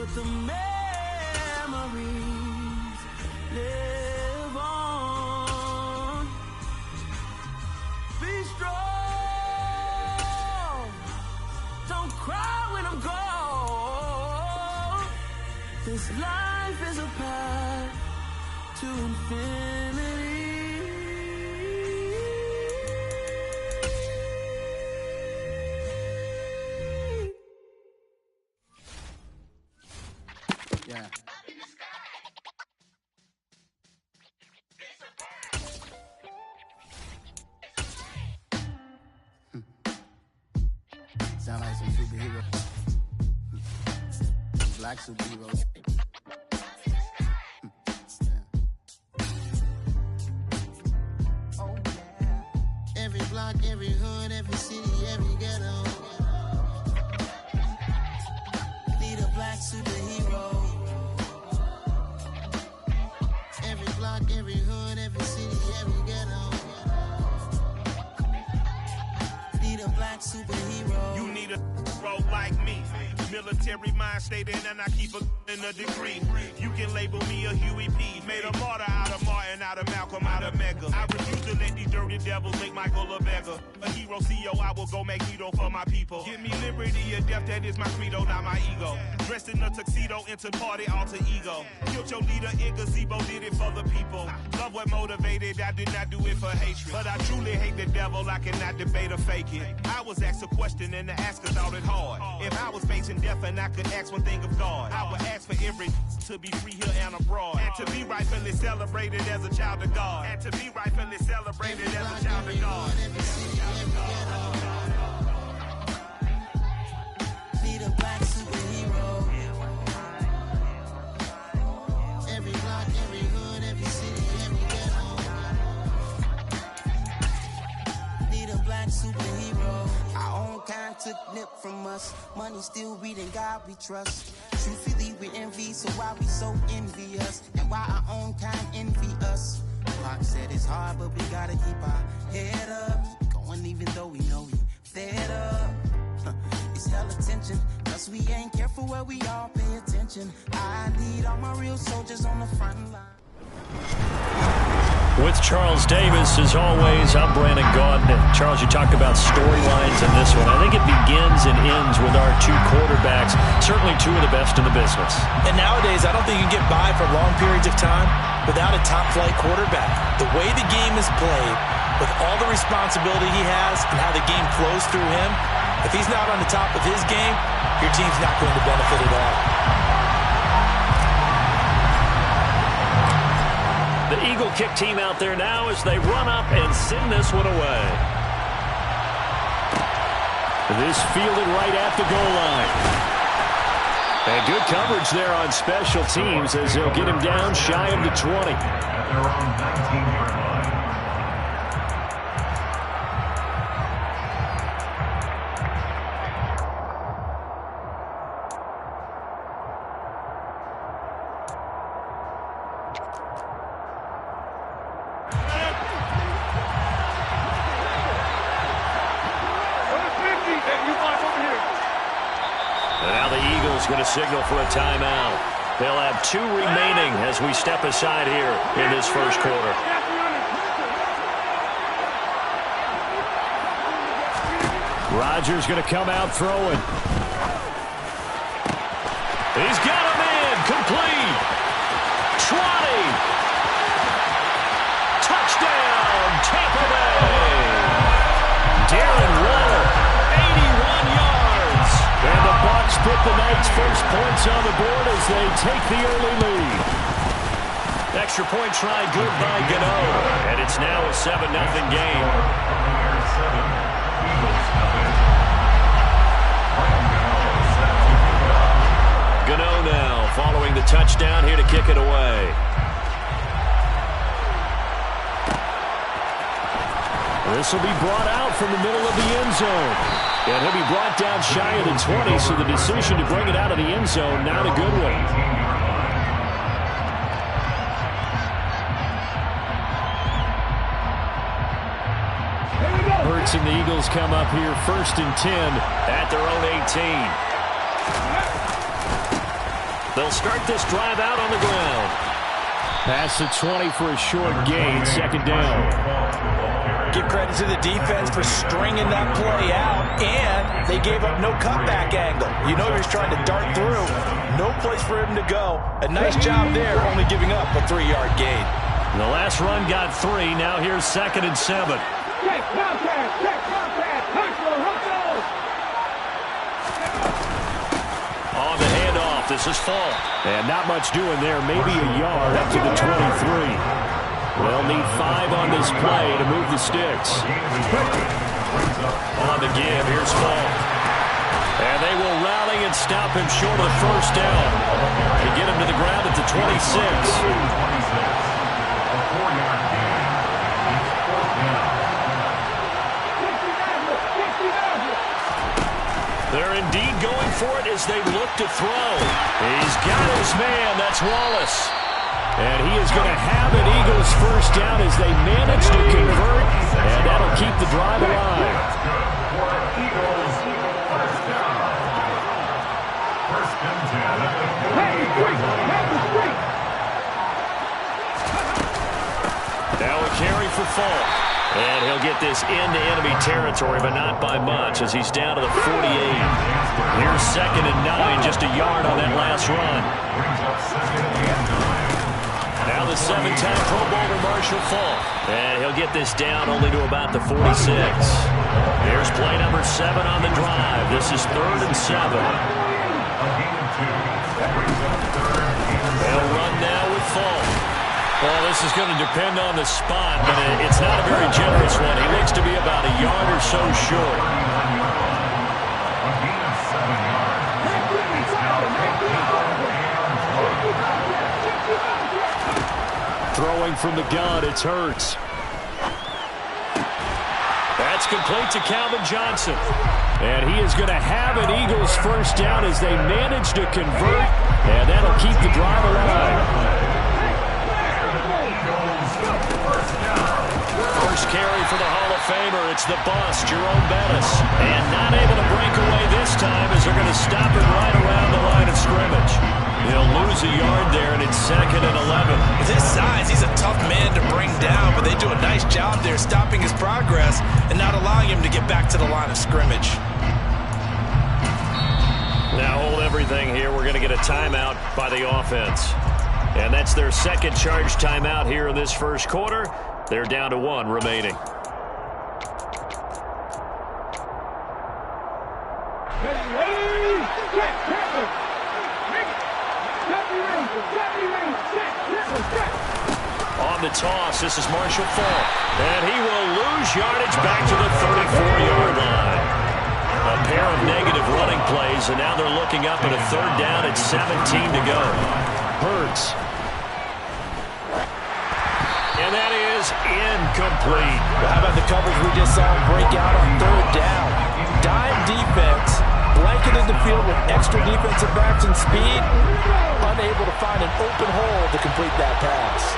but the memories live on. Be strong, don't cry when I'm gone. This life is a path to infinity. Yeah. Sound like some superheroes. Black superheroes. Oh yeah. Every block, every hood, every city, every ghetto. Need a black superhero. Every block, every hood, every city, every ghetto. Need a black superhero. You need a hero like me. Military mind state and I keep in a degree. You can label me a Huey P. Made a martyr out of Martin, out of Malcolm, out of Mega. I refuse to let these dirty devils make Michael a beggar. A hero CEO, I will go Magneto for my people. Give me liberty or death, that is my credo, not my ego. Dressed in a tuxedo, into party, alter ego. Killed your leader in gazebo, did it for the people. Love what motivated, I did not do it for hatred. But I truly hate the devil, I cannot debate or fake it. I was asked a question and the asker thought it hard. If I was facing death and I could ask one thing of God, I would ask for every to be free here and abroad, and to be rightfully celebrated as a child of God, and to be rightfully celebrated as a child of God. Need a black superhero. Every block, every hood, every city, every ghetto. Need a black superhero. Our own kind took nip from us. Money still reading, God we trust. Truthfully we envy, so why we so envious? And why our own kind envy us? Pac said it's hard, but we gotta keep our head up. Keep going even though we know we fed up. It's hell attention, cause we ain't careful where we all pay attention. I need all my real soldiers on the front line. With Charles Davis, as always, I'm Brandon Gaudin. Charles, you talked about storylines in this one. I think it begins and ends with our two quarterbacks, certainly two of the best in the business. And nowadays, I don't think you can get by for long periods of time without a top-flight quarterback. The way the game is played, with all the responsibility he has and how the game flows through him, if he's not on the top of his game, your team's not going to benefit at all. The Eagle kick team out there now as they run up and send this one away. This fielded right at the goal line. And good coverage there on special teams as they'll get him down shy of the 20. At their own 19-yard line. Going to signal for a timeout. They'll have 2 remaining as we step aside here in this first quarter. Rodgers going to come out throwing. He's got him in. Complete. Trotty. Touchdown, Tampa Bay. Darren Waller, 81 yards. And the Bucs put the night's first points on the board as they take the early lead. Extra point try good by Gano. And it's now a 7-0 game. Gano now following the touchdown here to kick it away. This will be brought out from the middle of the end zone. And he'll be brought down shy of the 20, so the decision to bring it out of the end zone, not a good one. Hurts and the Eagles come up here 1st and 10 at their own 18. They'll start this drive out on the ground. Past the 20 for a short gain, second down. Give credit to the defense for stringing that play out, and they gave up no cutback angle. You know he was trying to dart through. No place for him to go. A nice job there, only giving up a 3-yard gain. The last run got 3. Now here's 2nd and 7. Check contact, On the handoff, this is Fall. And not much doing there, maybe a yard up to the 23. They'll need 5 on this play to move the sticks. On the give, here's Fall. And they will rally and stop him short of the first down. They get him to the ground at the 26. They're indeed going for it as they look to throw. He's got his man. That's Wallace. And he is going to have an Eagles first down as they manage to convert. And that'll keep the drive alive. Now a carry for Fall. And he'll get this into enemy territory, but not by much as he's down to the 48. Here's 2nd and 9, just a yard on that last run. Now the 7-time Pro Bowler Marshall Faulk. And he'll get this down only to about the 46. Here's play number 7 on the drive. This is 3rd and 7. They'll run now with Faulk. Well, this is going to depend on the spot, but it's not a very generous one. He looks to be about a yard or so short. Throwing from the gun, it's Hurts. That's complete to Calvin Johnson. And he is going to have an Eagles first down as they manage to convert, and that'll keep the drive alive. First carry for the Hall of Famer. It's the bust, Jerome Bettis. And not able to break away this time as they're going to stop it right around the line of scrimmage. He'll lose a yard there, and it's 2nd and 11. With his size, he's a tough man to bring down, but they do a nice job there stopping his progress and not allowing him to get back to the line of scrimmage. Now hold everything here. We're going to get a timeout by the offense. And that's their second charge timeout here in this first quarter. They're down to 1 remaining. On the toss, this is Marshall Faulk. And he will lose yardage back to the 34-yard line. A pair of negative running plays, and now they're looking up at a 3rd down at 17 to go. Hurts. And that is incomplete. Well, how about the coverage we just saw him break out on 3rd down? Dime defense, blanketed the field with extra defensive backs and speed, unable to find an open hole to complete that pass.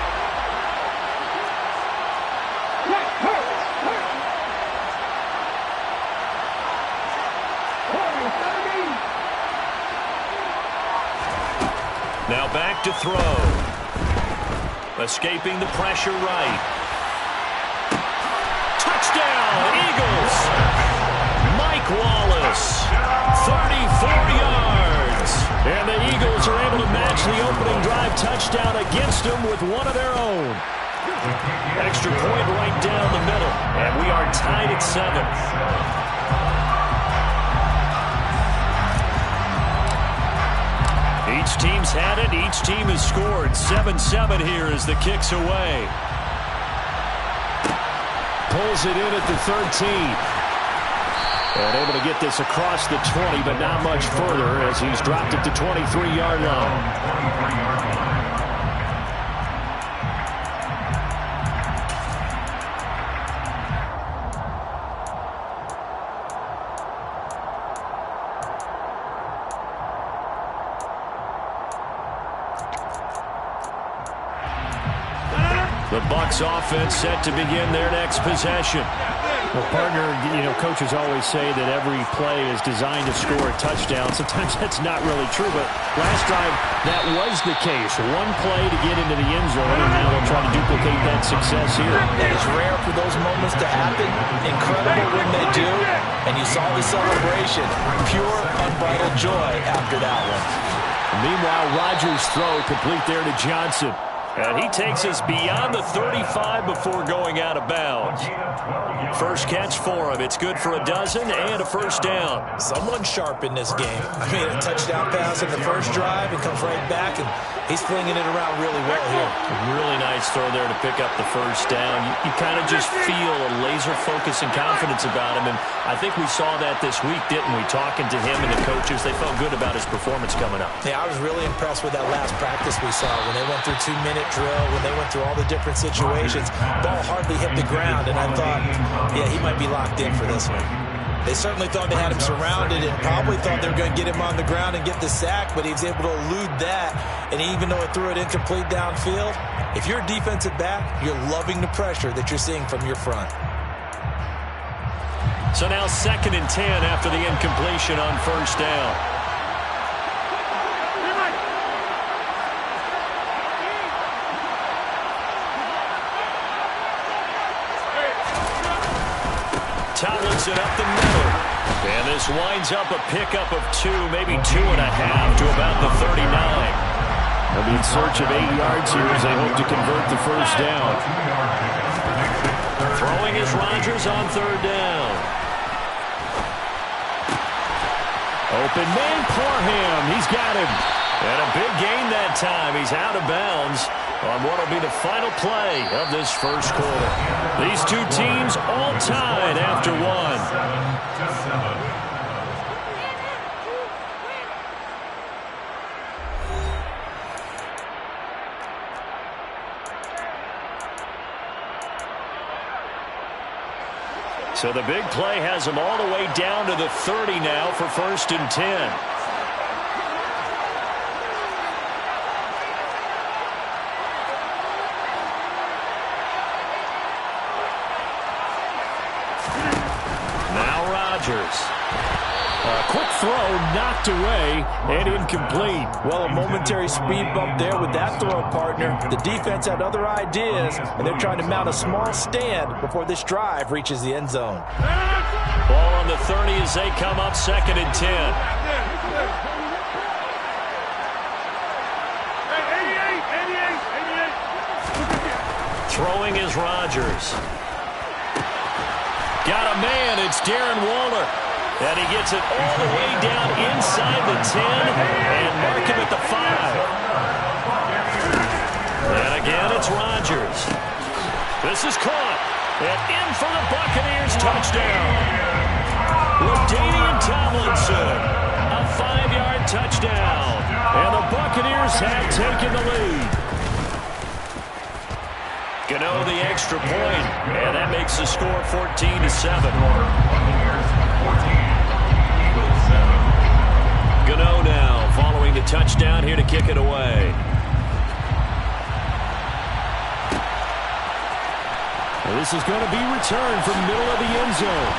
Now back to throw. Escaping the pressure right. Touchdown, Eagles! Mike Wallace, 34 yards. And the Eagles are able to match the opening drive touchdown against them with one of their own. Extra point right down the middle. And we are tied at 7. Each team's had it. Each team has scored. 7-7 here as the kick's away. Pulls it in at the 13. And able to get this across the 20, but not much further as he's dropped at the 23-yard line. The Bucs offense set to begin their next possession. Well, partner, coaches always say that every play is designed to score a touchdown. Sometimes that's not really true, but last drive, that was the case. One play to get into the end zone, and now they'll try to duplicate that success here. It is rare for those moments to happen. Incredible when they do. And you saw the celebration. Pure, unbridled joy after that one. Meanwhile, Rodgers' throw complete there to Johnson. And he takes us beyond the 35 before going out of bounds. First catch for him. It's good for a dozen and a first down. Someone sharp in this game. I mean, a touchdown pass in the first drive and comes right back, and he's flinging it around really well here. A really nice throw there to pick up the first down. You kind of just feel a laser focus and confidence about him, and I think we saw that this week, didn't we? Talking to him and the coaches, they felt good about his performance coming up. Yeah, I was really impressed with that last practice we saw when they went through 2-minute drill, when they went through all the different situations. Ball hardly hit the ground, and I thought, yeah, he might be locked in for this one. They certainly thought they had him surrounded and probably thought they were going to get him on the ground and get the sack, but he was able to elude that, and even though it threw it incomplete downfield, if you're a defensive back, you're loving the pressure that you're seeing from your front. So now 2nd and 10 after the incompletion on first down. Tomlinson up the middle. And this winds up a pickup of 2, maybe 2.5 to about the 39. They'll be in search of 8 yards here as they hope to convert the first down. Throwing is Rodgers on 3rd down. Open man, Parham. He's got him. And a big gain that time. He's out of bounds on what will be the final play of this first quarter. These two teams all tied after one. So the big play has them all the way down to the 30 now for 1st and 10. Now Rodgers. A quick throw knocked away and incomplete. Well, a momentary speed bump there with that throw, partner. The defense had other ideas, and they're trying to mount a small stand before this drive reaches the end zone. Ball on the 30 as they come up 2nd and 10. Throwing is Rodgers. Got a man. It's Darren Waller. And he gets it all the way down inside the 10 and mark him at the 5. And again, it's Rodgers. This is caught. And in for the Buccaneers touchdown. LaDainian Tomlinson. A 5-yard touchdown. And the Buccaneers have taken the lead. Gano the extra point, and that makes the score 14-7. Gano now following the touchdown here to kick it away. Well, this is going to be returned from middle of the end zone.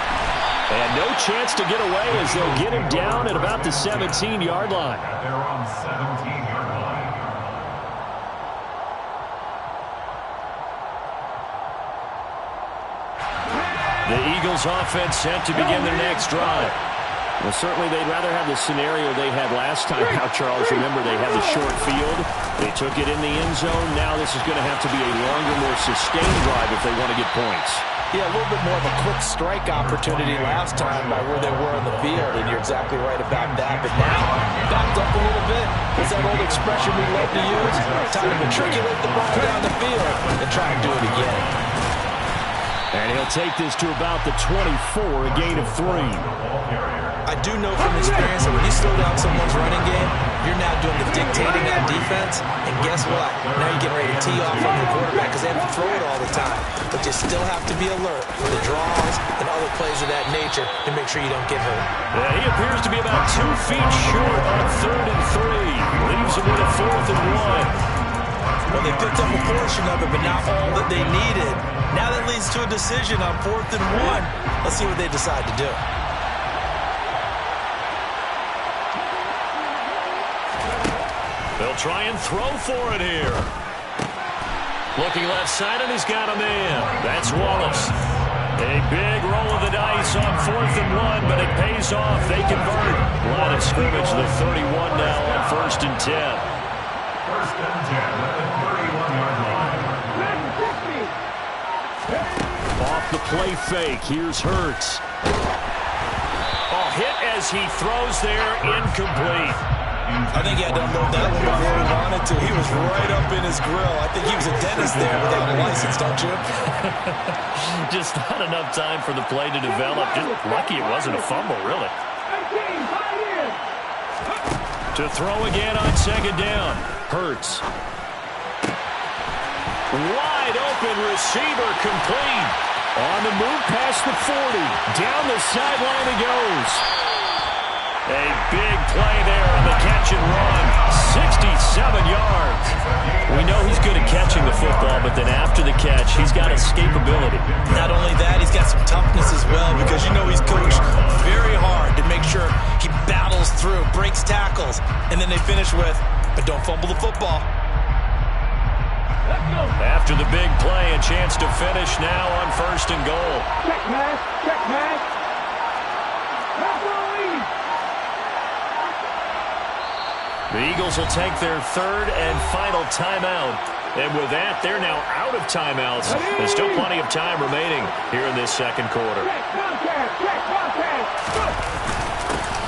And no chance to get away as they'll get him down at about the 17-yard line. They're on 17-yard line. The Eagles offense set to begin their next drive. Well, certainly they'd rather have the scenario they had last time out, Charles. Remember, they had the short field. They took it in the end zone. Now this is going to have to be a longer, more sustained drive if they want to get points. Yeah, a little bit more of a quick strike opportunity last time by where they were on the field, and you're exactly right about that. But now, backed up a little bit. It's that old expression we love to use. Time to matriculate the ball down the field and try and do it again. And he'll take this to about the 24, a gain of 3. I do know from experience that when you slow down someone's running game, you're now doing the dictating on defense. And guess what? Now you're getting ready to tee off on your quarterback because they have to throw it all the time. But you still have to be alert for the draws and other plays of that nature to make sure you don't get hurt. He appears to be about 2 feet short on 3rd and 3. Leaves him with a 4th and 1. Well, they picked up a portion of it, but not all that they needed. Now that leads to a decision on 4th and 1. Let's see what they decide to do. They'll try and throw for it here. Looking left side, and he's got a man. That's Wallace. A big roll of the dice on 4th and 1, but it pays off. They convert. Line of scrimmage, the 31 now on 1st and 10. 1st and 10 at the 31-yard line. Off the play fake, here's Hurts. Oh, hit as he throws there, incomplete. I think he had to unload that one before he wanted to. He was right up in his grill. I think he was a dentist there without a license, don't you? Just not enough time for the play to develop. Just lucky it wasn't a fumble, really. To throw again on 2nd down. Hurts. Wide open receiver, complete. On the move past the 40. Down the sideline he goes. A big play there on the catch and run. 67 yards. We know he's good at catching the football, but then after the catch, he's got escapability. Not only that, he's got some toughness as well, because you know he's coached very hard to make sure he battles through, breaks tackles, and then they finish with, but don't fumble the football. After the big play, a chance to finish now on 1st and goal. Check, man. Check, man. The Eagles will take their 3rd and final timeout. And with that, they're now out of timeouts. There's still plenty of time remaining here in this 2nd quarter.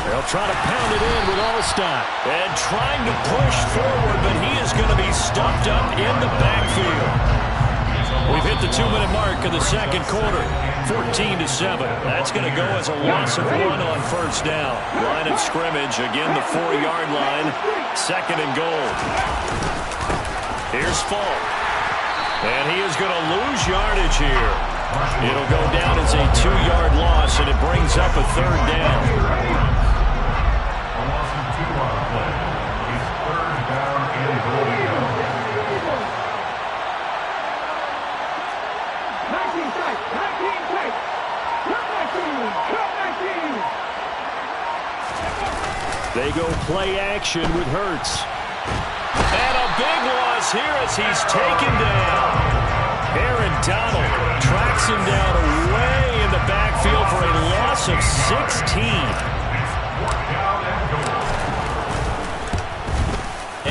They'll try to pound it in with Allstott. And trying to push forward, but he is going to be stuffed up in the backfield. We've hit the 2-minute mark of the 2nd quarter. 14-7. That's going to go as a loss of 1 on 1st down. Line of scrimmage, again the 4-yard line. 2nd and goal. Here's Falk. And he is going to lose yardage here. It'll go down as a 2-yard loss, and it brings up a 3rd down. A loss of 2 on the play. He's 3rd down and goal. 19 tight. They go play action with Hurts. And a big loss here as he's taken down. Aaron Donald tracks him down away in the backfield for a loss of 16.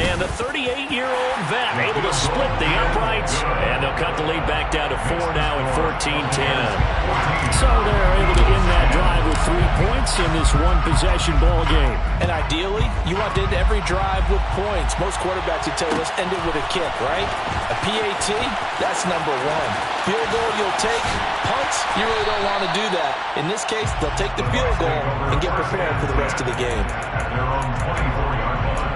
And the 38-year-old vet able to split the uprights. And they'll cut the lead back down to 4 now at 14-10. So they're able to end that drive with 3 points in this one-possession ball game. And ideally, you want to end every drive with points. Most quarterbacks would tell you, let's end it with a kick, right? A PAT, that's number 1. Field goal you'll take. Punts, you really don't want to do that. In this case, they'll take the field goal and get prepared for the rest of the game. Their own 24-yard line.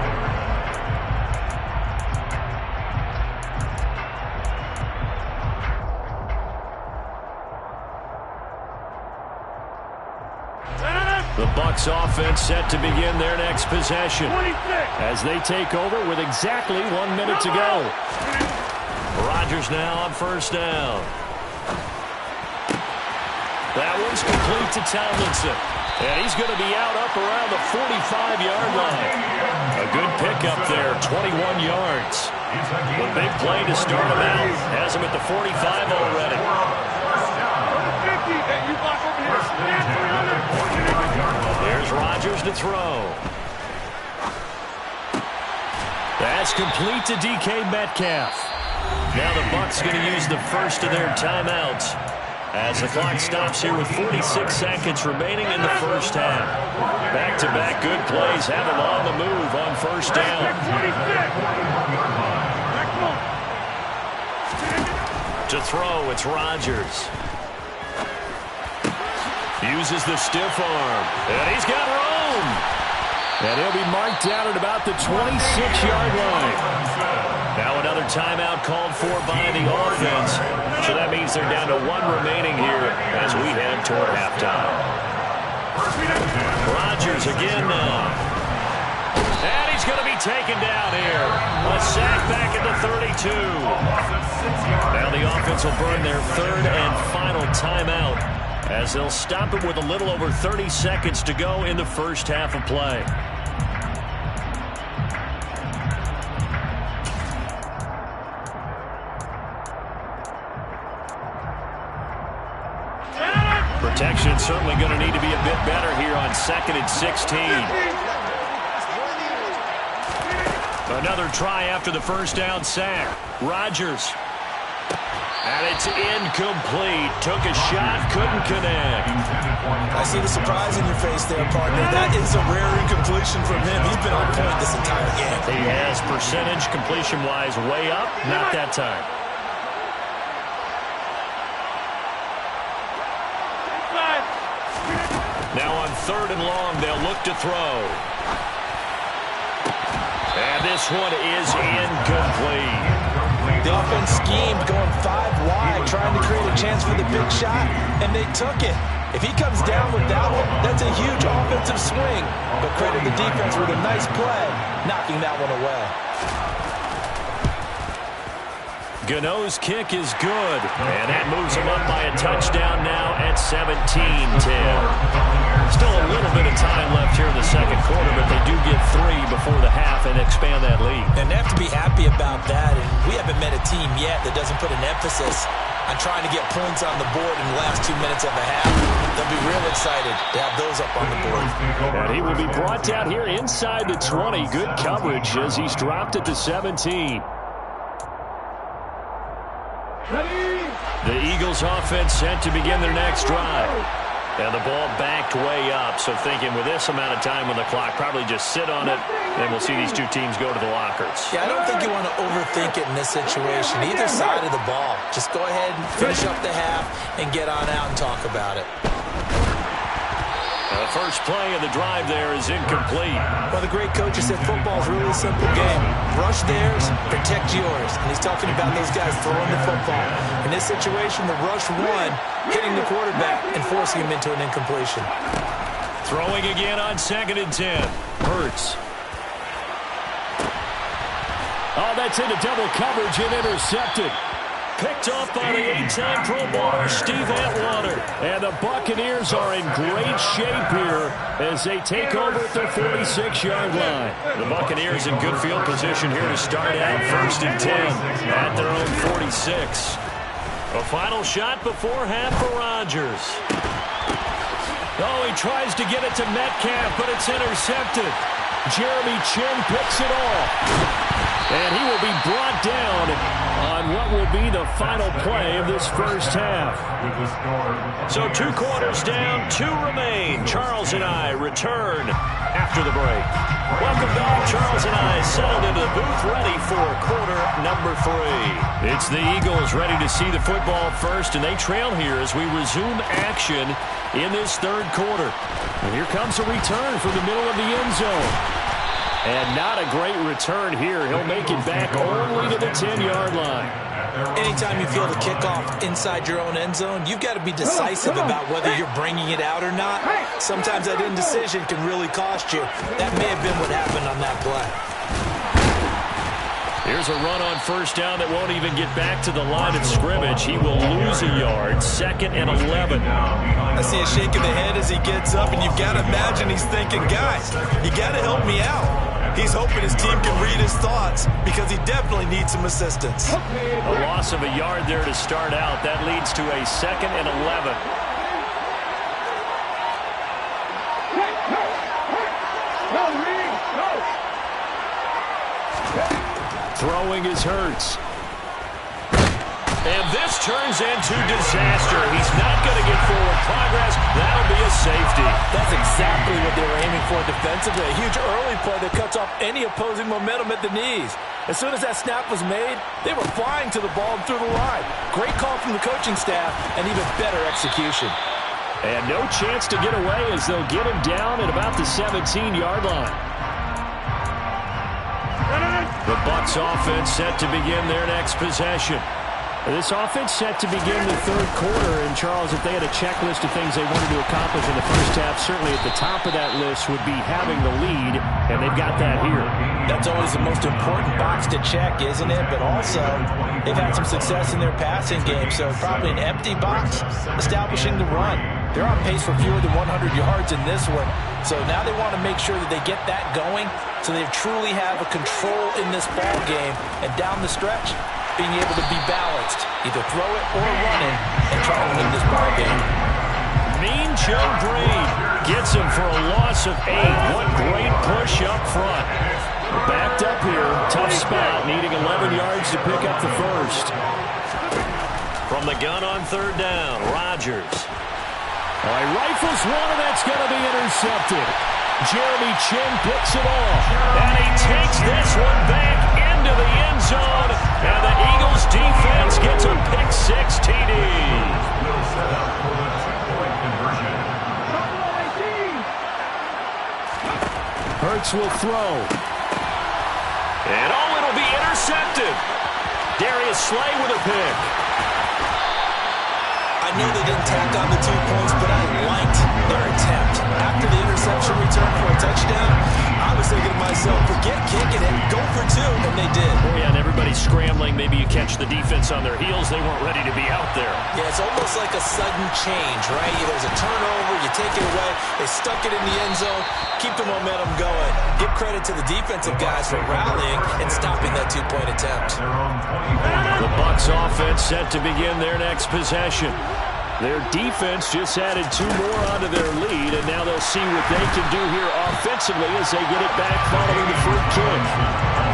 The Bucs offense set to begin their next possession as they take over with exactly 1 minute to go. Rodgers now on 1st down. That one's complete to Tomlinson. And he's going to be out up around the 45-yard line. A good pickup there, 21 yards. The big play to start him out. Has him at the 45 already. There's Rodgers to throw. That's complete to DK Metcalf. Now the Bucs going to use the first of their timeouts as the clock stops here with 46 seconds remaining in the first half. Back-to-back good plays have them on the move on 1st down. To throw, it's Rodgers. Uses the stiff arm. And he's got room. And he'll be marked down at about the 26-yard line. Now another timeout called for by the offense. So that means they're down to 1 remaining here as we head toward halftime. Rodgers again now. And he's going to be taken down here. A sack back at the 32. Now the offense will burn their third and final timeout as they'll stop it with a little over 30 seconds to go in the first half of play. Protection certainly going to need to be a bit better here on 2nd and 16. Another try after the first down sack. Rodgers. And it's incomplete. Took a shot, couldn't connect. I see the surprise in your face there, partner. That is a rare incompletion from him. He's been on point this entire game. He has percentage completion-wise way up. Not that time. Now on 3rd and long, they'll look to throw. And this one is incomplete. The offense schemed going 5 wide, trying to create a chance for the big shot, and they took it. If he comes down with that one, that's a huge offensive swing. But credit the defense with a nice play, knocking that one away. Gano's kick is good, and that moves him up by a touchdown now at 17-10. Still a little bit of time left here in the second quarter, but they do get 3 before the half and expand that lead. And they have to be happy about that, and we haven't met a team yet that doesn't put an emphasis on trying to get points on the board in the last 2 minutes of the half. They'll be real excited to have those up on the board. And he will be brought down here inside the 20. Good coverage as he's dropped it to 17. The Eagles offense set to begin their next drive. And the ball backed way up, so thinking with this amount of time on the clock, probably just sit on it, and we'll see these two teams go to the lockers. Yeah, I don't think you want to overthink it in this situation. Either side of the ball. Just go ahead and finish up the half and get on out and talk about it. The first play of the drive there is incomplete. Well, the great coach has said football is really a simple game. Rush theirs, protect yours. And he's talking about those guys throwing the football. In this situation, the rush won, hitting the quarterback and forcing him into an incompletion. Throwing again on 2nd and 10. Hurts. Oh, that's into double coverage and intercepted. Picked off by the 8-time Pro Bowler, Steve Atwater. And the Buccaneers are in great shape here as they take over at their 46-yard line. The Buccaneers in good field position here to start out 1st and 10 at their own 46. A final shot before half for Rodgers. Oh, he tries to get it to Metcalf, but it's intercepted. Jeremy Chin picks it off. And he will be brought down on what will be the final play of this first half. So 2 quarters down, 2 remain. Charles and I return after the break. Welcome back. Charles and I settled into the booth ready for quarter number 3. It's the Eagles ready to see the football first, and they trail here as we resume action in this 3rd quarter. And here comes a return from the middle of the end zone. And not a great return here. He'll make it back only to the 10-yard line. Anytime you feel the kickoff inside your own end zone, you've got to be decisive about whether you're bringing it out or not. Sometimes that indecision can really cost you. That may have been what happened on that play. Here's a run on 1st down that won't even get back to the line of scrimmage. He will lose a yard. 2nd and 11. I see a shake of the head as he gets up, and you've got to imagine he's thinking, guys, you got to help me out. He's hoping his team can read his thoughts because he definitely needs some assistance. A loss of a yard there to start out. That leads to a 2nd and 11. Throwing is Hurts. And this turns into disaster. He's not going to get forward progress. That'll be a safety. That's exactly what they were aiming for defensively. A huge early play that cuts off any opposing momentum at the knees. As soon as that snap was made, they were flying to the ball and through the line. Great call from the coaching staff and even better execution. And no chance to get away as they'll get him down at about the 17-yard line. The Bucs offense set to begin their next possession. This offense set to begin the third quarter. And, Charles, if they had a checklist of things they wanted to accomplish in the first half, certainly at the top of that list would be having the lead, and they've got that here. That's always the most important box to check, isn't it? But also, they've had some success in their passing game, so probably an empty box establishing the run. They're on pace for fewer than 100 yards in this one, so now they want to make sure that they get that going so they truly have a control in this ball game, and down the stretch, being able to be balanced, either throw it or run it, and try to win this ball game. Mean Joe Green gets him for a loss of 8. What great push up front. Backed up here, tough spot, needing 11 yards to pick up the first. From the gun on third down, Rodgers. He rifles one, and that's going to be intercepted. Jeremy Chin picks it off, and he takes this one back into the end zone, and the Eagles defense gets a pick-6 TD. Hurts will throw. And it'll be intercepted. Darius Slay with a pick. I know they didn't tack on the 2 points, but I liked their attempt. After the interception return for a touchdown, I was thinking to myself, forget kicking it, go for 2, and they did. Oh, yeah, and everybody's scrambling. Maybe you catch the defense on their heels. They weren't ready to be out there. Yeah, it's almost like a sudden change, right? There's a turnover, you take it away, they stuck it in the end zone, keep the momentum going. Give credit to the defensive guys for rallying and stopping that 2-point attempt. The Bucs offense set to begin their next possession. Their defense just added 2 more onto their lead, and now they'll see what they can do here offensively as they get it back following the free kick.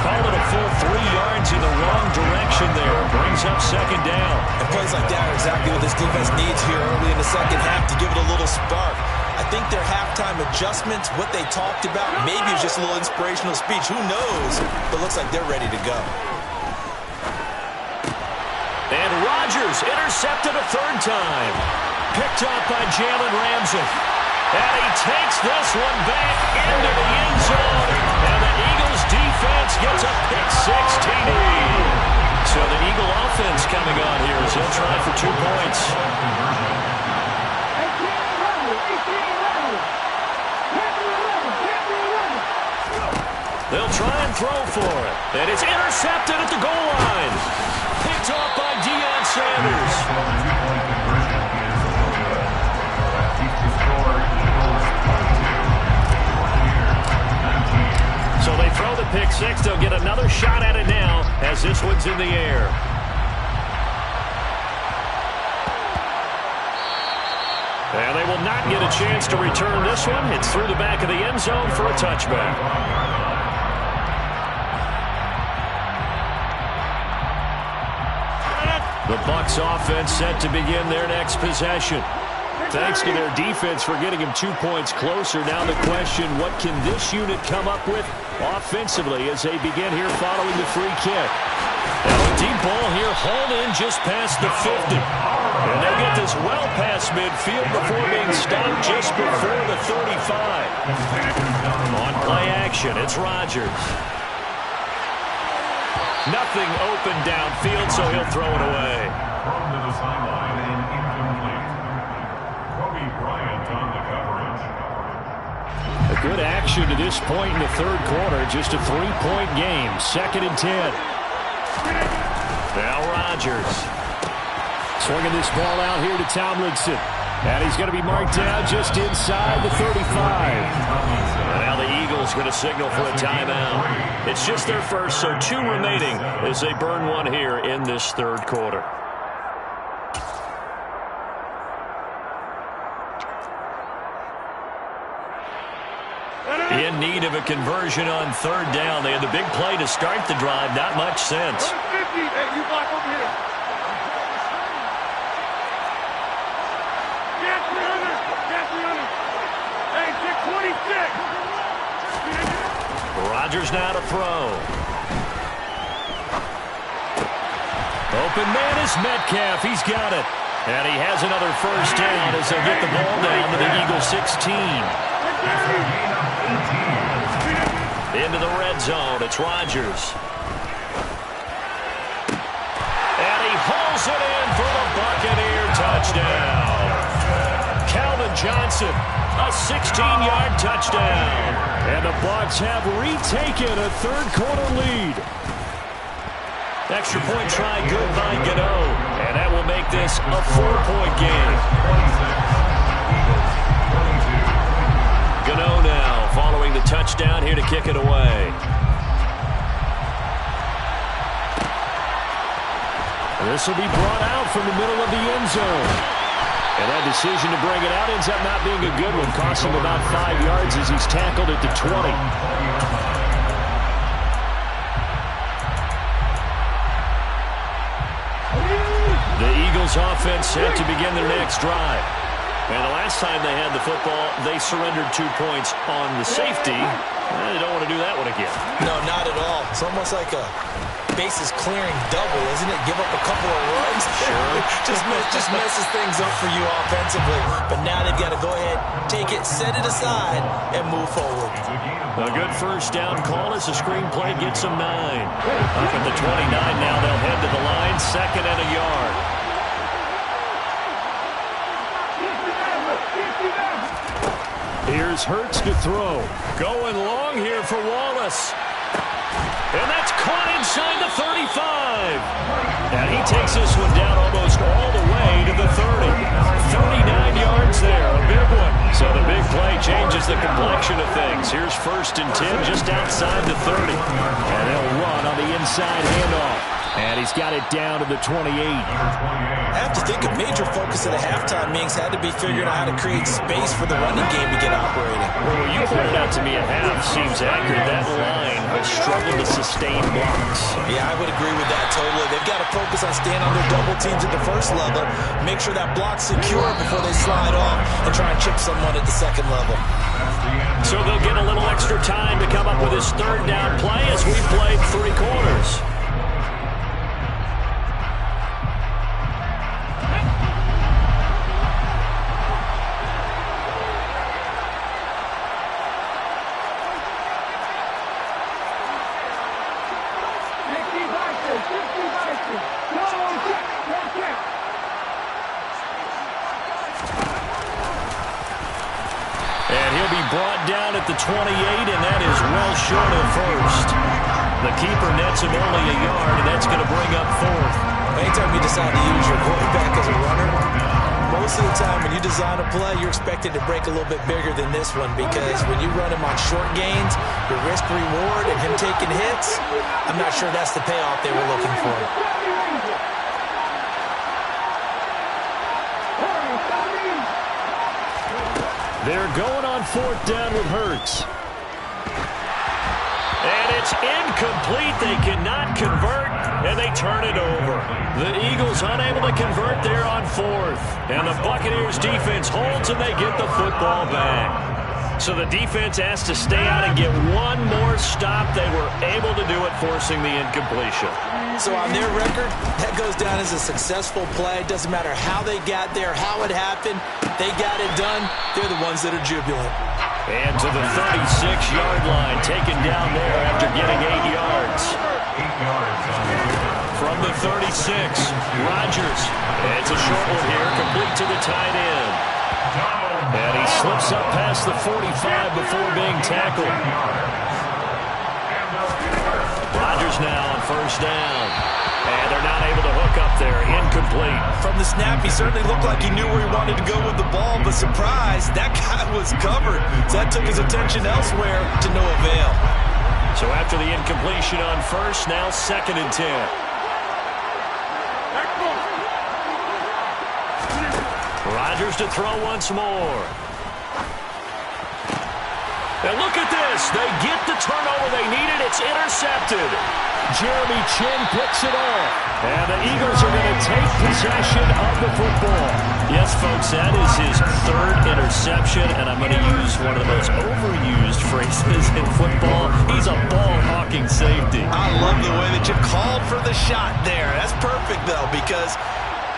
Call it a full 3 yards in the wrong direction there. Brings up second down. And plays like that are exactly what this defense needs here early in the second half to give it a little spark. I think their halftime adjustments, what they talked about, maybe it's just a little inspirational speech. Who knows? But it looks like they're ready to go. And Rodgers intercepted a 3rd time. Picked up by Jalen Ramsey. And he takes this one back into the end zone. And the Eagles defense gets a pick-6 TD. So the Eagle offense coming on here as they'll try for 2 points. They'll try and throw for it. And it's intercepted at the goal line. Picked off by Deion Sanders. So they throw the pick-6. They'll get another shot at it now as this one's in the air. And they will not get a chance to return this one. It's through the back of the end zone for a touchback. The Bucs offense set to begin their next possession. Thanks to their defense for getting them 2 points closer. Now the question, what can this unit come up with offensively as they begin here following the free kick? Now a deep ball here hauled in just past the 50. And they'll get this well past midfield before being stopped just before the 35. On play action, it's Rodgers. Nothing open downfield, so he'll throw it away. Thrown to the sideline and incomplete. Kobe Bryant on the coverage. A good action to this point in the 3rd quarter. Just a 3-point game. 2nd and 10. Now Rodgers. Swinging this ball out here to Tomlinson. And he's going to be marked down just inside the 35. And now the Eagles going to signal for a timeout. It's just their first, so 2 remaining as they burn one here in this 3rd quarter. In need of a conversion on 3rd down. They had the big play to start the drive. Not much sense. 50. Hey, you block over here. Rodgers now to throw. Open man is Metcalf. He's got it. And he has another first down as they'll get the ball down to the Eagles 16. Into the red zone. It's Rodgers. And he hauls Johnson. A 16-yard touchdown. And the Bucs have retaken a third-quarter lead. Extra point try good by Gano. And that will make this a 4-point game. Gano now following the touchdown here to kick it away. This will be brought out from the middle of the end zone. And that decision to bring it out ends up not being a good one. Cost him about 5 yards as he's tackled at the 20. The Eagles offense set to begin their next drive. And the last time they had the football, they surrendered 2 points on the safety. They don't want to do that one again. No, not at all. It's almost like a bases clearing double, isn't it? Give up a couple of runs. Sure. just messes things up for you offensively. But now they've got to go ahead, take it, set it aside, and move forward. A good first down call as the screen play gets them 9. Up at the 29 now, they'll head to the line, 2nd and a yard. Here's Hurts to throw. Going long here for Wallace. And that's caught inside the 35. And he takes this one down almost all the way to the 30. 39 yards there, a big one. So the big play changes the complexion of things. Here's 1st and 10 just outside the 30. And they'll run on the inside handoff. And he's got it down to the 28. I have to think a major focus of the halftime meetings had to be figuring out how to create space for the running game to get operating. Well, what you pointed out to me at half seems accurate. That line has struggled to sustain blocks. Yeah, I would agree with that totally. They've got to focus on staying on their double teams at the first level, make sure that block's secure before they slide off and try and chip someone at the second level. So they'll get a little extra time to come up with his 3rd down play as we played 3 quarters. Brought down at the 28, and that is well short of 1st. The keeper nets him only a yard, and that's going to bring up 4th. Anytime you decide to use your quarterback as a runner, most of the time when you design a play, you're expected to break a little bit bigger than this one, because when you run him on short gains, your risk-reward and him taking hits, I'm not sure that's the payoff they were looking for. They're going on 4th down with Hurts. And it's incomplete. They cannot convert, and they turn it over. The Eagles unable to convert there on 4th. And the Buccaneers defense holds, and they get the football back. So the defense has to stay out and get one more stop. They were able to do it, forcing the incompletion. So on their record, that goes down as a successful play. Doesn't matter how they got there, how it happened. They got it done. They're the ones that are jubilant. And to the 36-yard line, taken down there after getting 8 yards. From the 36, Rodgers. It's a short one here, complete to the tight end. And he slips up past the 45 before being tackled. Rodgers now on 1st down. And they're not able to hook up there. Incomplete. From the snap, he certainly looked like he knew where he wanted to go with the ball, but surprise, that guy was covered. So that took his attention elsewhere to no avail. So after the incompletion on 1st, now 2nd and 10. Rodgers to throw once more. And look at this. They get the turnover they needed. It's intercepted. Jeremy Chin picks it off. And the Eagles are going to take possession of the football. Yes, folks, that is his 3rd interception, and I'm going to use one of the most overused phrases in football. He's a ball-hawking safety. I love the way that you called for the shot there. That's perfect, though, because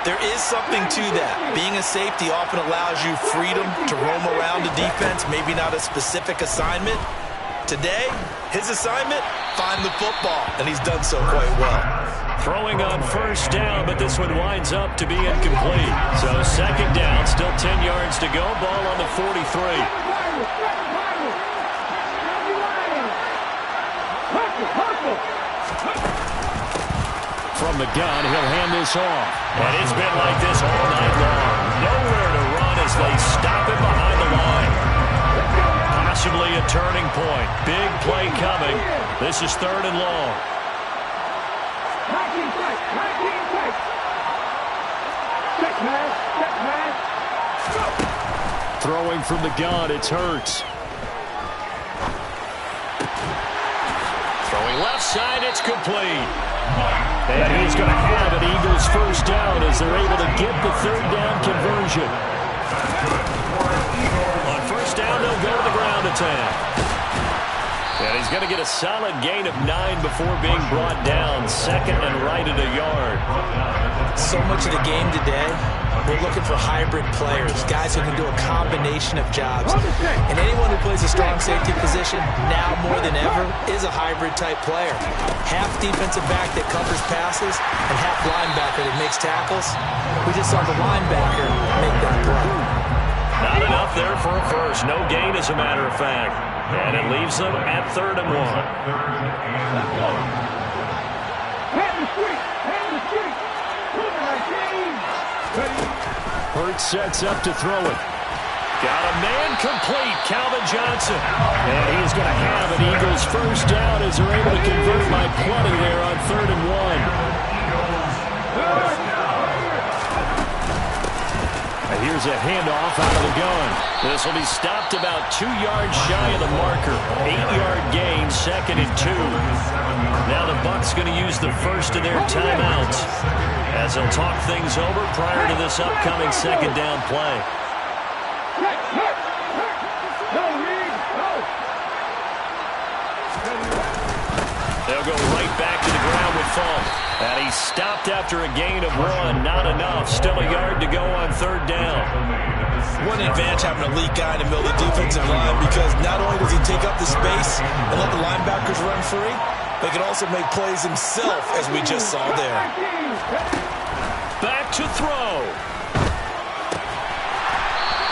there is something to that. Being a safety often allows you freedom to roam around the defense, maybe not a specific assignment. Today, his assignment, find the football, and he's done so quite well. Throwing on first down, but this one winds up to be incomplete. So second down, still 10 yards to go. Ball on the 43. From the gun, he'll hand this off. And it's been like this all night long. Nowhere to run as they stop him behind the line. Possibly a turning point. Big play coming. This is 3rd and long. Throwing from the gun, it's Hurts. Throwing left side, it's complete. And he's going to have an Eagles first down as they're able to get the 3rd down conversion. On first down, they'll go to the ground attack. And he's going to get a solid gain of 9 before being brought down. 2nd and right at a yard. So much of the game today, we're looking for hybrid players, guys who can do a combination of jobs. And anyone who plays a strong safety position, now more than ever, is a hybrid-type player. Half defensive back that covers passes and half linebacker that makes tackles. We just saw the linebacker make that play. Not enough there for a first. No gain, as a matter of fact. And it leaves them at 3rd and 1. Hurts sets up to throw it. Got a man complete, Calvin Johnson. And he's going to have an Eagles first down as they're able to convert by plenty there on 3rd and 1. And here's a handoff out of the gun. This will be stopped about 2 yards shy of the marker. 8-yard gain, 2nd and 2. Now the Bucs going to use the first of their timeouts as they'll talk things over prior to this upcoming 2nd down play. They'll go right back to the ground with Funk. And he stopped after a gain of 1. Not enough. Still a yard to go on 3rd down. One advantage having a elite guy in the middle of the defensive line, because not only does he take up the space and let the linebackers run free, but he can also make plays himself, as we just saw there. Back to throw.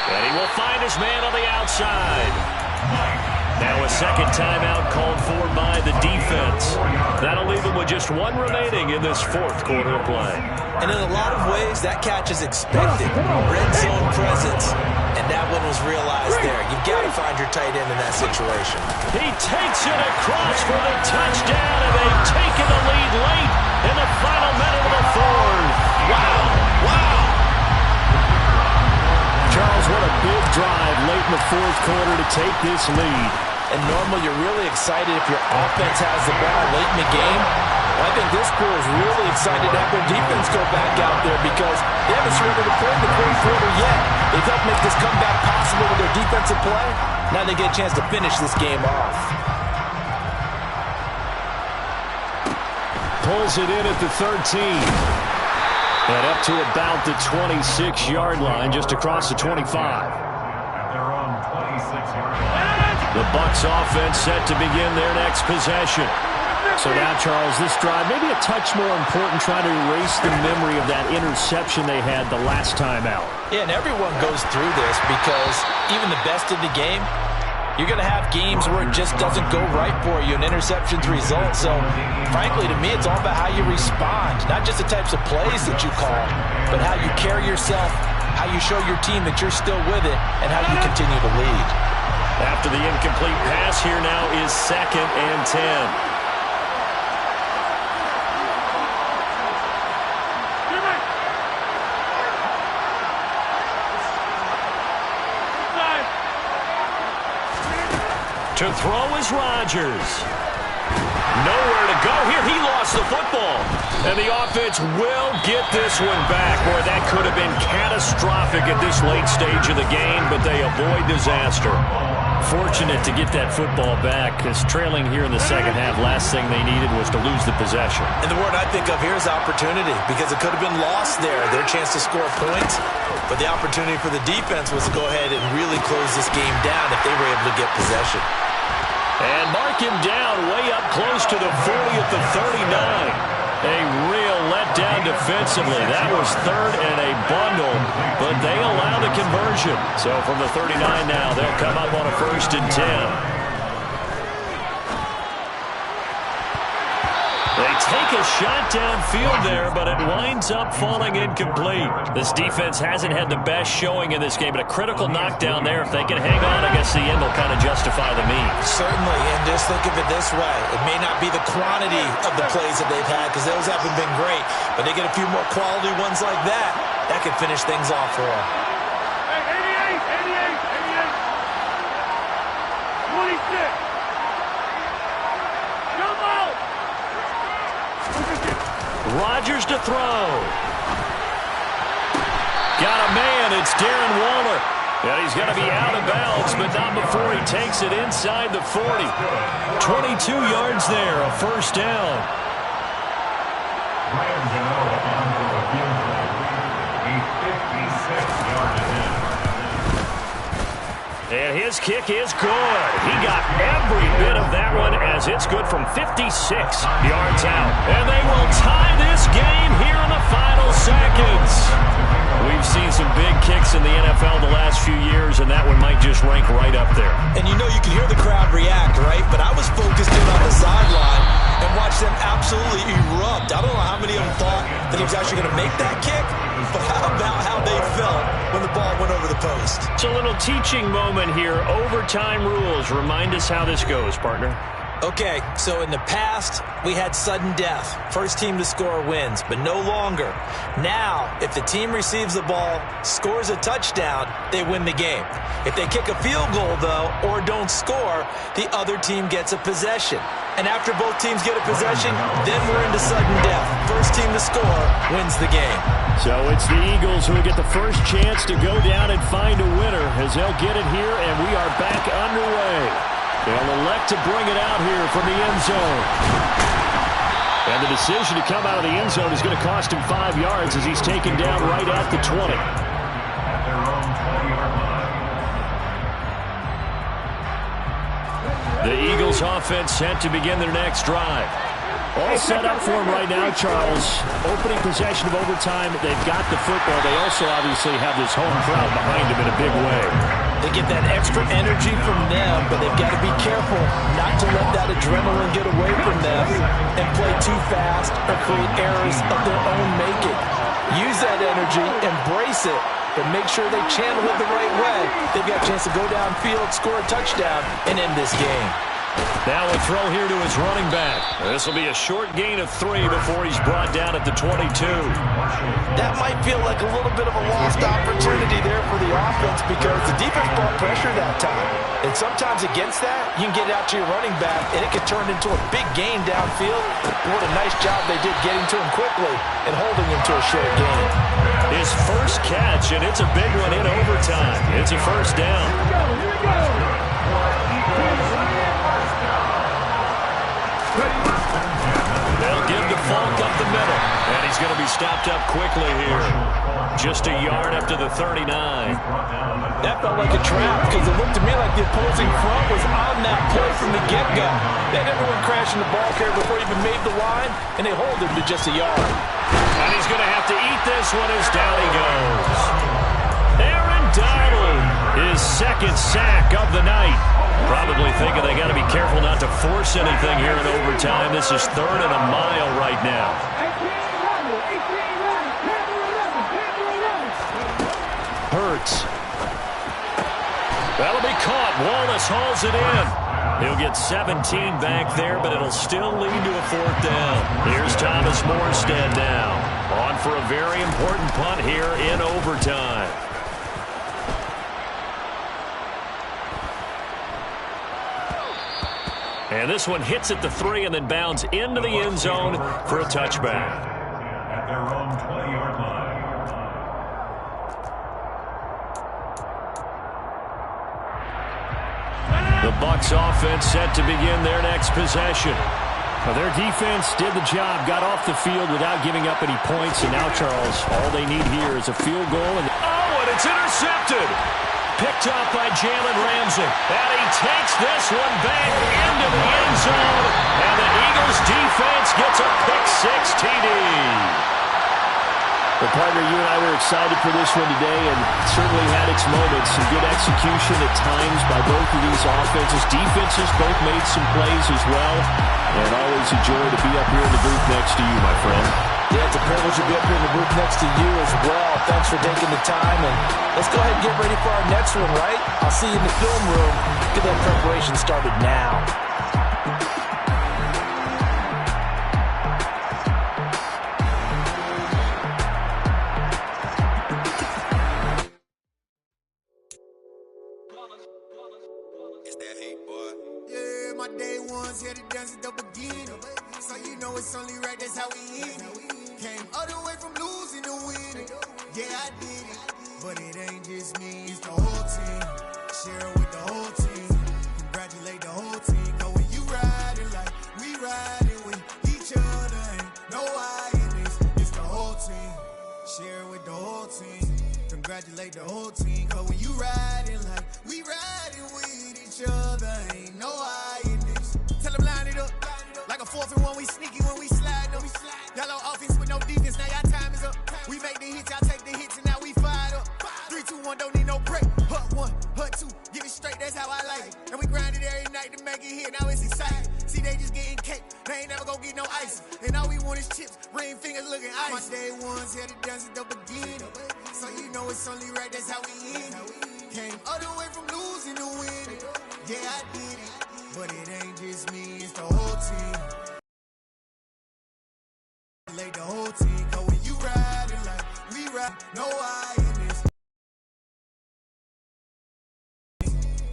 And he will find his man on the outside. Now a 2nd timeout called for by the defense. That'll leave them with just 1 remaining in this 4th quarter of play. And in a lot of ways, that catch is expected. Red zone presence, and that one was realized there. You've got to find your tight end in that situation. He takes it across for the touchdown, and they've taken the lead late in the final minute of the 4th. Wow, wow. Charles, what a big drive late in the 4th quarter to take this lead. And normally you're really excited if your offense has the ball late in the game. I think this crew is really excited to have their defense go back out there, because they haven't surrendered a point in the 4th quarter yet. They've helped make this comeback possible with their defensive play. Now they get a chance to finish this game off. Pulls it in at the 13. And up to about the 26-yard line, just across the 25. The Bucs offense set to begin their next possession. So now, Charles, this drive maybe a touch more important, trying to erase the memory of that interception they had the last time out. Yeah, and everyone goes through this, because even the best of the game, you're going to have games where it just doesn't go right for you, and interceptions result. So, frankly, to me, it's all about how you respond, not just the types of plays that you call, but how you carry yourself, how you show your team that you're still with it, and how you continue to lead. After the incomplete pass, here now is 2nd and 10. To throw is Rodgers. Nowhere to go here. He lost the football. And the offense will get this one back. Boy, that could have been catastrophic at this late stage of the game, but they avoid disaster. Fortunate to get that football back, because trailing here in the 2nd half, last thing they needed was to lose the possession. And the word I think of here is opportunity, because it could have been lost there, their chance to score points. But the opportunity for the defense was to go ahead and really close this game down if they were able to get possession. And mark him down way up close to the 40 at the 39. A real letdown defensively. That was third and a bundle, but they allow the conversion. So from the 39 now, they'll come up on a 1st and 10. They take a shot downfield there, but it winds up falling incomplete. This defense hasn't had the best showing in this game, but a critical knockdown there. If they can hang on, I guess the end will kind of justify the means. Certainly, and just think of it this way. It may not be the quantity of the plays that they've had, because those haven't been great, but they get a few more quality ones like that. That could finish things off for them. 26. Rodgers to throw. Got a man. It's Darren Waller. And he's going to be out of bounds, but not before he takes it inside the 40. 22 yards there, a 1st down. And his kick is good. He got every bit of that one as it's good from 56 yards out. And they will tie this game here in the final seconds. We've seen some big kicks in the NFL the last few years, and that one might just rank right up there. And you know you can hear the crowd react, right? But I was focused in on the sideline and watched them absolutely erupt. I don't know how many of them thought that he was actually going to make that kick, but how about how they felt when the ball went over the post? It's a little teaching moment here. Overtime rules. Remind us how this goes, partner. Okay, so in the past, we had sudden death. First team to score wins, but no longer. Now, if the team receives the ball, scores a touchdown, they win the game. If they kick a field goal, though, or don't score, the other team gets a possession. And after both teams get a possession, then we're into sudden death. First team to score wins the game. So it's the Eagles who will get the first chance to go down and find a winner as they'll get it here, and we are back underway. They'll elect to bring it out here from the end zone. And the decision to come out of the end zone is going to cost him 5 yards as he's taken down right at the 20. At their own 20-yard line. The Eagles offense set to begin their next drive. All set up for him right now, Charles. Opening possession of overtime. They've got the football. They also obviously have this home crowd behind them in a big way. They get that extra energy from them, but they've got to be careful not to let that adrenaline get away from them and play too fast or create errors of their own making. Use that energy, embrace it, but make sure they channel it the right way. They've got a chance to go downfield, score a touchdown, and end this game. Now a throw here to his running back. This will be a short gain of 3 before he's brought down at the 22. That might feel like a little bit of a lost opportunity there for the offense because the defense brought pressure that time. And sometimes against that, you can get out to your running back, and it could turn into a big gain downfield. What a nice job they did getting to him quickly and holding him to a short gain. His first catch, and it's a big one in overtime. It's a 1st down. They'll give the Falk up the middle, and he's going to be stopped up quickly here. Just a yard up to the 39. That felt like a trap because it looked to me like the opposing front was on that play from the get-go. They had everyone crashing the ball carrier before he even made the line, and they hold him to just a yard. And he's going to have to eat this one as down he goes. Aaron Donald, his 2nd sack of the night. Probably thinking they got to be careful not to force anything here in overtime. This is 3rd and a mile right now. Hurts. That'll be caught. Wallace hauls it in. He'll get 17 back there, but it'll still lead to a 4th down. Here's Thomas Morstead now. On for a very important punt here in overtime. And this one hits at the 3 and then bounds into the end zone for a touchback. At their own 20-yard line. The Bucs offense set to begin their next possession. Well, their defense did the job, got off the field without giving up any points, and now, Charles, all they need here is a field goal. And it's intercepted. Picked up by Jalen Ramsey. And he takes this one back into the end zone. And the Eagles defense gets a pick-6 TD. Well, partner, you and I were excited for this one today and certainly had its moments. Some good execution at times by both of these offenses. Defenses both made some plays as well. And always a joy to be up here in the booth next to you, my friend. Yeah, it's a privilege to be up here in the booth next to you as well. Thanks for taking the time. And let's go ahead and get ready for our next one, right? I'll see you in the film room. Get that preparation started now. My day ones here to dance at the beginning. So you know it's only right, that's how we end it. Came all the way from losing to winning. Yeah, I did it. But it ain't just me, it's the whole team. Share it with the whole team. Congratulate the whole team. Cause when you riding like we riding with each other, ain't no I in this. It's the whole team. Share it with the whole team. Congratulate the whole team. Cause when you riding like we riding with each other, ain't no I in this. Tell them line it up. Like a 4th and 1, we sneaky when we slide them. Yellow offense with no defense, now y'all time is up. We make the hits, y'all take the hits, and now we fired up. 3, 2, 1, don't need no break. Hut 1, hut 2, give it straight, that's how I like it. And we grind it every night to make it hit, now it's exciting. See, they just getting cake, they ain't never gonna get no ice. And all we want is chips, ring fingers looking ice. My day ones here to dance at the beginning. So you know it's only right, that's how we end it. Came all the way from losing to winning. Yeah, I did it. But it ain't just me, it's the whole team. Lay the whole team, cause when you riding like we ride, no I in this.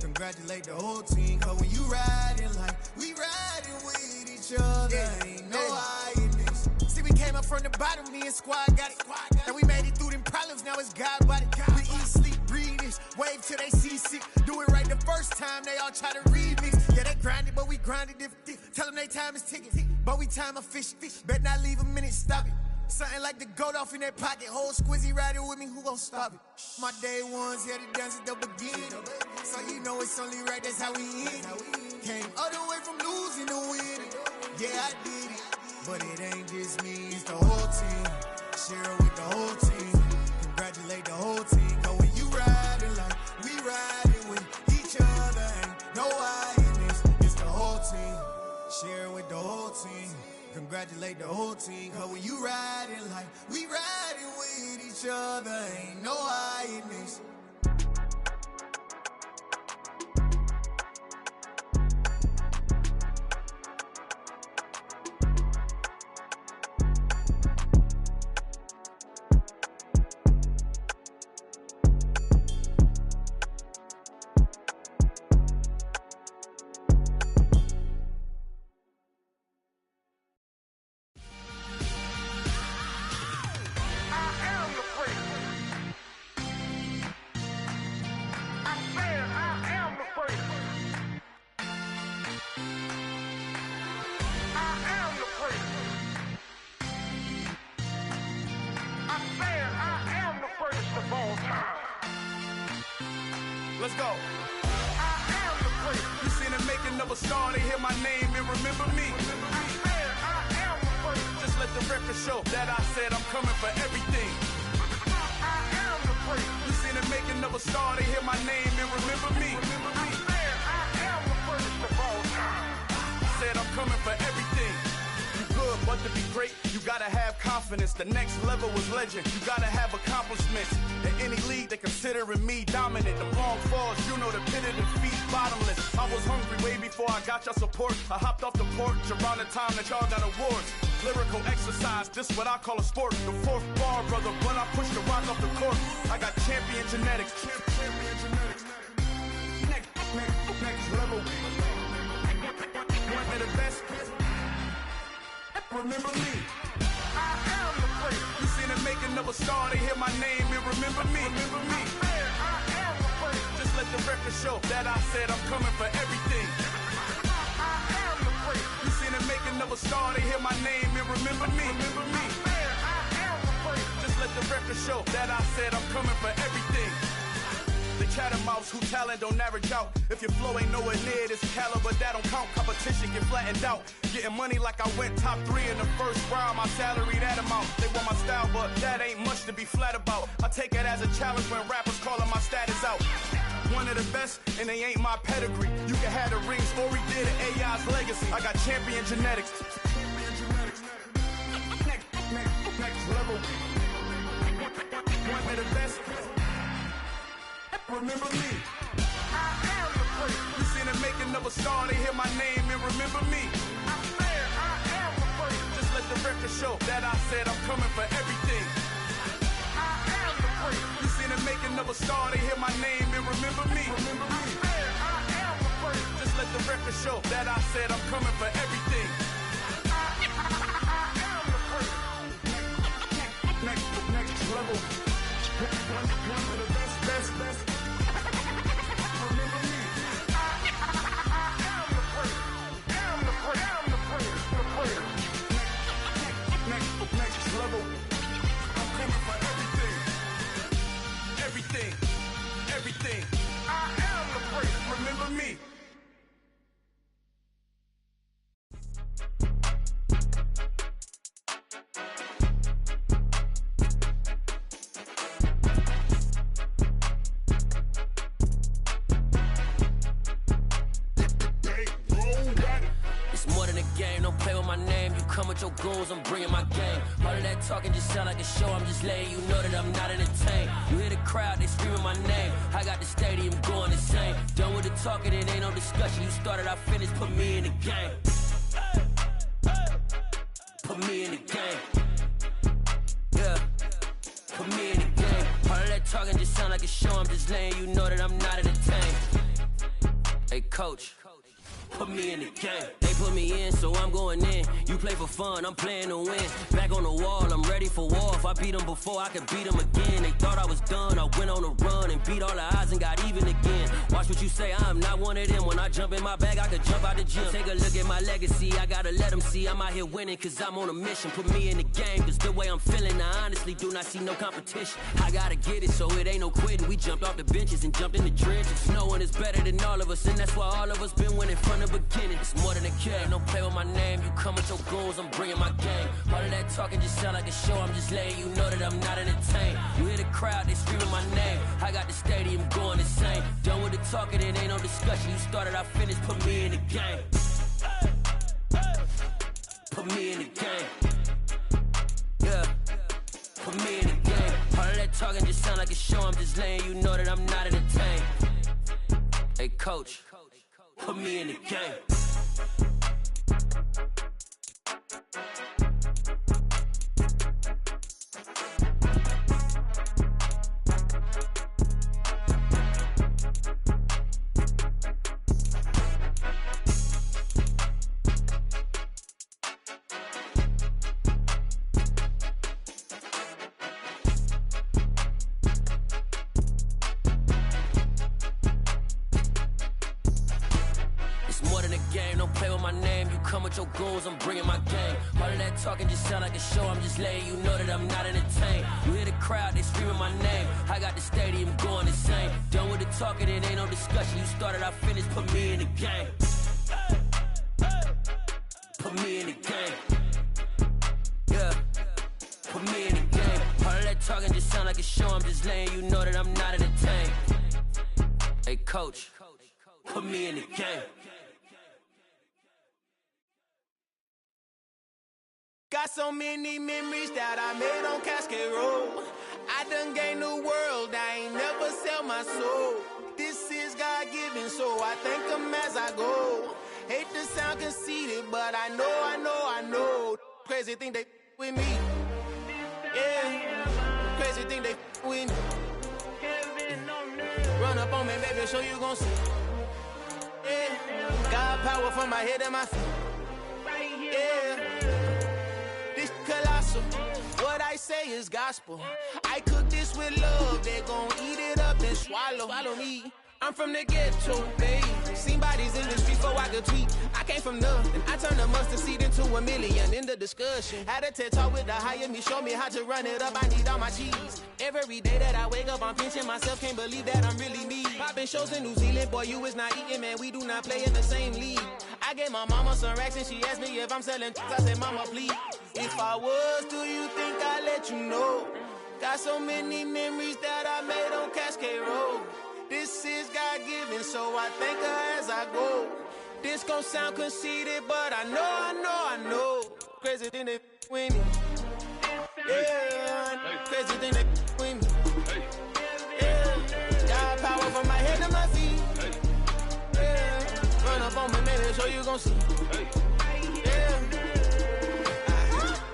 Congratulate the whole team, cause when you riding like we riding with each other, ain't no I in this. See, we came up from the bottom, me and squad got it. And we made it through them problems, now it's God body. We eat, sleep, breathe this, wave till they see sick. Do it right the first time, they all try to remix. Yeah, they grinded, but we grinded different. Tell them they time is ticking, but we time a fish. Bet not leave a minute, stop it. Something like the goat off in that pocket. Whole squizzy riding with me, who gon' stop it? My day ones here to dance at the beginning. So you know it's only right, that's how we end it. Came all the way from losing to winning. Yeah, I did it. But it ain't just me, it's the whole team. Share it with the whole team. Congratulate the whole team. Cause when you riding like we riding with each other, ain't no I in this. It's the whole team. Share it with the whole team. Congratulate the whole team. Cause when you riding like we riding with each other, ain't no I in this. Let's go. You seen the making of a star, they hear my name and remember me. Just let the record show that I said I'm coming for everything. You seen the making of a star, they hear my name and remember me. Said I'm coming for everything. You good, but to be great, you gotta have confidence. The next level was legend. You gotta have accomplishments. In any league, they considering me dominant. The long falls, you know the pit of defeat, bottomless. I was hungry way before I got your support. I hopped off the porch around the time that y'all got awards. Lyrical exercise, this what I call a sport. The fourth bar, brother, when I push the rock off the court. I got champion genetics. Next level. One of the best. Remember me. I am the place. You seen the making of a star, they hear my name and remember me. Remember me. I am the place. Just let the record show that I said I'm coming for everything. I am the place. You seen the making of a star, they hear my name and remember me. Remember me. I am the place. Just let the record show that I said I'm coming for everything. They chattermouths who talent don't average out. If your flow ain't nowhere near this caliber, that don't count. Competition get flattened out. Getting money like I went top 3 in the first round. My salary that amount. They want my style, but that ain't much to be flat about. I take it as a challenge when rappers calling my status out. One of the best, and they ain't my pedigree. You can have the rings, or we did it, AI's legacy. I got champion genetics. Next level. One of the best. Remember me. I am the first. You seen them making of a star, they hear my name and remember me. I swear I am the first. Just let the record show that I said I'm coming for everything. I am the first. You seen them making of a star, they hear my name and remember me. I swear I am the first. Just let the record show that I said I'm coming for everything. I am the first. Next level. One of the best. Remember me. I am the first. I'm the first. Next level. I'm coming for everything. Everything. I am the first. Remember me. With your goons, I'm bringing my game. All of that talking just sound like a show. I'm just letting you know that I'm not entertained. You hear the crowd, they screaming my name. I got the stadium going insane. Done with the talking, it ain't no discussion. You started, I finished, put me in the game. Put me in the game. Yeah, put me in the game. All of that talking just sound like a show. I'm just letting you know that I'm not entertained. Hey, coach. Put me in the game. They put me in, so I'm going in. You play for fun, I'm playing to win. Back on the wall, I'm ready for war. If I beat them before, I could beat them again. They thought I was done, I went on a run and beat all the odds and got even again. Watch what you say, I'm not one of them. When I jump in my bag, I could jump out the gym. Take a look at my legacy, I gotta let them see I'm out here winning, cause I'm on a mission. Put me in the game, cause the way I'm feeling, I honestly do not see no competition. I gotta get it, so it ain't no quitting. We jumped off the benches and jumped in the trenches. No one is better than all of us, and that's why all of us been winning from the beginning. It's more than a game, don't play with my name. You come with your goons, I'm bringing my game. All of that talking just sound like a show. I'm just letting you know that I'm not entertained. You hear the crowd, they screaming my name. I got the stadium going insane. Done with the talking, it ain't no discussion. You started, I finished, put me in the game. Put me in the game. Yeah, put me in the game. All of that talking just sound like a show. I'm just letting you know that I'm not entertained. Hey, coach. Put me in the game. Your goals, I'm bringing my game. All of that talking just sound like a show. I'm just letting you know that I'm not entertained. You hear the crowd, they screaming my name. I got the stadium going insane. Done with the talking, it ain't no discussion. You started, I finished, put me in the game. Put me in the game. Yeah, put me in the game. All of that talking just sound like a show. I'm just letting you know that I'm not entertained. Hey, coach, put me in the game. Got so many memories that I made on Cascade Road. I done gained the world, I ain't never sell my soul. This is God-given, so I thank him as I go. Hate to sound conceited, but I know. Crazy thing they with me. Yeah, crazy thing they with me. Run up on me, baby, show you gon' see. Yeah, God power from my head and my feet. Yeah. Colossal. What I say is gospel. I cook this with love. They gon' eat it up and swallow me. I'm from the ghetto, babe. Seen bodies in the streets before I could tweet. I came from nothing. I turned a mustard seed into $1 million in the discussion. Had a TED talk with the hire me, show me how to run it up. I need all my cheese. Every day that I wake up, I'm pinching myself. Can't believe that I'm really me. Popping shows in New Zealand, boy, you is not eating, man. We do not play in the same league. I gave my mama some racks and she asked me if I'm selling. I said, mama, please. If I was, do you think I'd let you know? Got so many memories that I made on Cascade Road. This is God-given, so I thank her as I go. This gon' sound conceited, but I know. Crazy thing they with me. Yeah, crazy thing they with me. Yeah, got power from my head to my feet. Yeah, run up on me, baby, so you gon' see. Yeah.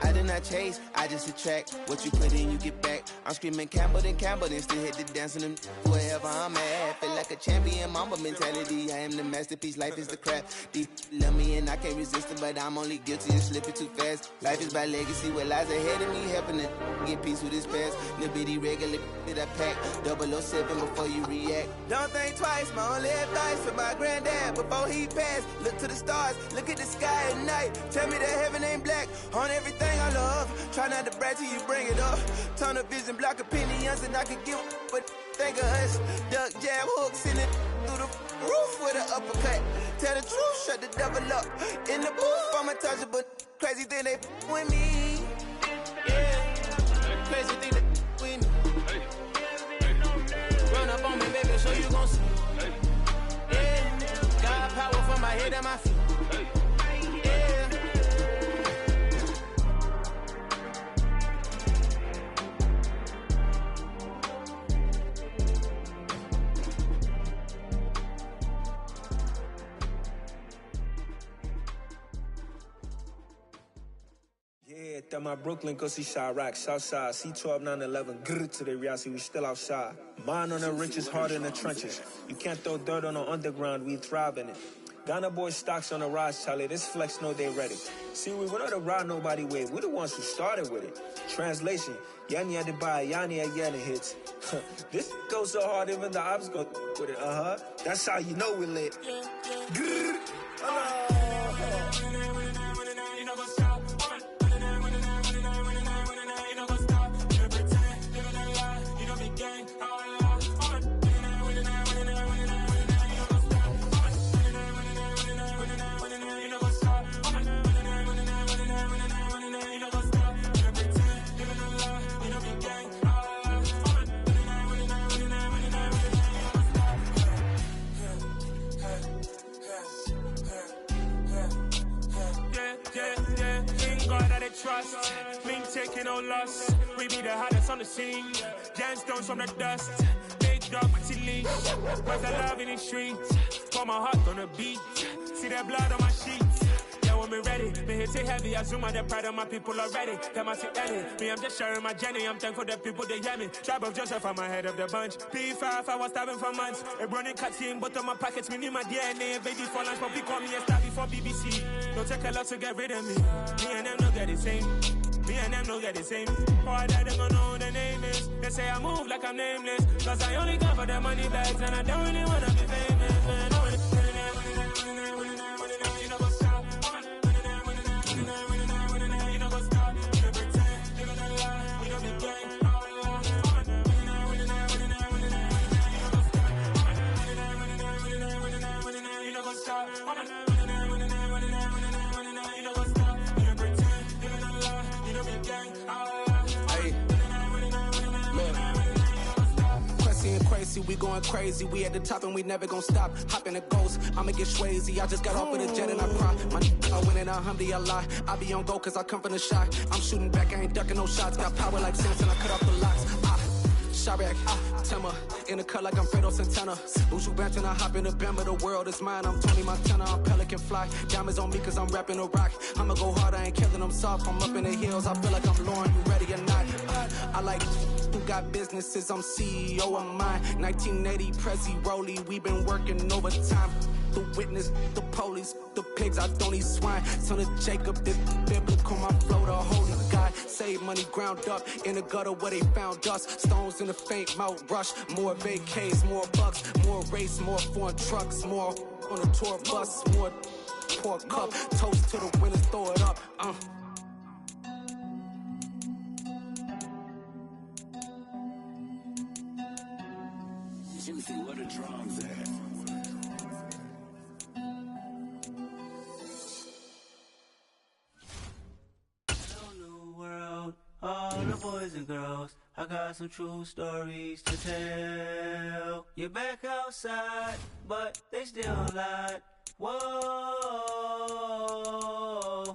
I did not chase, I just attract. What you put in, you get back. I'm screaming Campbell, then still hit the dance and wherever I'm at. Feel like a champion, mamba mentality. I am the masterpiece, life is the crap. Deep love me and I can't resist it, but I'm only guilty of slipping too fast. Life is by legacy, what lies ahead of me, helping to get peace with this past. Little bitty regular that I pack, 007 before you react. Don't think twice, my only advice for my granddad before he passed. Look to the stars, look at the sky at night. Tell me that heaven ain't black on everything I love. Try not to brag till you bring it up. Turn the vision, block opinions, and I can give but think of us. Duck, jab, hooks in it through the roof with an uppercut. Tell the truth, shut the devil up. In the booth, I'm untouchable. Crazy thing they with me. Yeah, crazy thing they with me. Run up on me, baby, so you gon' see. Yeah, got power from my head and my feet. At my Brooklyn, go see Chirac, Southside, C12, 911, grrr to the reality, we still outside. Mine on the riches, hard in the trenches. You can't throw dirt on the underground, we thrive in it. Ghana boys stocks on the rise, Charlie, this flex know they ready. See, we were not to ride nobody with, we the ones who started with it. Translation, Yani had to buy, Yani again hits. This goes so hard, even the ops go with it, That's how you know we lit. Grrr. Trust, me taking no loss. We be the hottest on the scene. Gemstones from the dust. Big dog, pretty leash. Where's the love in the streets? Pour my heart on the beat. See that blood on my sheets. Yeah, when we ready, me hit it heavy. I zoom out the pride of my people already. Them I see Ellie. Me, I'm just sharing my journey. I'm thankful that people they hear me. Tribe of Joseph, I'm ahead of the bunch. P5, I was starving for months. A running cutscene, but on my pockets, me need my DNA. Baby for lunch, but pick on me and start before BBC. Don't take a lot to get rid of me. Me and them don't get the same. Me and them don't get the same. Boy, that they gonna know who the name is. They say I move like I'm nameless. Cause I only come for the money bags and I don't really wanna be famous, man. We going crazy, we at the top and we never gonna stop. Hop in a ghost, I'ma get swayzy. I just got off with a jet and I cry. My I win in a Humvee, I lie. I be on go cause I come from the shot. I'm shooting back, I ain't ducking no shots. Got power like Samson, I cut off the locks. Chirac, Tema, in the cut like I'm Fredo Santana. Buju Banton, I hop in the Bama, the world is mine. I'm Tony Montana, I'm Pelican Fly. Diamonds on me cause I'm rapping a rock. I'ma go hard, I ain't killing them soft. I'm up in the hills, I feel like I'm Lauren, you ready or not? I like who got businesses, I'm CEO of mine. 1980, Prezi Rolly, we been working overtime. The witness, the police, the pigs, I don't eat swine. Son of Jacob, this biblical, my flow, the holy God. Save money ground up in the gutter where they found us. Stones in the faint mouth rush. More vacays, more bucks, more race, more foreign trucks, more on a tour bus, more pour a cup. Toast to the winners, throw it up. Juicy, where the drums at? All the boys and girls, I got some true stories to tell. You're back outside, but they still lied. Whoa,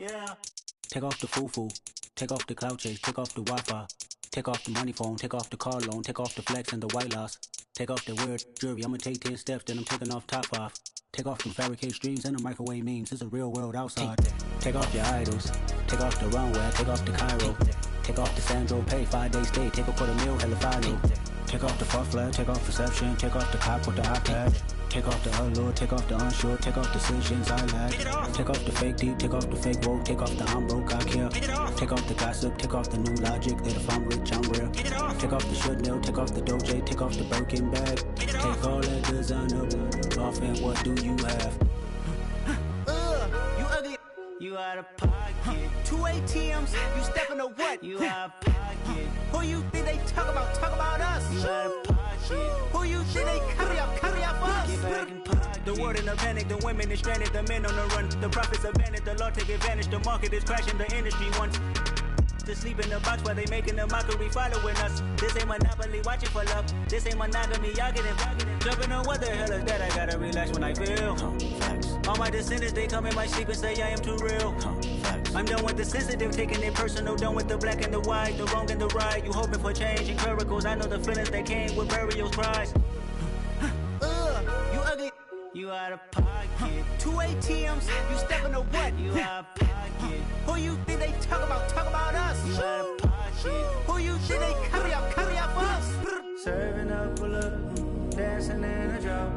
yeah. Take off the foo-foo, take off the cloud chase, take off the Wi-Fi, take off the money phone, take off the car loan, take off the flex and the white loss, take off the weird jewelry. I'ma take 10 steps, then I'm taking off top off. Take off them fabricated streams and the microwave memes. It's a real world outside. Take off your idols, take off the runway, take off the Cairo. Take off the Sandro Pay, 5-day stay, take a $250,000, hella final. Take off the fuck flag, take off perception, take off the cop with the iPad. Take off the allure, take off the unsure, take off decisions I lack. Take off the fake deep, take off the fake woke, take off the I'm broke, I care. Take off the gossip, take off the new logic that if I'm rich, I'm real. Take off the should know, take off the Doja, take off the Birkin bag. Take all that designer off and what do you have? You ugly. You out of pocket. 2 ATMs, you stepping to what? You out of pocket. Who you think they talk about? Talk about us. You out of pocket. Who you think they carry up for us? Get back in pocket. The world in a panic, the women is stranded, the men on the run. The profits abandoned, the law take advantage. The market is crashing, the industry wants to sleep in the box while they making a mockery following us. This ain't monopoly, watching for love. This ain't monogamy, y'all getting jumping on what the hell is that? I gotta relax when I feel. All my descendants, they come in my sleep and say I am too real. I'm done with the sensitive, taking it personal. Done with the black and the white, the wrong and the right. You hoping for change and miracles. I know the feelings that came with burials, cries. You ugly. You out of pocket. 2 ATMs, you stepping to what? You out of pocket. Who you think they talk about? Talk about us. You out of pocket. Who you think they carry up for us? Serving up a look, dancing in a drop.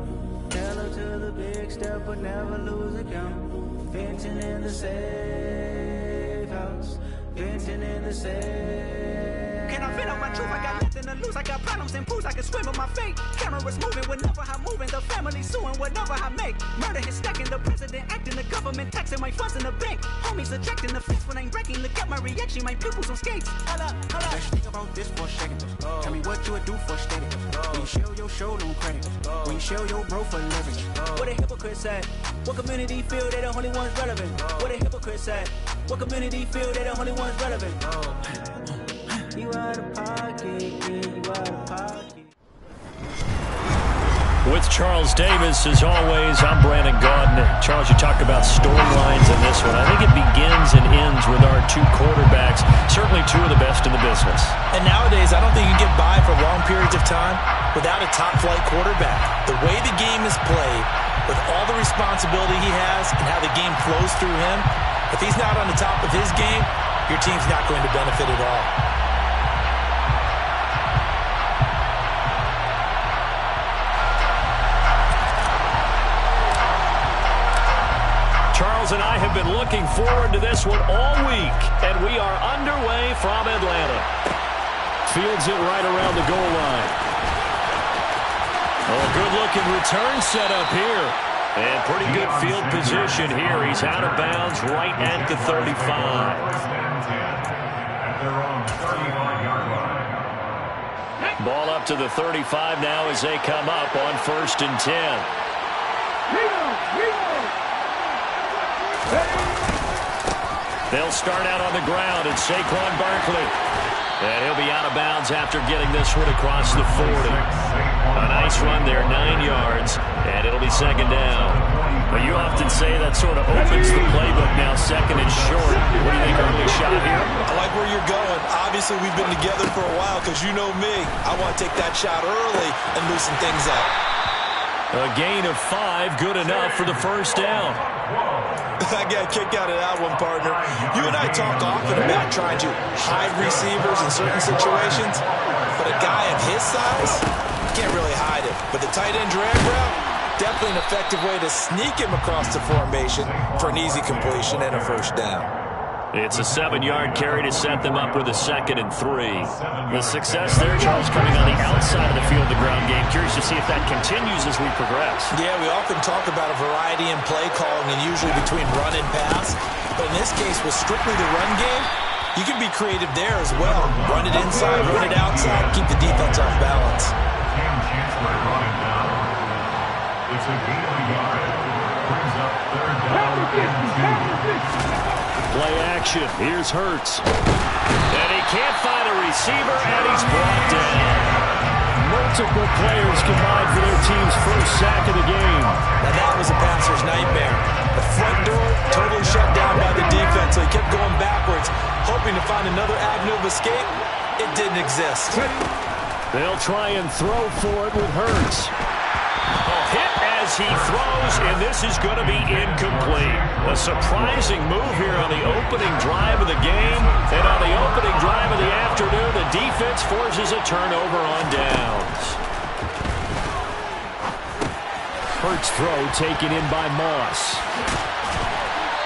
Tell her to the big step, but never lose a count. Venting in the safe house. Venting in the safe. Can I fit out my truth? I got nothing to lose. I got problems and pools. I can swim in my fate. Cameras moving whenever I'm moving. The family suing whatever I make. Murder is stacking. The president acting. The government taxing my funds in the bank. Homies ejecting the fence when I'm breaking. Look at my reaction. My pupils on skates. Hold up. Let's think about this for a second. Tell me what you would do for steady. When you show your show, no credit. When you show your bro for living. What a hypocrite said. What community feel they the only ones relevant? What a hypocrite said. What community feel they the only ones relevant? You out of pocket, yeah, you out of pocket. With Charles Davis, as always, I'm Brandon Gaudin. Charles, you talked about storylines in this one. I think it begins and ends with our two quarterbacks, certainly two of the best in the business. And nowadays, I don't think you can get by for long periods of time without a top-flight quarterback. The way the game is played, with all the responsibility he has and how the game flows through him, if he's not on the top of his game, your team's not going to benefit at all. Charles and I have been looking forward to this one all week, and we are underway from Atlanta. Fields it right around the goal line. Oh, a good-looking return set up here. And pretty good field position here. He's out of bounds right at the 35. Ball up to the 35 now as they come up on 1st and 10. They'll start out on the ground, and Saquon Barkley. And he'll be out of bounds after getting this one across the 40. A nice run there, 9 yards, and it'll be 2nd down. But you often say that sort of opens the playbook now, 2nd and short. What do you think, early shot here? I like where you're going. Obviously, we've been together for a while because you know me. I want to take that shot early and loosen things up. A gain of 5, good enough for the 1st down. I got a kick out of that one, partner. You and I talk often about trying to hide receivers in certain situations, but a guy of his size, you can't really hide it. But the tight end drag route, definitely an effective way to sneak him across the formation for an easy completion and a 1st down. It's a 7-yard carry to set them up with a 2nd and 3. The success there, Charles, coming on the outside of the field, the ground game. Curious to see if that continues as we progress. Yeah, we often talk about a variety in play calling and usually between run and pass. But in this case, with strictly the run game, you can be creative there as well. Run it inside, run it outside, keep the defense off balance. Cam Chancellor running down. It's a gain of a yard. Brings up 3rd down and 2. Play action. Here's Hurts. And he can't find a receiver, and he's brought down. Multiple players combined for their team's first sack of the game. Now that was a passer's nightmare. The front door totally shut down by the defense, so he kept going backwards, hoping to find another avenue of escape. It didn't exist. They'll try and throw for it with Hurts. Hit as he throws, and this is going to be incomplete. A surprising move here on the opening drive of the game. And on the opening drive of the afternoon, the defense forces a turnover on downs. Hurts throw taken in by Moss.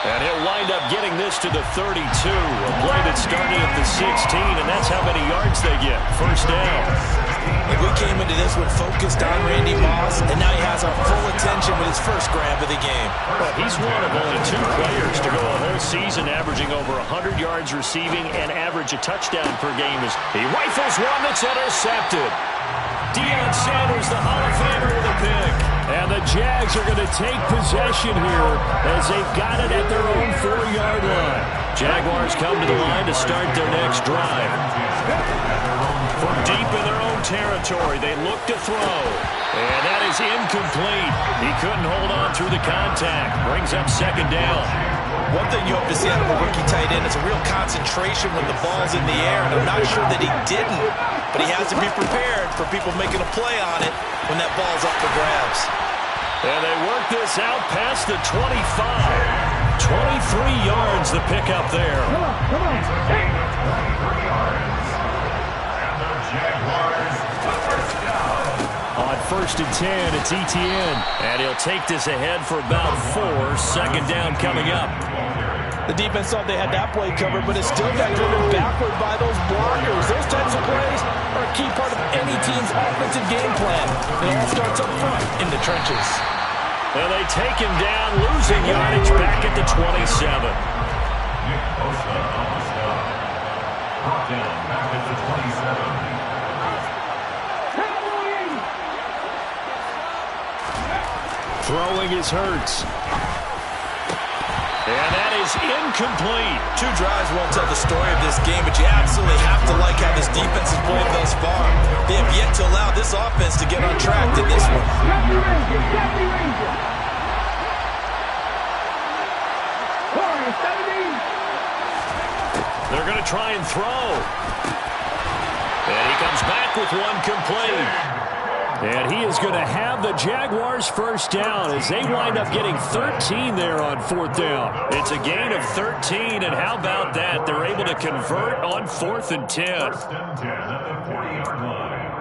And he'll wind up getting this to the 32. A play that started at the 16, and that's how many yards they get. First down. Like we came into this one focused on Randy Moss, and now he has our full attention with his first grab of the game. Well, he's one of only 2 players to go a whole season averaging over 100 yards receiving and average a touchdown per game as he rifles one that's intercepted. Deion Sanders, the Hall of Famer, with a pick. And the Jags are going to take possession here as they've got it at their own 4-yard line. Jaguars come to the line to start their next drive. From deep in their own territory, they look to throw. And that is incomplete. He couldn't hold on through the contact. Brings up 2nd down. One thing you hope to see out of a rookie tight end is a real concentration when the ball's in the air, and I'm not sure that he didn't, but he has to be prepared for people making a play on it when that ball's up for grabs. And they work this out past the 25. 23 yards the pickup there. Come on. 23 yards. And the Jaguars first down. On 1st and 10, it's Etienne. And he'll take this ahead for about 4. 2nd down coming up. The defense thought they had that play covered, but it still got driven backward by those blockers. Those types of plays are a key part of any team's offensive game plan. It all starts up front in the trenches. And they take him down, losing yardage back at the 27. Nick Bosa on the stop. Brought down back at the 27. Throwing is Hurts. And that is incomplete. 2 drives won't tell the story of this game, but you absolutely have to like how this defense has played thus far. They have yet to allow this offense to get on track in this one. They're going to try and throw. And he comes back with one complete. And he is going to have the Jaguars first down as they wind up getting 13 there on 4th down. It's a gain of 13, and how about that? They're able to convert on 4th and 10. 1st and 10 at the 40-yard line.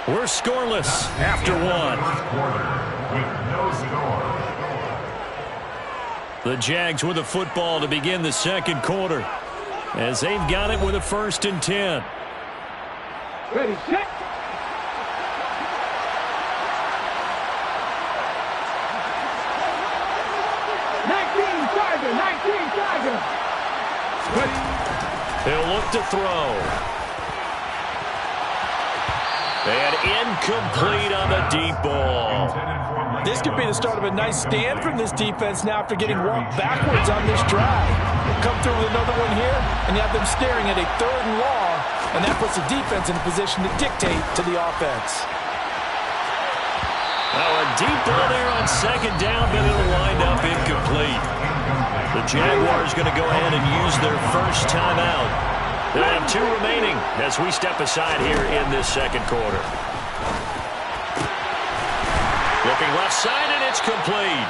We're scoreless after 1. With no score. The Jags with the football to begin the 2nd quarter as they've got it with a 1st and 10. Ready, set. Tiger. He'll look to throw. And incomplete on the deep ball. This could be the start of a nice stand from this defense now after getting walked backwards on this drive. Come through with another one here, and you have them staring at a 3rd and long, and that puts the defense in a position to dictate to the offense. Now a deep ball there on 2nd down, but it'll wind up incomplete. The Jaguars going to go ahead and use their first timeout. They have 2 remaining as we step aside here in this 2nd quarter. Looking left side, and it's complete.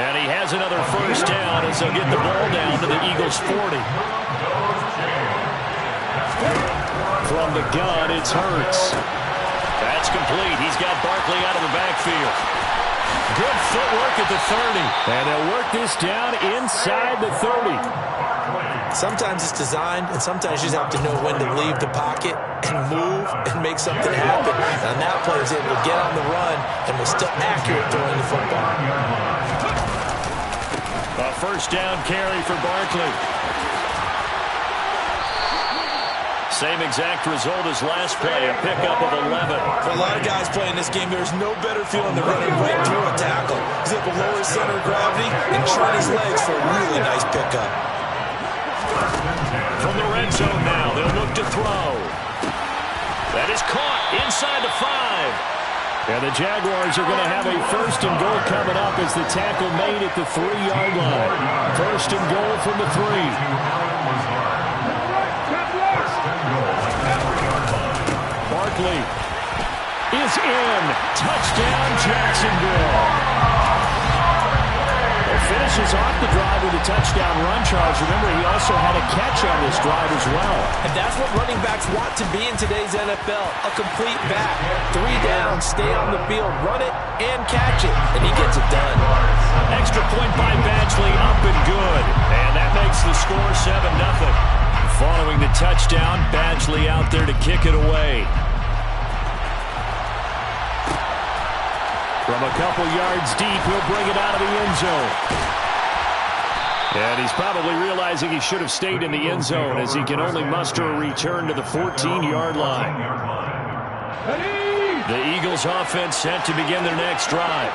And he has another first down as they'll get the ball down to the Eagles' 40. From the gun, it's Hurts. That's complete. He's got Barkley out of the backfield. Good footwork at the 30. And they'll work this down inside the 30. Sometimes it's designed, and sometimes you just have to know when to leave the pocket and move and make something happen. And that player is able to get on the run and was still accurate throwing the football. A first down carry for Barkley. Same exact result as last play, a pickup of 11. For a lot of guys playing this game, there's no better feeling than running right through a tackle. He's able to lower his center of gravity and turn his legs for a really nice pickup. From the red zone now, they'll look to throw. That is caught inside the 5. And the Jaguars are going to have a first and goal coming up as the tackle made at the 3-yard line. First and goal from the 3. Barkley is in. Touchdown, Jacksonville. Finishes off the drive with a touchdown run, Charles. Remember, he also had a catch on this drive as well. And that's what running backs want to be in today's NFL, a complete back. 3 down, stay on the field, run it, and catch it. And he gets it done. Extra point by Badgley, up and good. And that makes the score 7-0. Following the touchdown, Badgley out there to kick it away. From a couple yards deep, he'll bring it out of the end zone. And he's probably realizing he should have stayed in the end zone as he can only muster a return to the 14-yard line. The Eagles offense set to begin their next drive.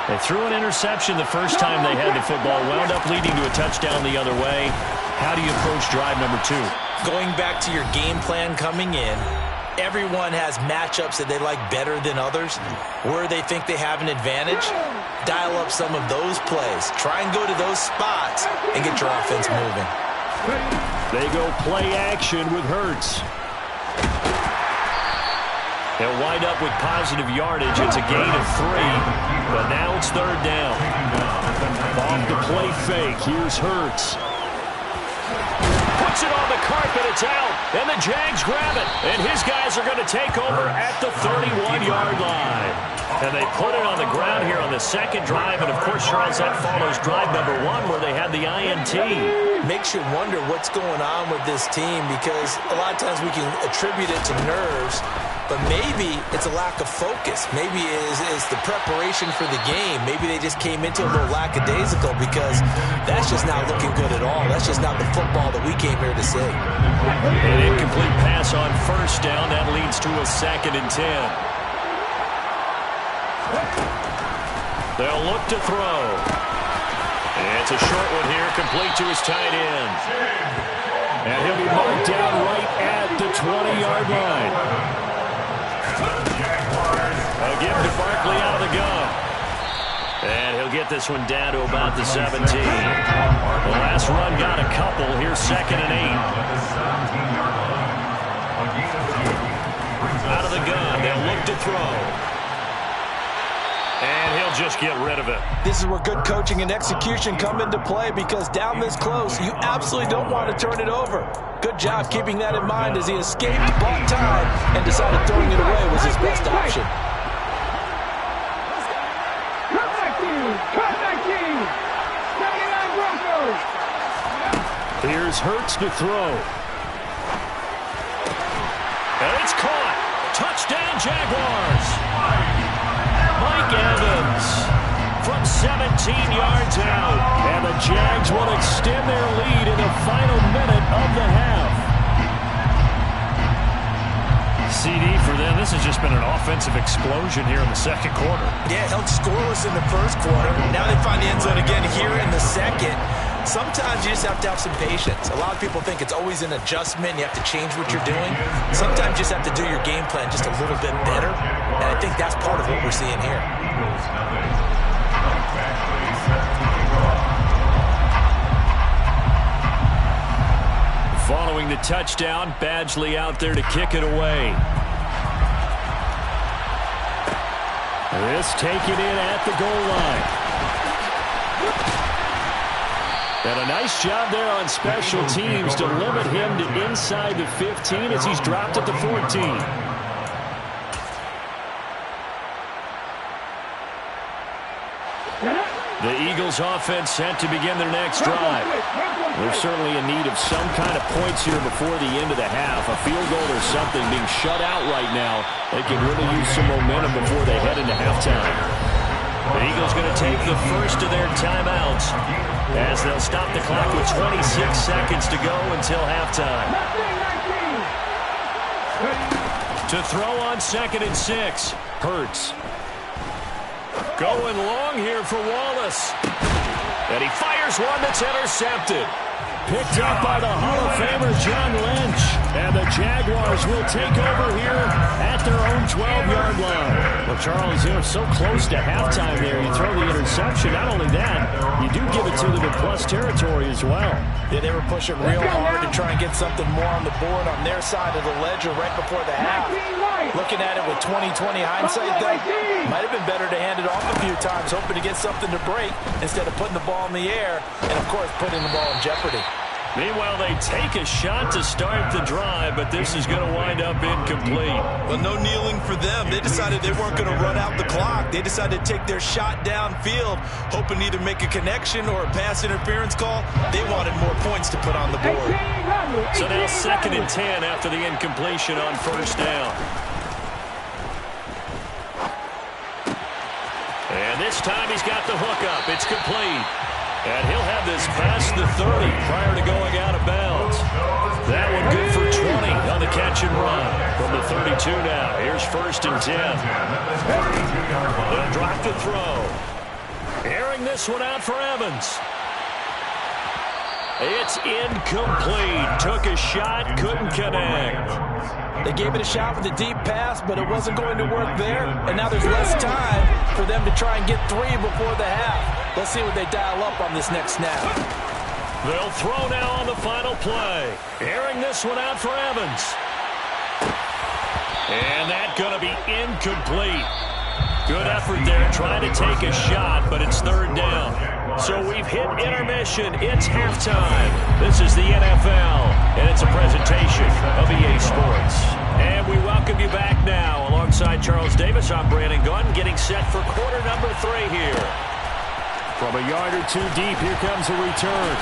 They threw an interception the first time they had the football, wound up leading to a touchdown the other way. How do you approach drive number 2? Going back to your game plan coming in, everyone has matchups that they like better than others, where they think they have an advantage. Dial up some of those plays. Try and go to those spots and get your offense moving. They go play action with Hurts. They'll wind up with positive yardage. It's a gain of 3, but now it's 3rd down. Off the play fake, here's Hurts. Puts it on the carpet, it's out, and the Jags grab it. And his guys are going to take over at the 31-yard line. And they put it on the ground here on the second drive. And, of course, Charles, that follows drive number 1 where they had the INT. Makes you wonder what's going on with this team because a lot of times we can attribute it to nerves, but maybe it's a lack of focus. Maybe it's the preparation for the game. Maybe they just came into a little lackadaisical because that's just not looking good at all. That's just not the football that we came here to see. An incomplete pass on first down. That leads to a 2nd and 10. They'll look to throw. It's a short one here, complete to his tight end. And he'll be marked down right at the 20-yard line. A give to Barkley out of the gun. And he'll get this one down to about the 17. The last run got a couple. Here's 2nd and 8. Out of the gun. They'll look to throw. And he'll just get rid of it. This is where good coaching and execution come into play because down this close, you absolutely don't want to turn it over. Good job keeping that in mind as he escaped, bought time, and decided throwing it away was his best option. Here's Hurts to throw. And it's caught. Touchdown, Jaguars. Mike Evans from 17 yards out. And the Jags will extend their lead in the final minute of the half. CD for them. This has just been an offensive explosion here in the second quarter. Yeah, held scoreless in the first quarter. Now they find the end zone again here in the second. Sometimes you just have to have some patience. A lot of people think it's always an adjustment. You have to change what you're doing. Sometimes you just have to do your game plan just a little bit better. And I think that's part of what we're seeing here. Following the touchdown, Badgley out there to kick it away. This taken in at the goal line. And a nice job there on special teams to limit him to inside the 15 as he's dropped at the 14. The Eagles offense set to begin their next drive. They're certainly in need of some kind of points here before the end of the half. A field goal or something being shut out right now. They can really use some momentum before they head into halftime. The Eagles going to take the first of their timeouts as they'll stop the clock with 26 seconds to go until halftime. To throw on 2nd and 6. Hurts. Going long here for Wallace. And he fires one that's intercepted. Picked up by the Hall of Famer John Lynch. And the Jaguars will take over here at their own 12-yard line. Well, Charles, you know, so close to halftime there. You throw the interception. Not only that, you do give it to them in plus territory as well. Yeah, they were pushing real hard to try and get something more on the board on their side of the ledger right before the half. Looking at it with 20/20 hindsight, though, might have been better to hand it off a few times, hoping to get something to break instead of putting the ball in the air and, of course, putting the ball in jeopardy. Meanwhile, they take a shot to start the drive, but this is going to wind up incomplete. Well, no kneeling for them. They decided they weren't going to run out the clock. They decided to take their shot downfield, hoping to either make a connection or a pass interference call. They wanted more points to put on the board. So now 2nd and 10 after the incompletion on 1st down. And this time he's got the hookup. It's complete. And he'll have this past the 30 prior to going out of bounds. That one good for 20 on the catch and run. From the 32 now, here's 1st and 10. They'll drop the throw. Airing this one out for Evans. It's incomplete. Took a shot, couldn't connect. They gave it a shot with a deep pass, but it wasn't going to work there. And now there's less time for them to try and get 3 before the half. Let's see what they dial up on this next snap. They'll throw now on the final play. Airing this one out for Evans. And that's going to be incomplete. Good effort there trying to take a shot, but it's 3rd down. So we've hit intermission. It's halftime. This is the NFL, and it's a presentation of EA Sports. And we welcome you back now. Alongside Charles Davis, I'm Brandon Gunn, getting set for quarter number 3 here. From a yard or 2 deep, here comes a return.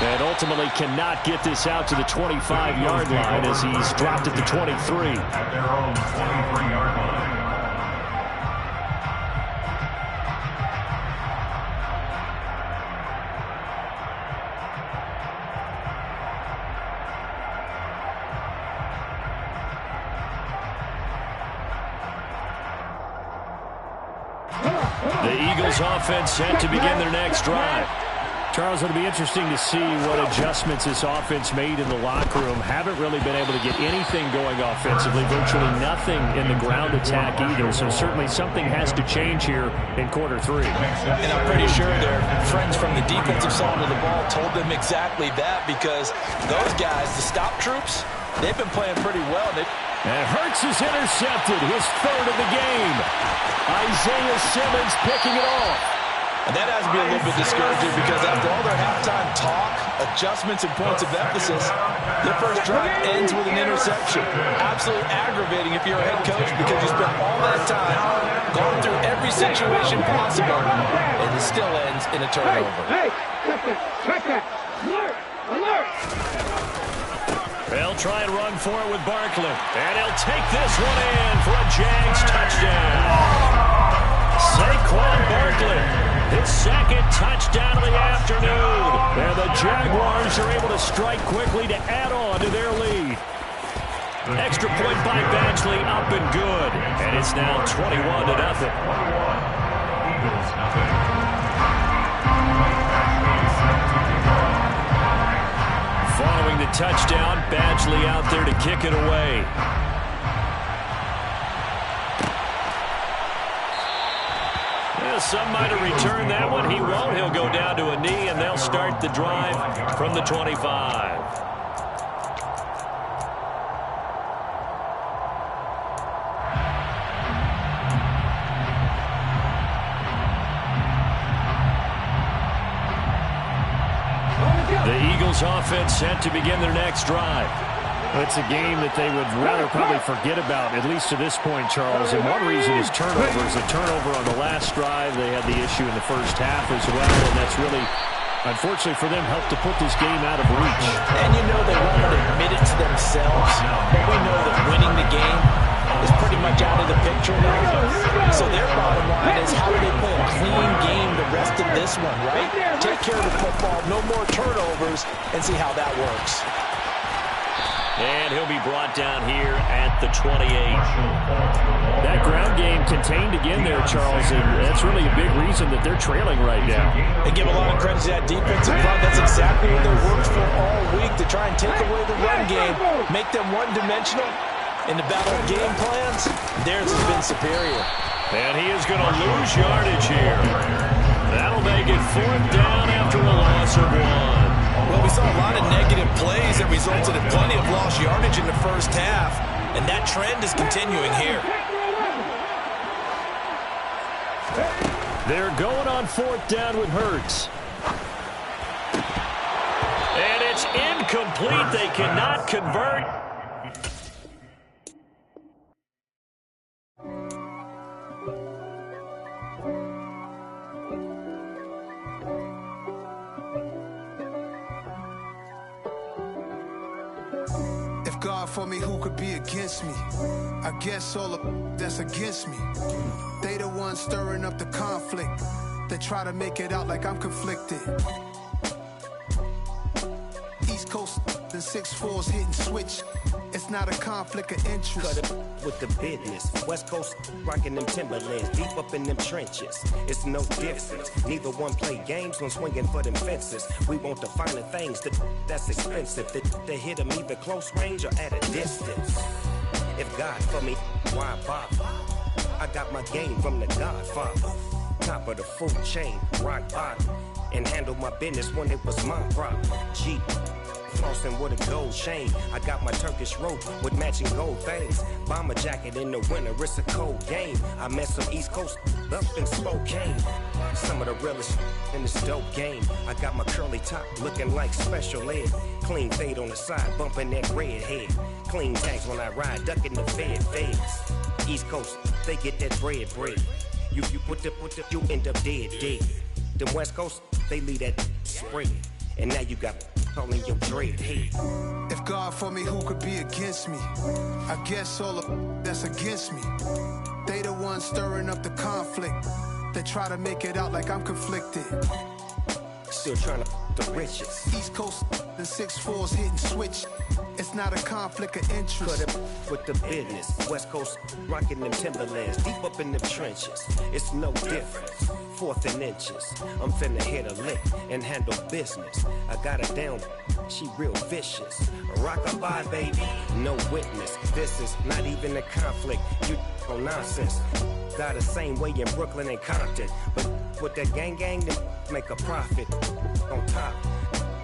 And ultimately cannot get this out to the 25-yard line as he's dropped at the 23. At their own 23-yard line. The Eagles offense set to begin their next drive. Charles, it'll be interesting to see what adjustments this offense made in the locker room. Haven't really been able to get anything going offensively, virtually nothing in the ground attack either. So certainly something has to change here in quarter 3. And I'm pretty sure their friends from the defensive side of the ball told them exactly that, because those guys, the stop troops, they've been playing pretty well. And Hurts is intercepted, his 3rd of the game. Isaiah Simmons picking it off. And that has to be a little bit discouraging, because after all their halftime talk, adjustments, and points of emphasis, their first drive ends with an interception. Absolutely aggravating if you're a head coach, because you spent all that time going through every situation possible, and it still ends in a turnover. Hey, check that. Alert, alert. They'll try and run for it with Barkley. And he'll take this one in for a Jags touchdown. Saquon Barkley, his 2nd touchdown of the afternoon. And the Jaguars are able to strike quickly to add on to their lead. Extra point by Badgley, up and good. And it's now 21-0. Eagles, nothing. Following the touchdown, Badgley out there to kick it away. Well, some might have returned that one. He won't. He'll go down to a knee, and they'll start the drive from the 25. The Eagles offense set to begin their next drive. It's a game that they would rather probably forget about, at least to this point, Charles. And one reason is turnovers. A turnover on the last drive. They had the issue in the first half as well, and that's really, unfortunately for them, helped to put this game out of reach. And you know they won't admit it to themselves, but we know that winning the game is pretty much out of the picture now. So their bottom line is, how do they play a clean game the rest of this one, right? Take care of the football, no more turnovers, and see how that works. And he'll be brought down here at the 28. That ground game contained again there, Charles, and that's really a big reason that they're trailing right now. They give a lot of credit to that defensive front. That's exactly what they worked for all week, to try and take away the run game, make them one-dimensional. In the battle of game plans, theirs has been superior. And he is going to lose yardage here. That'll make it 4th down after a loss of 1. Well, we saw a lot of negative plays that resulted in plenty of lost yardage in the first half, and that trend is continuing here. They're going on 4th down with Hurts. And it's incomplete. They cannot convert. God for me, who could be against me? I guess all of that's against me. They the ones stirring up the conflict. They try to make it out like I'm conflicted. East Coast and 6'4's hitting switch. It's not a conflict of interest. Cut it with the business. West Coast rocking them Timberlands, deep up in them trenches. It's no difference. Neither one play games when swinging for them fences. We want the finer things that's expensive. They hit them either close range or at a distance. If God for me, why bother? I got my game from the Godfather. Top of the food chain, rock bottom. And handle my business when it was my problem. Jeep. Flossing with a gold chain. I got my Turkish rope with matching gold things. Bomber jacket in the winter, it's a cold game. I met some East Coast up in Spokane. Some of the realest in this dope game. I got my curly top looking like special ed. Clean fade on the side, bumping that red head. Clean tags when I ride, ducking the feds. East Coast, they get that bread. You you end up dead. Then West Coast, they leave that spread. And now you got calling your dread head. If God for me, who could be against me? I guess all of that's against me. They the ones stirring up the conflict. They try to make it out like I'm conflicted. Still trying to the riches. East Coast and 6'4's hitting switch. It's not a conflict of interest. Cut it with the business. West Coast rocking them Timberlands, deep up in them trenches. It's no difference. 4th and inches. I'm finna hit a lick and handle business. I got her down, she real vicious. Rock-a-bye, baby, no witness. This is not even a conflict. You on nonsense. Got the same way in Brooklyn and Compton. But with that gang, then make a profit. On top,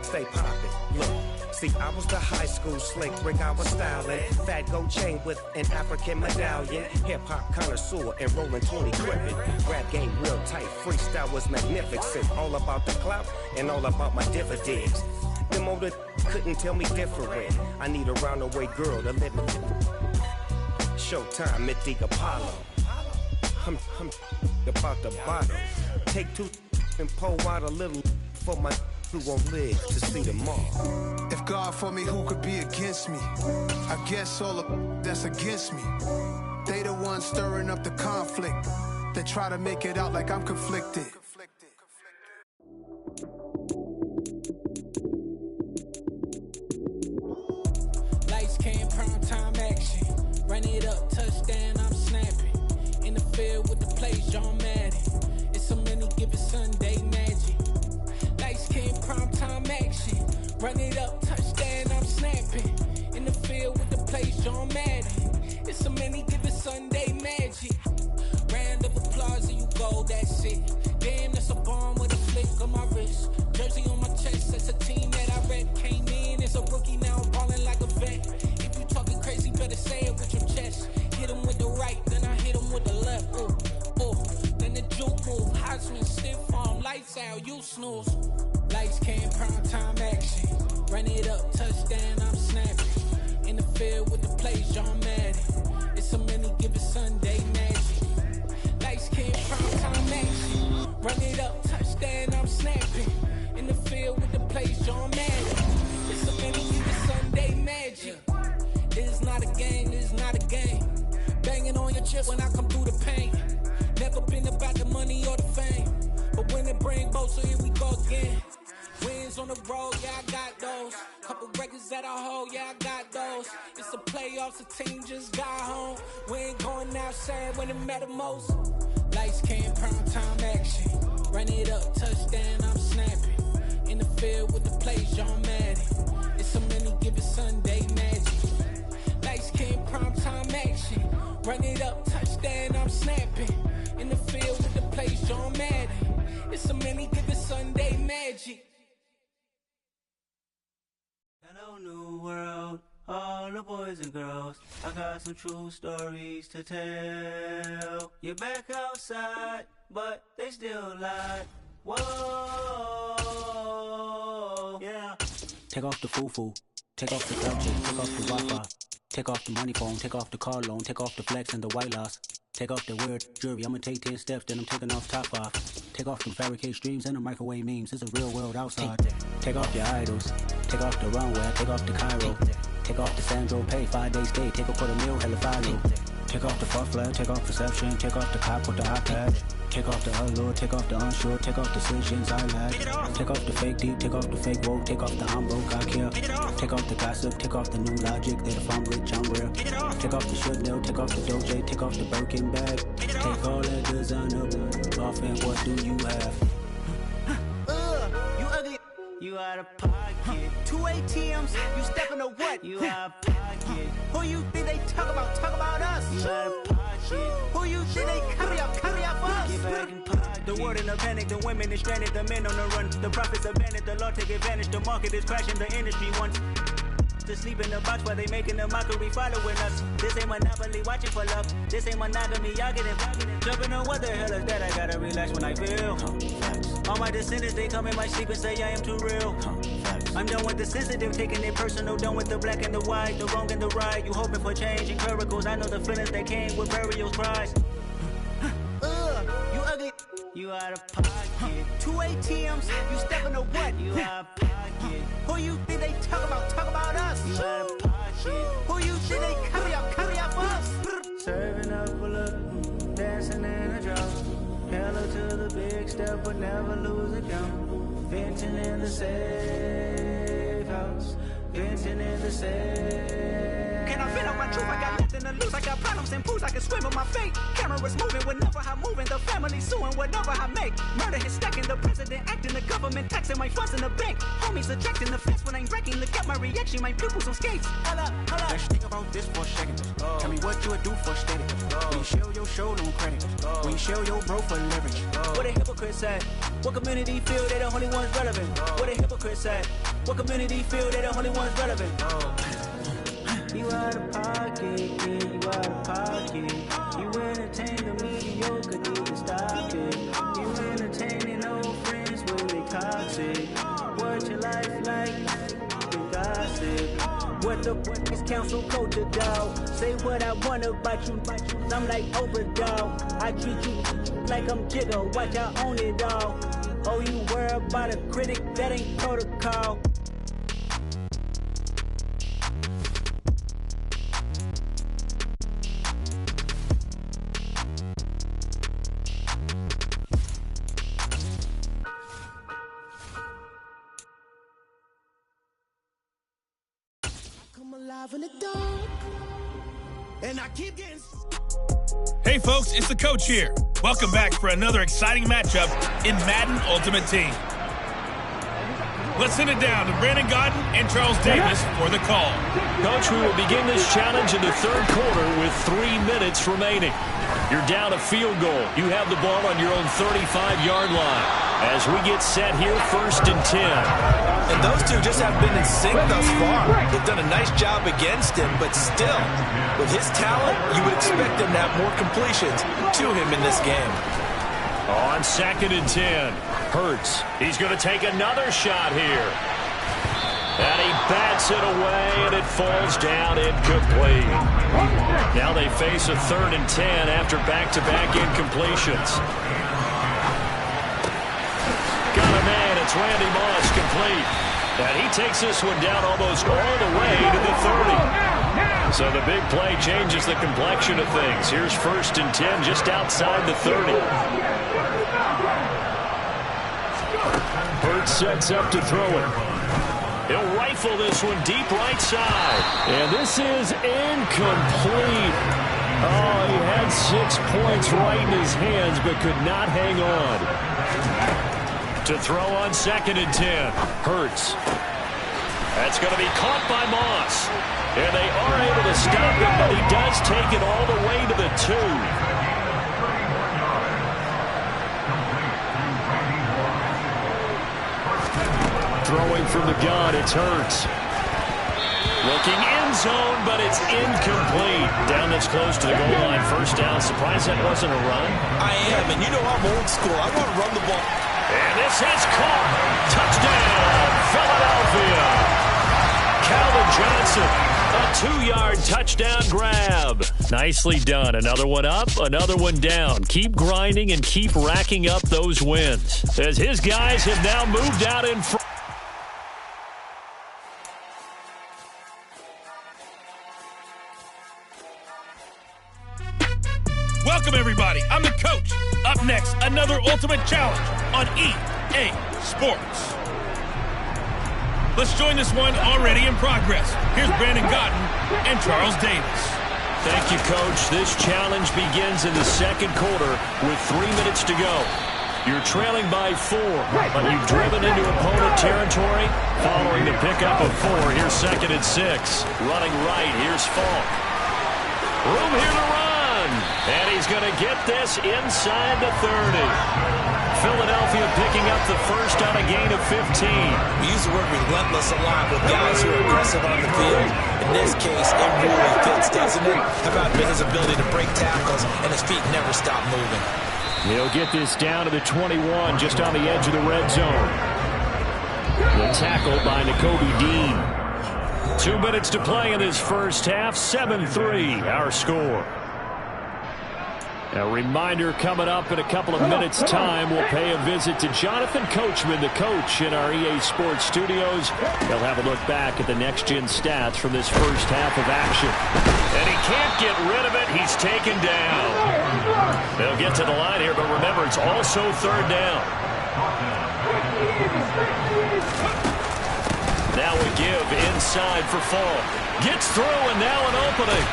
stay poppin'. Look. See, I was the high school slick brick, I was styling. Fat gold chain with an African medallion. Hip-hop connoisseur and rolling 20 gripping. Rap game real tight, freestyle was magnificent. All about the clout and all about my dividends. Them older couldn't tell me different. I need a roundaway girl to live it. Showtime at the Apollo. I'm about the bottle. Take 2 and pull out a little for my who won't live to see tomorrow. If God for me, who could be against me? I guess all of that's against me. They the ones stirring up the conflict. They try to make it out like I'm conflicted. Lights came, prime time action. Run it up, touchdown, I'm snapping. In the field with the plays, John Madden. It's so many, give it Sunday magic. Lights came, prime time action. Run it up, touchdown, I'm snapping. In the field with the plays, John Madden. It's so many, give it Sunday magic. Round of applause and you go, that's it. Damn, that's a bomb with a flick on my wrist. Jersey on my chest, that's a team that I read. Came in as a rookie, now I'm balling like a vet. If you talking crazy, better say it with your chest. Hit him with the right, then I hit him with the left. Then the juke move, Heisman, stiff arm, lights out, you snooze. Lights came, prime time action. Run it up, touchdown, I'm snapping. In the field with the plays, John Madden. It's a many given Sunday magic. Lights came prime time action. Run it up, touchdown, I'm snapping. In the field with the plays, John Madden. It's a many given Sunday magic. It's not a game, it's not a game. Banging on your chest when I come through the pain. Never been about the money or the fame. But when it bring both, so here we go again. Wins on the road, yeah, I got those. Couple records that I hold, yeah, I got those. It's the playoffs, the team just got home. We ain't going outside when it matter most. Lights came, prime time action. Run it up, touchdown, I'm snapping. In the field with the plays, John Madden. It's a many given Sunday magic. Lights came, prime time action. Run it up, touchdown, I'm snapping. In the field with the plays, John Madden. It's a many given Sunday magic. Hello, new world, all the boys and girls. I got some true stories to tell. You're back outside, but they still lied. Whoa, yeah. Take off the foo-foo, take off the couches, take off the Wi-Fi, take off the money phone, take off the car loan, take off the flex and the white loss. Take off the weird jewelry, I'ma take 10 steps, then I'm taking off top off. Take off them fabricate streams and the microwave memes, it's a real world outside. Take off your idols, take off the runway, take off the Cairo. Take off the Sandro pay, 5 days stay, take a $250,000, hella follow. Take off the fuck flag, take off perception, take off the cop with the iPad. Take off the allure, take off the unsure, take off decisions I lack. Take off the fake deep, take off the fake woke, take off the I'm broke, I care. Take off the gossip, take off the new logic, that if I'm rich, I'm rare. Take off the Chanel, take off the Doja, take off the Birkin bag. Take all that designer off and what do you have? You ugly. You out of pocket. 2 ATMs, you stepping to what? You out of pocket. Who you think they talk about? Talk about us. You out of pocket. Who you think they carry up us? Get back in pocket. The world in a panic, the women is stranded, the men on the run. The profits abandoned, the law take advantage. The market is crashing, the industry wants to sleep in the box while they making a mockery following us. This ain't monopoly, watching for love. This ain't monogamy, y'all get involved. Jumping on what the hell is that? I gotta relax when I feel. All my descendants, they come in my sleep and say I am too real. I'm done with the sensitive, taking it personal. Done with the black and the white, the wrong and the right. You hoping for change and miracles. I know the feelings that came with burials, cries. You ugly. You out of pocket. 2 ATMs, you stepping to what? You out of pocket. Who you think they talk about? Talk about us. You out of pocket. Who you think they carry up us? Serving up a look, dancing in a drought. Hello to the big step, but never lose a count. Venting in the safe house. Venting in the safe. Can I vent on my truth? I got nothing to lose. I got problems and pools. I can swim in my fate. Cameras moving whenever I'm moving. The family suing whatever I make. Murder is stacking. The president acting. The government taxing my funds in the bank. Homies attracting the fence when I'm breaking. Look at my reaction. My pupils on skates. Hold up. Let's think about this for a second. Tell me what you would do for steady. When you show your show, no credit. When you show your bro for leverage. What a hypocrite said. What community feel they the only ones relevant? What a hypocrite said. What community feel they the only ones relevant? You out of pocket, yeah, you out of pocket. You entertain the mediocre, need to stop it. You entertaining old friends when they toxic. What your life like, you gossip. What the fuck is council culture, dog? Say what I want about you. I'm like Oprah, dog. I treat you like I'm Jigga. Watch I own it all. Oh, you worry about a critic, that ain't protocol. Alive in the dark, and I keep getting. Hey folks, it's the coach here. Welcome back for another exciting matchup in Madden Ultimate Team. Let's send it down to Brandon Godden and Charles Davis for the call. Coach, we will begin this challenge in the third quarter with 3 minutes remaining. You're down a field goal. You have the ball on your own 35-yard line. As we get set here, 1st and 10. And those two just have been in sync thus far. They've done a nice job against him, but still, with his talent, you would expect him to have more completions to him in this game. On 2nd and 10, Hurts. He's going to take another shot here. And he bats it away, and it falls down incomplete. Now they face a 3rd and 10 after back-to-back incompletions. Got a man. It's Randy Moss, complete. And he takes this one down almost all the way to the 30. So the big play changes the complexion of things. Here's 1st and 10 just outside the 30. Hurts sets up to throw it. He'll rifle this one deep right side. And this is incomplete. Oh, he had 6 points right in his hands but could not hang on. To throw on 2nd and 10. Hurts. That's going to be caught by Moss. And they are able to stop him, but he does take it all the way to the 2. Throwing from the gun, it's Hurts. Looking end zone, but it's incomplete. Down that's close to the goal line. 1st down. Surprised that wasn't a run. I am, and you know I'm old school. I want to run the ball. And this is caught. Touchdown, Philadelphia. Calvin Johnson, a 2-yard touchdown grab. Nicely done. Another one up, another one down. Keep grinding and keep racking up those wins. As his guys have now moved out in front. Welcome, everybody. I'm the coach. Up next, another ultimate challenge on EA Sports. Let's join this one already in progress. Here's Brandon Gotten and Charles Davis. Thank you, Coach. This challenge begins in the 2nd quarter with 3 minutes to go. You're trailing by 4, but you've driven into opponent territory following the pickup of 4. Here's 2nd and 6. Running right, here's Falk. Room here to run. And he's going to get this inside the 30. Philadelphia picking up the first on a gain of 15. We use the word relentless a lot with guys who are aggressive on the field. In this case, it really fits, doesn't it? How about his ability to break tackles and his feet never stop moving? He'll get this down to the 21, just on the edge of the red zone. The tackle by Nakobe Dean. 2 minutes to play in this first half. 7-3, our score. A reminder coming up in a couple of minutes' time. We'll pay a visit to Jonathan Coachman, the coach in our EA Sports studios. He'll have a look back at the next-gen stats from this first half of action. And he can't get rid of it. He's taken down. They'll get to the line here, but remember, it's also 3rd down. Now we give inside for Falk. Gets through, and now an opening.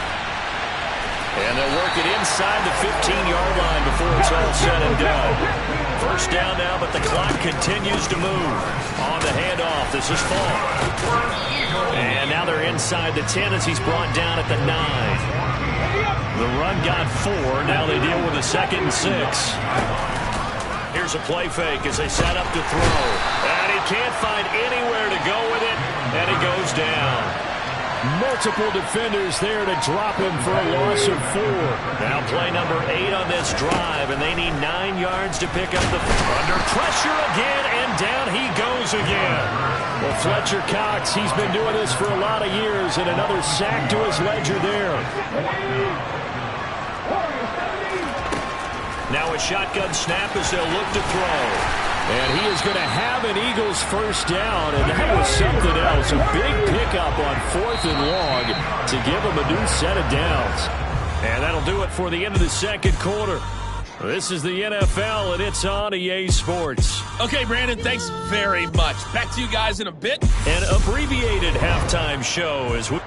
And they'll work it inside the 15-yard line before it's all said and done. First down now, but the clock continues to move. On the handoff, this is Falk. And now they're inside the 10 as he's brought down at the 9. The run got 4. Now they deal with a 2nd and 6. Here's a play fake as they set up to throw. And he can't find anywhere to go with it, and he goes down. Multiple defenders there to drop him for a loss of 4. Now play number 8 on this drive, and they need 9 yards to pick up the... Under pressure again, and down he goes again. Well, Fletcher Cox, he's been doing this for a lot of years, and another sack to his ledger there. Now a shotgun snap as they'll look to throw. And he is going to have an Eagles first down, and that was something else. A big pickup on 4th and long to give him a new set of downs. And that'll do it for the end of the 2nd quarter. This is the NFL, and it's on EA Sports. Okay, Brandon, thanks very much. Back to you guys in a bit. An abbreviated halftime show as we...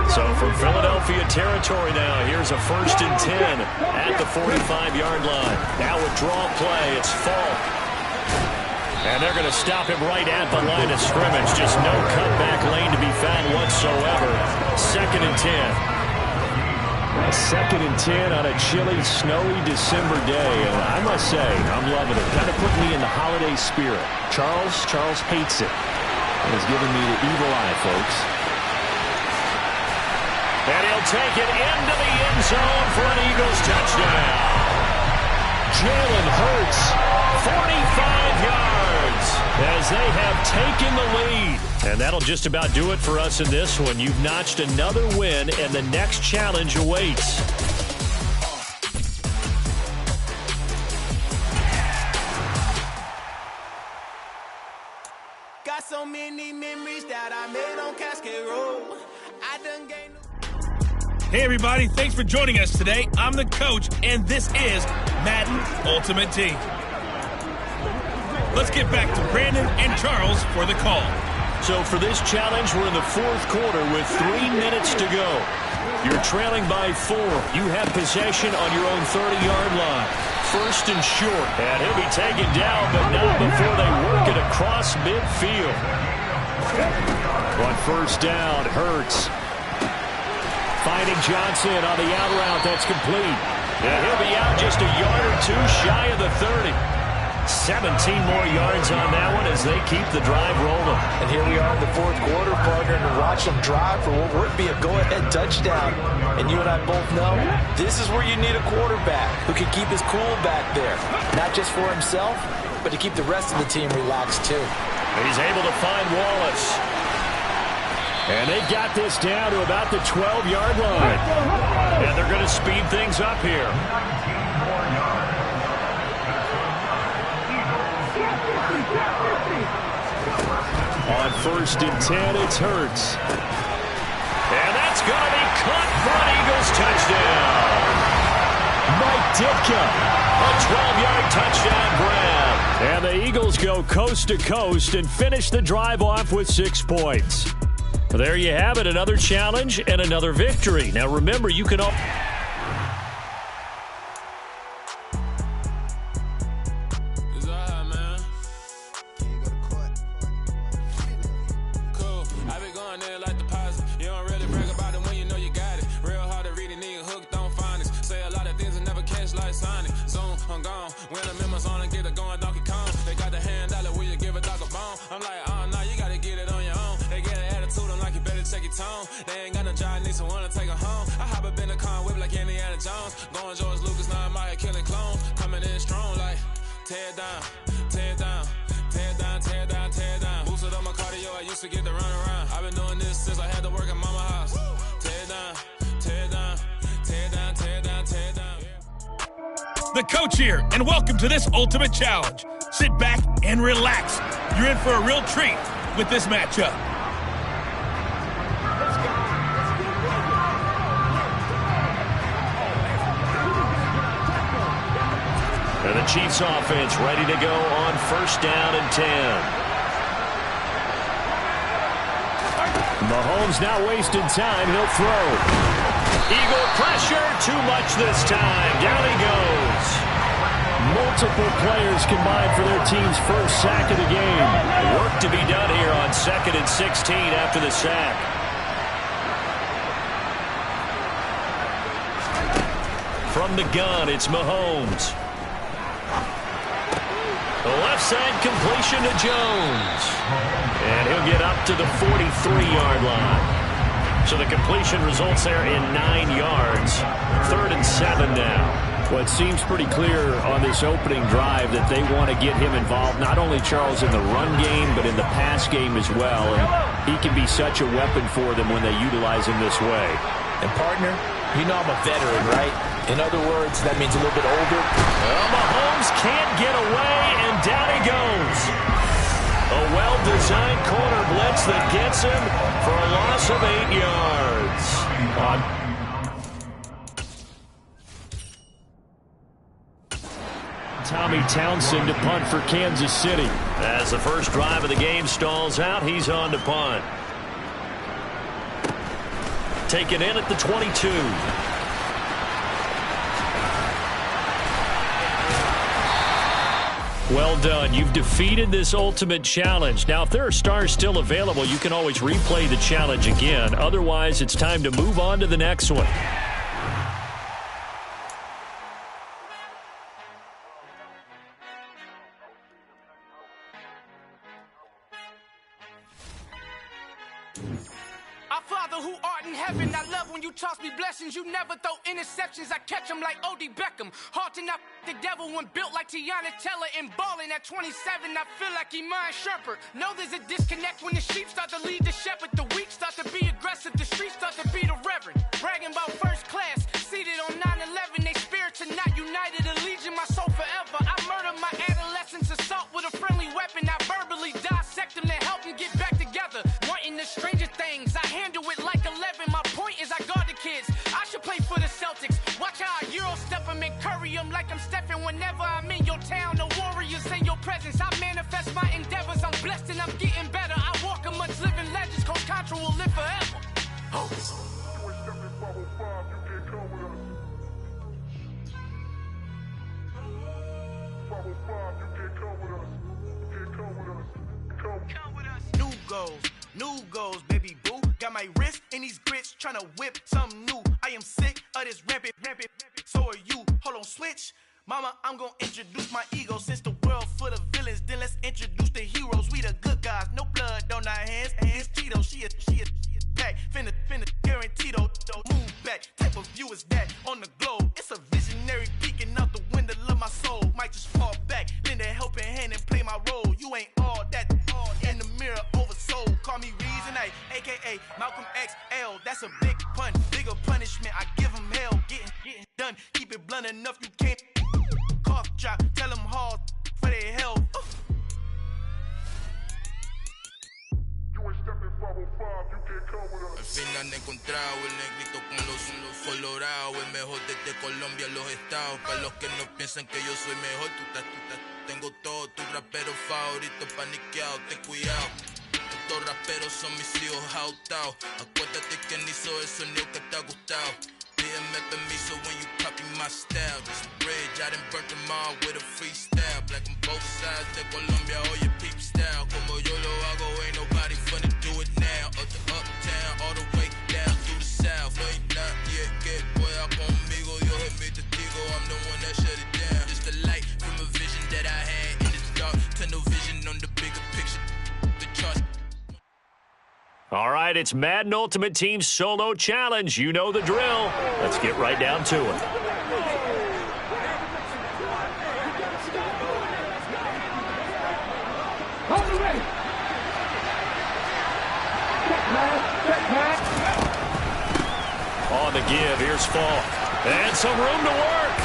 So from Philadelphia territory now, here's a 1st and 10 at the 45-yard line. Now a draw play, it's Falk. And they're going to stop him right at the line of scrimmage. Just no cutback lane to be found whatsoever. 2nd and 10. 2nd and 10 on a chilly, snowy December day. And I must say, I'm loving it. Kind of putting me in the holiday spirit. Charles hates it. And is giving me the evil eye, folks. And he'll take it into the end zone for an Eagles touchdown. Jalen Hurts, 45 yards, as they have taken the lead. And that'll just about do it for us in this one. You've notched another win, and the next challenge awaits. Got so many memories that I made on Cascade Road. I done gained. Hey, everybody. Thanks for joining us today. I'm the coach, and this is Madden Ultimate Team. Let's get back to Brandon and Charles for the call. So for this challenge, we're in the fourth quarter with 3 minutes to go. You're trailing by 4. You have possession on your own 30-yard line. First and short. And he'll be taken down, but not before they work it across midfield. On first down, Hurts. Finding Johnson on the out route. That's complete. And he'll be out just a yard or two shy of the 30. 17 more yards on that one as they keep the drive rolling. And here we are in the fourth quarter, partner, and watch them drive for what would be a go-ahead touchdown. And you and I both know this is where you need a quarterback who can keep his cool back there. Not just for himself, but to keep the rest of the team relaxed too. He's able to find Wallace. And they got this down to about the 12-yard line. And they're going to speed things up here. On first and 10, it's Hurts. And that's going to be caught for an Eagles touchdown. Mike Ditka, a 12-yard touchdown grab. And the Eagles go coast to coast and finish the drive off with 6 points. There you have it, another challenge and another victory. Now remember, you can all... They ain't got no job, need someone to take her home. I hop up in the car, whip like Indiana Jones. Going George Lucas, now I'm out here killing clones. Coming in strong like, tear down, tear down, tear down, tear down, tear down. Boosted up my cardio, I used to get to run around. I've been doing this since I had to work at mama house. Tear down, tear down, tear down, tear down, tear down. The coach here, and welcome to this Ultimate Challenge. Sit back and relax. You're in for a real treat with this matchup. And the Chiefs offense ready to go on first down and 10. Mahomes not wasting time. He'll throw. Eagle pressure. Too much this time. Down he goes. Multiple players combined for their team's first sack of the game. Work to be done here on 2nd and 16 after the sack. From the gun, it's Mahomes. The left side completion to Jones. And he'll get up to the 43-yard line. So the completion results there in 9 yards. 3rd and 7 now. Well, it seems pretty clear on this opening drive that they want to get him involved, not only, Charles, in the run game, but in the pass game as well. And he can be such a weapon for them when they utilize him this way. And, partner, you know I'm a veteran, right? In other words, that means a little bit older. Well, Mahomes can't get away, and down he goes. A well-designed corner blitz that gets him for a loss of 8 yards. Tommy Townsend to punt for Kansas City. As the first drive of the game stalls out, he's on to punt. Taken in at the 22. Well done. You've defeated this ultimate challenge. Now, if there are stars still available, you can always replay the challenge again. Otherwise, it's time to move on to the next one. I Father who art in heaven, I love when you toss me blessings. You never throw interceptions, I catch them like O.D. Beckham. Hard to not the devil when built like Tiana Teller and balling at 27. I feel like Iman Shumpert. Know there's a disconnect when the sheep start to lead the shepherd. The weak start to be aggressive, the streets start to be the reverend. Bragging about first class, seated on 9/11. They spirits are not united, a legion, my soul forever. I murder my adolescence, assault with a friendly weapon. I verbally dissect them to help them get back together. Wanting the stranger things, I handle it like 11. My point is I guard the kids. I should play for the Celtics. Watch how I Euro step them and curry them like I'm stepping. Whenever I'm in your town, the warriors in your presence. I manifest my endeavors. I'm blessed and I'm getting better. I walk amongst living legends. Coach Contra will live forever. New goals, baby boo. Got my wrist in these grits, tryna whip something new. I am sick of this rampant. So are you. Hold on, switch. Mama, I'm gonna introduce my ego. Since the world full of villains, then let's introduce the heroes. We the good guys, no blood on our hands. It's Tito, she is back. Finna, guaranteed, move back. Type of view is that on the globe? It's a visionary peeking out the window of my soul. Might just fall back, lend a helping hand and play my role. You ain't all that. In the mirror, oversold. Call me Reason A, aka Malcolm XL. That's a big pun, bigger punishment. I give him hell, getting done. Keep it blunt enough, you can't. Cough drop, tell them hard for their health. Al fin han encontrado el negrito con los colorados, el mejor desde Colombia, los estados. Para los que no piensan que yo soy mejor, tengo todo, tu rapero favorito paniqueado, ten cuidado. Estos raperos son mis hijos jautados. Acuérdate quién hizo el sonido que te ha gustado. Pídeme permiso when you copy my style. This bridge, I done burnt them all with a freestyle. Black on both sides de Colombia, oye peep style. Como yo lo hago, ain't nobody finna do it now. Up to uptown, all the way down through the south. No hay nadie que pueda conmigo, Dios es mi testigo. I'm the one that shut it down. Just the light from a vision that I had in the dark. Tunnel vision on the bigger picture. The charts. All right, it's Madden Ultimate Team Solo Challenge. You know the drill. Let's get right down to it. On the give, here's Falk. And some room to work.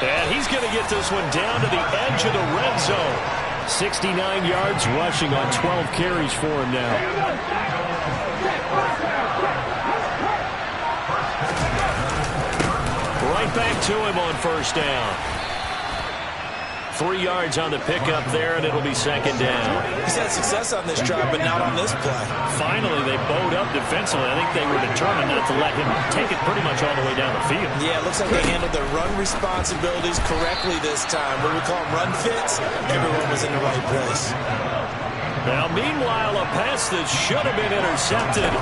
And he's going to get this one down to the edge of the red zone. 69 yards rushing on 12 carries for him now. Right back to him on first down. 3 yards on the pickup there, and it'll be second down. He's had success on this drive, but not on this play. Finally, they bowed up defensively. I think they were determined not to let him take it pretty much all the way down the field. Yeah, it looks like they handled their run responsibilities correctly this time. What we call them run fits, everyone was in the right place. Now, meanwhile, a pass that should have been intercepted,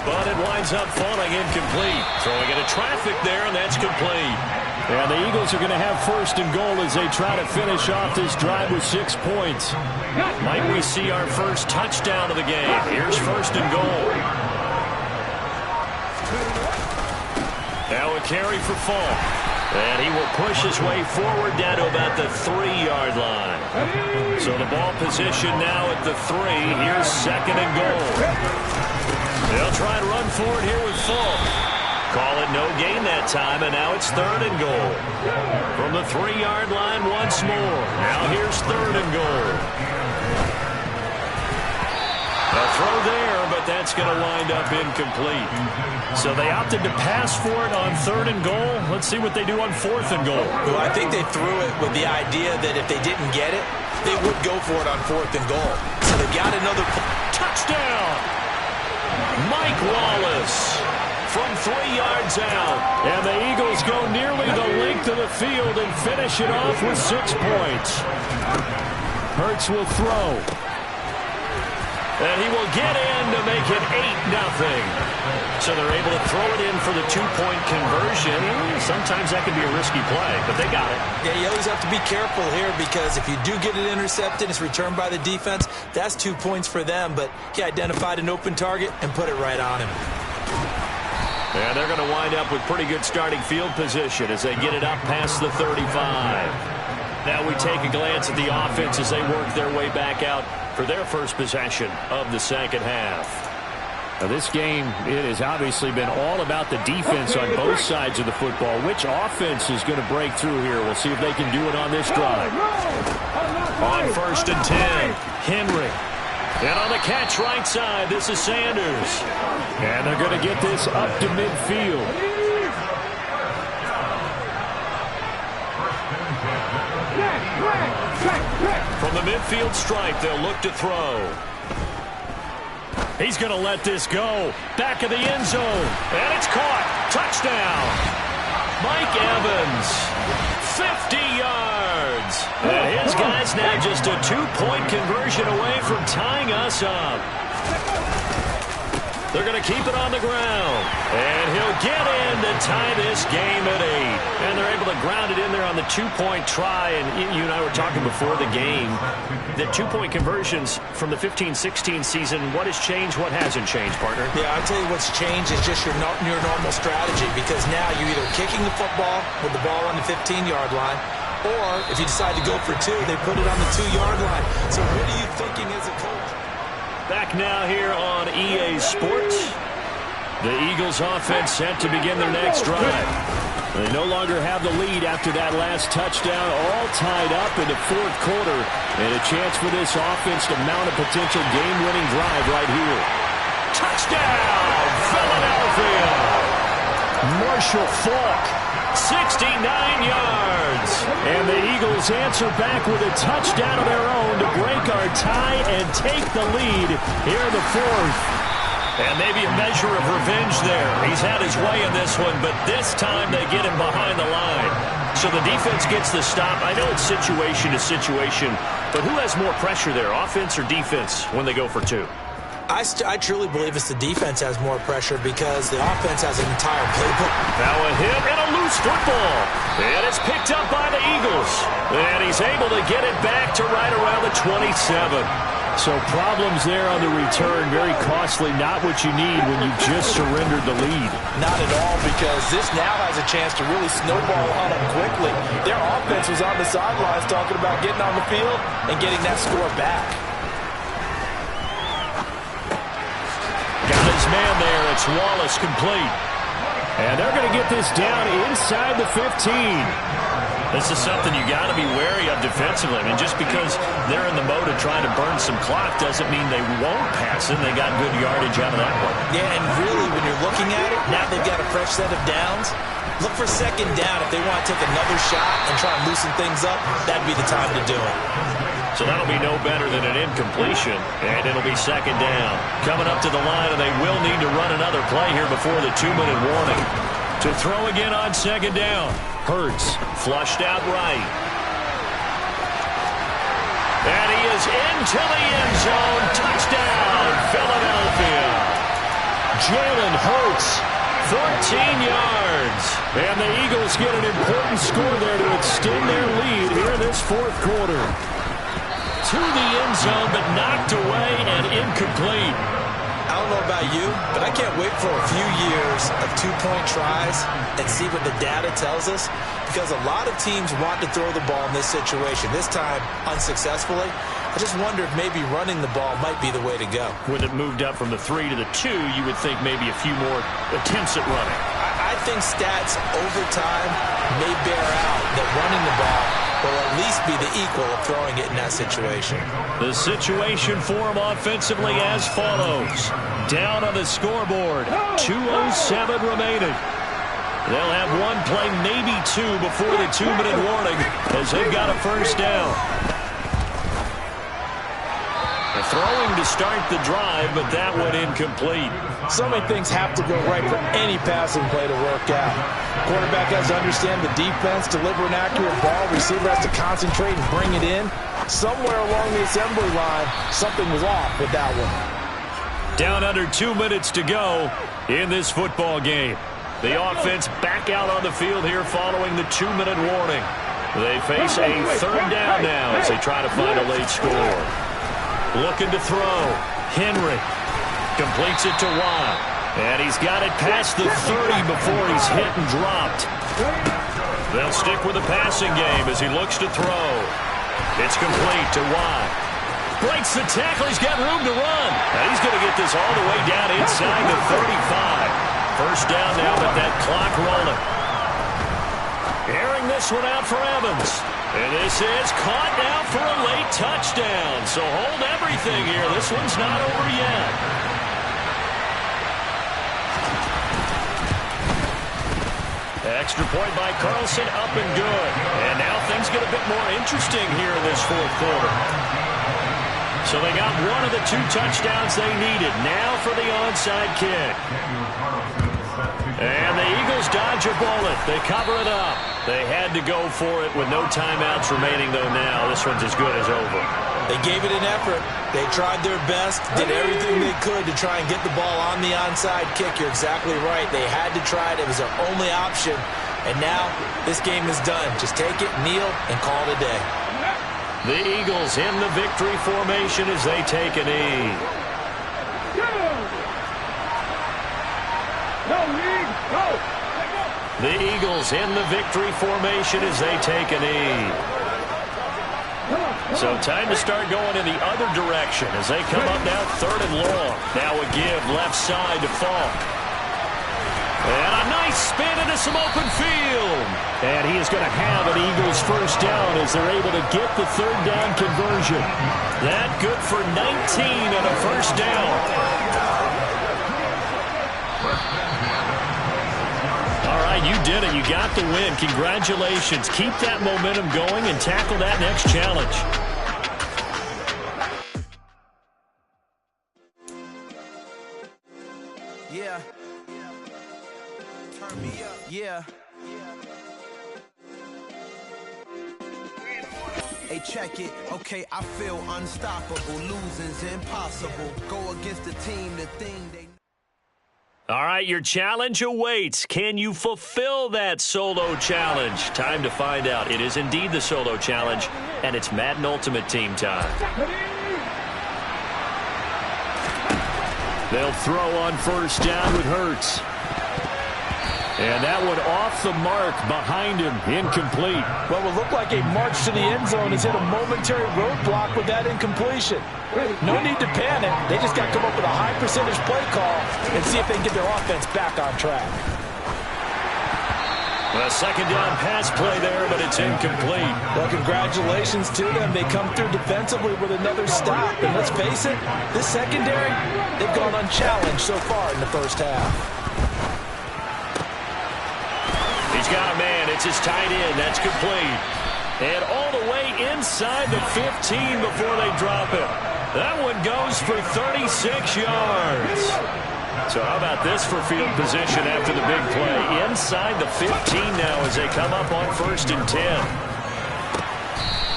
but it winds up falling incomplete. Throwing into traffic there, and that's complete. And the Eagles are going to have first and goal as they try to finish off this drive with 6 points. Might we see our first touchdown of the game? Here's first and goal. Now a carry for Falk. And he will push his way forward down to about the 3-yard line. So the ball position now at the 3. Here's second and goal. They'll try and run for it here with Falk. Call it no gain that time, and now it's third and goal. From the 3-yard line once more. Now here's third and goal. A throw there, but that's going to wind up incomplete. So they opted to pass for it on third and goal. Let's see what they do on fourth and goal. Well, I think they threw it with the idea that if they didn't get it, they would go for it on fourth and goal. So they got another touchdown. Mike Wallace from 3 yards out. And the Eagles go nearly the length of the field and finish it off with 6 points. Hurts will throw. And he will get in to make it 8-0. So they're able to throw it in for the two-point conversion. Sometimes that can be a risky play, but they got it. Yeah, you always have to be careful here because if you do get it intercepted, it's returned by the defense. That's 2 points for them, but he identified an open target and put it right on him. And they're going to wind up with pretty good starting field position as they get it up past the 35. Now we take a glance at the offense as they work their way back out for their first possession of the second half. Now this game, it has obviously been all about the defense on both sides of the football. Which offense is going to break through here? We'll see if they can do it on this drive. On 1st and 10, Henry. And on the catch right side, this is Sanders. And they're going to get this up to midfield. From the midfield stripe, they'll look to throw. He's going to let this go. Back of the end zone. And it's caught. Touchdown. Mike Evans. 50 yards. And his guy's now just a 2-point conversion away from tying us up. They're going to keep it on the ground. And he'll get in to tie this game at 8. And they're able to ground it in there on the 2-point try. And you and I were talking before the game. The 2-point conversions from the 15-16 season, what has changed, what hasn't changed, partner? Yeah, I'll tell you what's changed is just your normal strategy, because now you're either kicking the football with the ball on the 15-yard line, or if you decide to go for 2, they put it on the 2-yard line. So what are you thinking as a coach? Back now here on EA Sports. The Eagles offense set to begin their next drive. They no longer have the lead after that last touchdown, all tied up in the fourth quarter. And a chance for this offense to mount a potential game-winning drive right here. Touchdown, Philadelphia! Marshall Faulk, 69 yards. And the Eagles answer back with a touchdown of their own to break our tie and take the lead here in the fourth. And maybe a measure of revenge there. He's had his way in this one, but this time they get him behind the line. So the defense gets the stop. I know it's situation to situation, but who has more pressure there, offense or defense, when they go for 2? I truly believe it's the defense has more pressure because the offense has an entire playbook. Now a hit and a loose football. And it's picked up by the Eagles. And he's able to get it back to right around the 27. So problems there on the return, very costly, not what you need when you've just surrendered the lead. Not at all, because this now has a chance to really snowball on them quickly. Their offense was on the sidelines talking about getting on the field and getting that score back. Got his man there. It's Wallace complete. And they're going to get this down inside the 15. This is something you got to be wary of defensively. I mean, just because they're in the mode of trying to burn some clock doesn't mean they won't pass it. They got good yardage out of that one. Yeah, and really, when you're looking at it, now they've got a fresh set of downs. Look for second down. If they want to take another shot and try and loosen things up, that'd be the time to do it. So that'll be no better than an incompletion, and it'll be second down. Coming up to the line, and they will need to run another play here before the 2-minute warning. To throw again on second down. Hurts flushed out right. And he is into the end zone. Touchdown, Philadelphia. Jalen Hurts, 14 yards. And the Eagles get an important score there to extend their lead here in this fourth quarter. To the end zone, but knocked away and incomplete. I don't know about you, but I can't wait for a few years of 2-point tries and see what the data tells us, because a lot of teams want to throw the ball in this situation, this time unsuccessfully. I just wonder if maybe running the ball might be the way to go. When it moved up from the 3 to the 2, you would think maybe a few more attempts at running. I think stats over time may bear out that running the ball will at least be the equal of throwing it in that situation. The situation for him offensively as follows. Down on the scoreboard, 2:07 remaining. They'll have one play, maybe 2, before the 2-minute warning as they've got a first down. Throwing to start the drive, but that went incomplete. So many things have to go right for any passing play to work out. Quarterback has to understand the defense, deliver an accurate ball. Receiver has to concentrate and bring it in. somewhere along the assembly line, something was off with that one. Down under 2 minutes to go in this football game. The offense back out on the field here following the 2-minute warning. They face a third down now as they try to find a late score. Looking to throw. Henry completes it to Watt. And he's got it past the 30 before he's hit and dropped. They'll stick with the passing game as he looks to throw. It's complete to Watt. Breaks the tackle. He's got room to run. And he's going to get this all the way down inside the 35. First down now with that clock rolling. Airing this one out for Evans. And this is caught now for a late touchdown. So hold everything here. This one's not over yet. Extra point by Carlson, up and good. And now things get a bit more interesting here in this fourth quarter. So they got one of the 2 touchdowns they needed. Now for the onside kick. And the Eagles dodge a bullet. They cover it up. They had to go for it with no timeouts remaining, though now. This one's as good as over. They gave it an effort. They tried their best, did everything they could to try and get the ball on the onside kick. You're exactly right. They had to try it. It was their only option. And now this game is done. Just take it, kneel, and call it a day. The Eagles in the victory formation as they take a knee. The Eagles in the victory formation as they take a knee. So time to start going in the other direction as they come up now 3rd and long. Now a give left side to Falk. And a nice spin into some open field. And he is going to have an Eagles first down as they're able to get the 3rd down conversion. That good for 19 and a first down. You did it. You got the win. Congratulations. Keep that momentum going and tackle that next challenge. Yeah. Turn me up. Yeah. Hey, check it. Okay, I feel unstoppable. Losing's impossible. Go against the team, the thing they... All right, your challenge awaits. Can you fulfill that solo challenge? Time to find out. It is indeed the solo challenge, and it's Madden Ultimate Team time. They'll throw on first down with Hurts. And that one off the mark behind him, incomplete. Well, it looked like a march to the end zone has hit a momentary roadblock with that incompletion. No need to panic. They just got to come up with a high percentage play call and see if they can get their offense back on track. A second down pass play there, but it's incomplete. Well, congratulations to them. They come through defensively with another stop. And let's face it, this secondary, they've gone unchallenged so far in the first half. He's got a man. It's his tight end. That's complete. And all the way inside the 15 before they drop it. That one goes for 36 yards. So how about this for field position after the big play? Inside the 15 now as they come up on 1st and 10.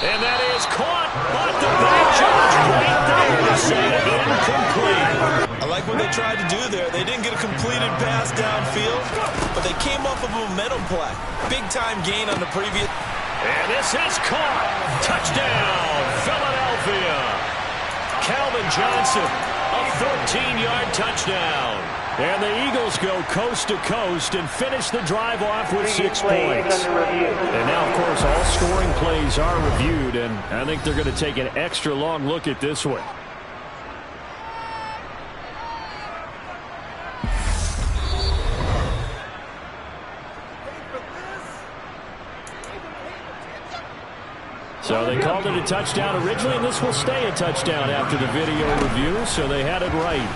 And that is caught. But the back judge right there to say incomplete. I like what they tried to do there. They didn't get a completed pass downfield, but they came off of a momentum play. Big-time gain on the previous. And this is caught. Touchdown, Philadelphia. Calvin Johnson, a 14-yard touchdown. And the Eagles go coast to coast and finish the drive off with 6 points. And now, of course, all scoring plays are reviewed, and I think they're going to take an extra long look at this one. So they called it a touchdown originally, and this will stay a touchdown after the video review, so they had it right.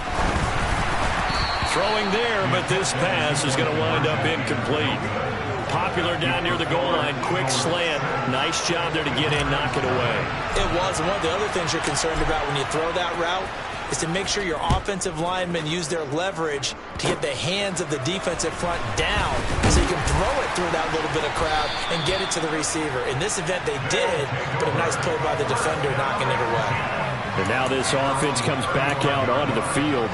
Throwing there, but this pass is going to wind up incomplete. Popular down near the goal line, quick slant. Nice job there to get in, knock it away. It was, and one of the other things you're concerned about when you throw that route, is to make sure your offensive linemen use their leverage to get the hands of the defensive front down so you can throw it through that little bit of crowd and get it to the receiver. In this event, they did, but a nice play by the defender knocking it away. And now this offense comes back out onto the field.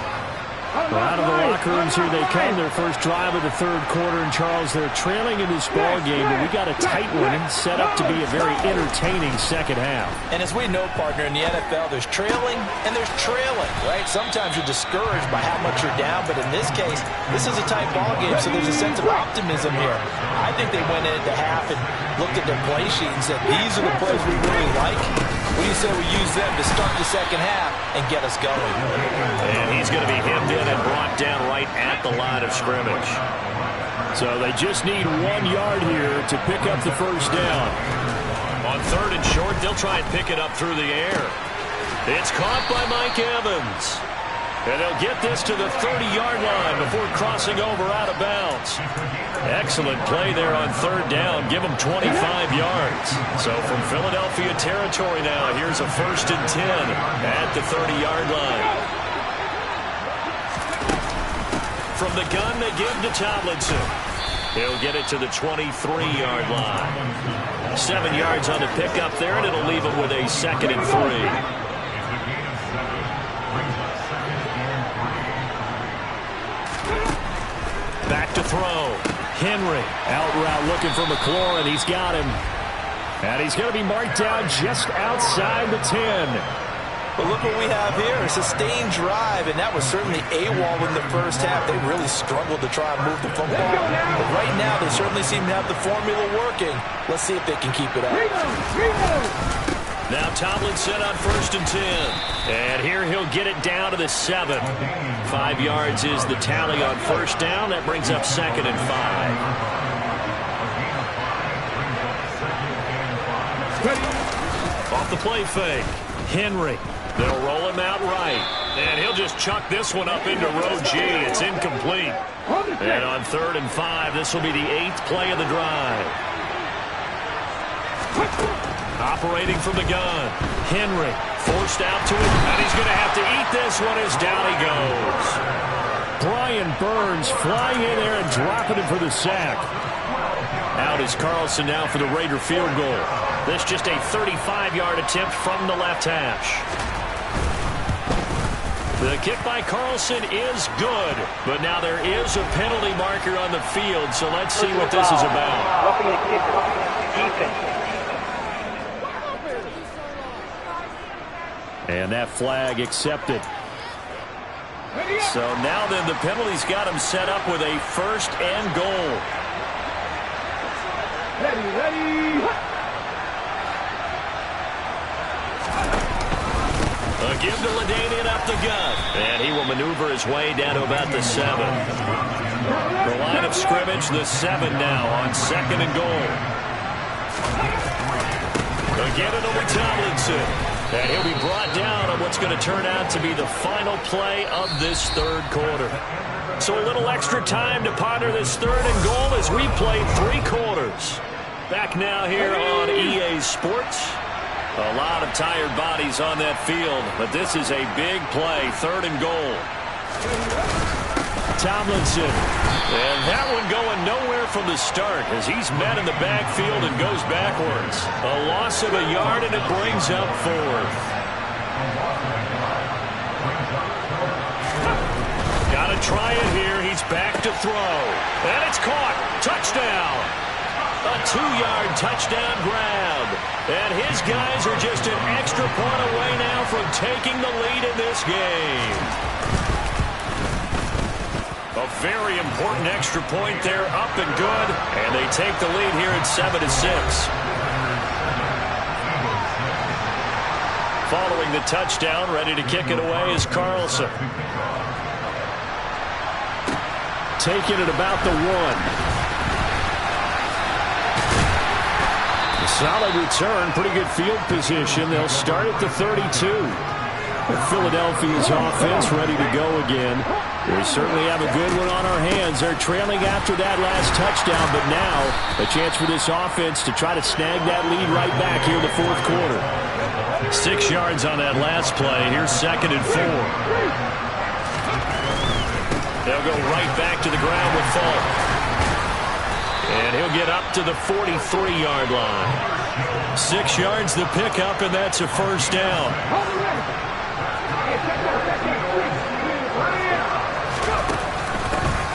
Well, out of the locker rooms here they come, their first drive of the third quarter. And, Charles, they're trailing in this ball game, but we got a tight one set up to be a very entertaining second half. And as we know, partner, in the NFL, there's trailing and there's trailing, right? Sometimes you're discouraged by how much you're down, but in this case, this is a tight ball game, so there's a sense of optimism here. I think they went into half and looked at their play sheet and said, these are the plays we really like. What do you say we use them to start the second half and get us going? And he's going to be hemmed in and brought down right at the line of scrimmage. So they just need 1 yard here to pick up the first down. On third and short, they'll try and pick it up through the air. It's caught by Mike Evans. And they'll get this to the 30-yard line before crossing over out of bounds. Excellent play there on third down. Give them 25 yards. So from Philadelphia territory now, here's a 1st and 10 at the 30-yard line. From the gun, they give to Tomlinson. He'll get it to the 23-yard line. 7 yards on the pickup there, and it'll leave him with a 2nd and 3. Back to throw. Henry out route looking for McLaurin. He's got him. And he's going to be marked down just outside the 10. But look what we have here, a sustained drive, and that was certainly AWOL in the first half. They really struggled to try and move the football. But right now, they certainly seem to have the formula working. Let's see if they can keep it up. Now Tomlinson on 1st and 10. And here he'll get it down to the 7. 5 yards is the tally on first down. That brings up 2nd and 5. Off the play fake. Henry. They'll roll him out right. And he'll just chuck this one up into row G. It's incomplete. And on 3rd and 5, this will be the 8th play of the drive. Operating from the gun. Henry forced out to it, and he's going to have to eat this one as down he goes. Brian Burns flying in there and dropping him for the sack. Out is Carlson now for the Raider field goal. This just a 35-yard attempt from the left hash. The kick by Carlson is good, but now there is a penalty marker on the field, so let's see what this is about. Roughing the kicker. Defense. And that flag accepted. So now then the penalty's got him set up with a 1st and goal. Ready. A give to LaDainian up the gut. And he will maneuver his way down to about the 7. The line of scrimmage, the 7 now on 2nd and goal. Again, it'll be Tomlinson. And he'll be brought down on what's going to turn out to be the final play of this third quarter. So a little extra time to ponder this 3rd and goal as we play 3 quarters. Back now here on EA Sports. A lot of tired bodies on that field, but this is a big play, 3rd and goal. Tomlinson. And that one going nowhere from the start as he's met in the backfield and goes backwards. A loss of a yard, and it brings up 4th. Got to try it here. He's back to throw. And it's caught. Touchdown. A 2-yard touchdown grab. And his guys are just an extra point away now from taking the lead in this game. A very important extra point there, up and good. And they take the lead here at 7-6. Following the touchdown, ready to kick it away is Carlson. Taking it about the 1. Solid return, pretty good field position. They'll start at the 32. Philadelphia's offense ready to go again. We certainly have a good one on our hands. They're trailing after that last touchdown, but now a chance for this offense to try to snag that lead right back here in the 4th quarter. 6 yards on that last play. Here's 2nd and 4. They'll go right back to the ground with Falk. And he'll get up to the 43-yard line. 6 yards the pickup, and that's a first down.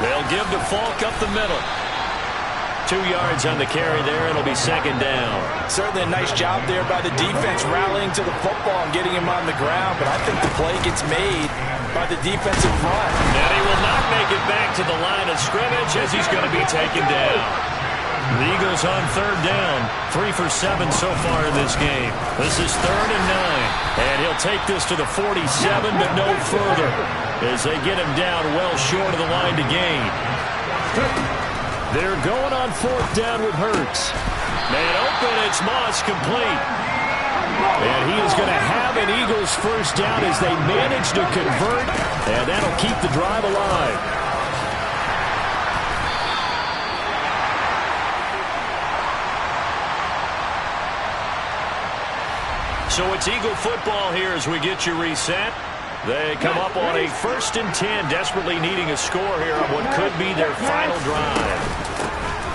They'll give to Falk up the middle. 2 yards on the carry there. It'll be 2nd down. Certainly a nice job there by the defense rallying to the football and getting him on the ground, but I think the play gets made by the defensive front. And he will not make it back to the line of scrimmage as he's going to be taken down. The Eagles on 3rd down. 3 for 7 so far in this game. This is 3rd and 9. And he'll take this to the 47, but no further, as they get him down well short of the line to gain. They're going on 4th down with Hurts. Man open, it's Moss complete. And he is going to have an Eagles first down as they manage to convert, and that'll keep the drive alive. So it's Eagle football here as we get you reset. They come up on a 1st and 10, desperately needing a score here on what could be their final drive.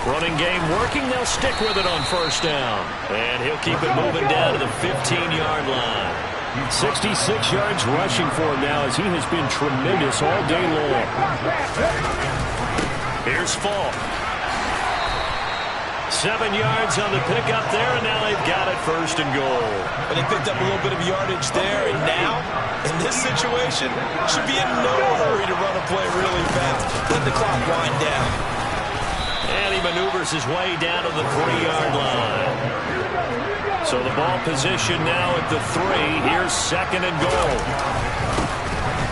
Running game working, they'll stick with it on 1st down. And he'll keep it moving down to the 15-yard line. 66 yards rushing for him now as he has been tremendous all day long. Here's Falk. 7 yards on the pickup there, and now they've got it 1st and goal. And they picked up a little bit of yardage there, and now, in this situation, should be in no hurry to run a play really fast. Let the clock wind down. And he maneuvers his way down to the 3-yard line. So the ball position now at the 3. Here's 2nd and goal.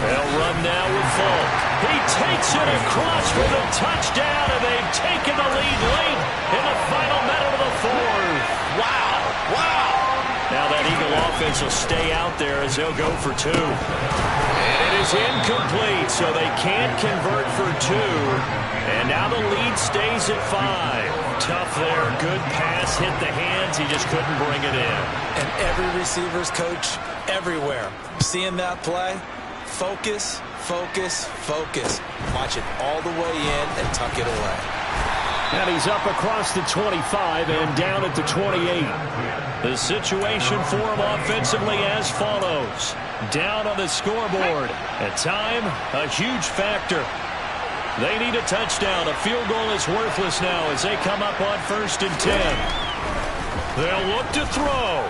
They'll run now with Falk. He takes it across for the touchdown, and they've taken the lead late in the final minute of the 4th. Wow, wow. Now that Eagle offense will stay out there as they'll go for 2. And it is incomplete, so they can't convert for 2. And now the lead stays at 5. Tough there, good pass, hit the hands, he just couldn't bring it in. And every receiver's coach everywhere, seeing that play, focus, focus, focus. Watch it all the way in and tuck it away. And he's up across the 25 and down at the 28. The situation for him offensively as follows. Down on the scoreboard. At time, a huge factor. They need a touchdown. A field goal is worthless now as they come up on 1st and 10. They'll look to throw.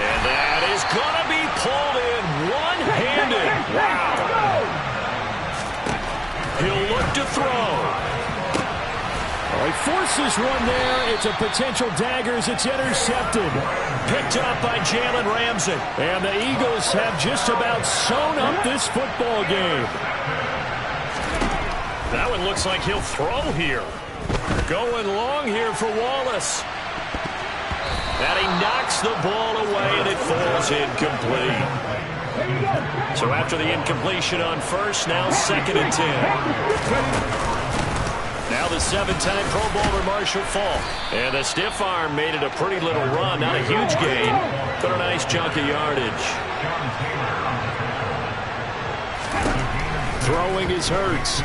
And that is going to be pulled in one-handed. Wow. He'll look to throw. He forces one there. It's a potential dagger as it's intercepted. Picked up by Jalen Ramsey. And the Eagles have just about sewn up this football game. That one looks like he'll throw here. Going long here for Wallace. And he knocks the ball away, and it falls incomplete. So after the incompletion on 1st, now 2nd and 10. Now the 7-time Pro Bowler Marshall Falk. And a stiff arm made it a pretty little run. Not a huge gain, but a nice chunk of yardage. Throwing is Hurts.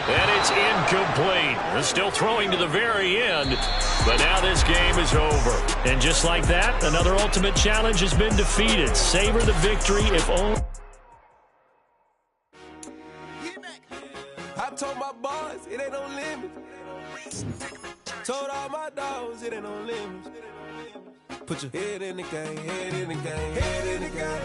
And it's incomplete. They're still throwing to the very end. But now this game is over. And just like that, another ultimate challenge has been defeated. Savor the victory if only... I told my boys, it ain't no limits. Told all my dogs, it ain't no limits. Put your head in the game, head in the game, head in the game.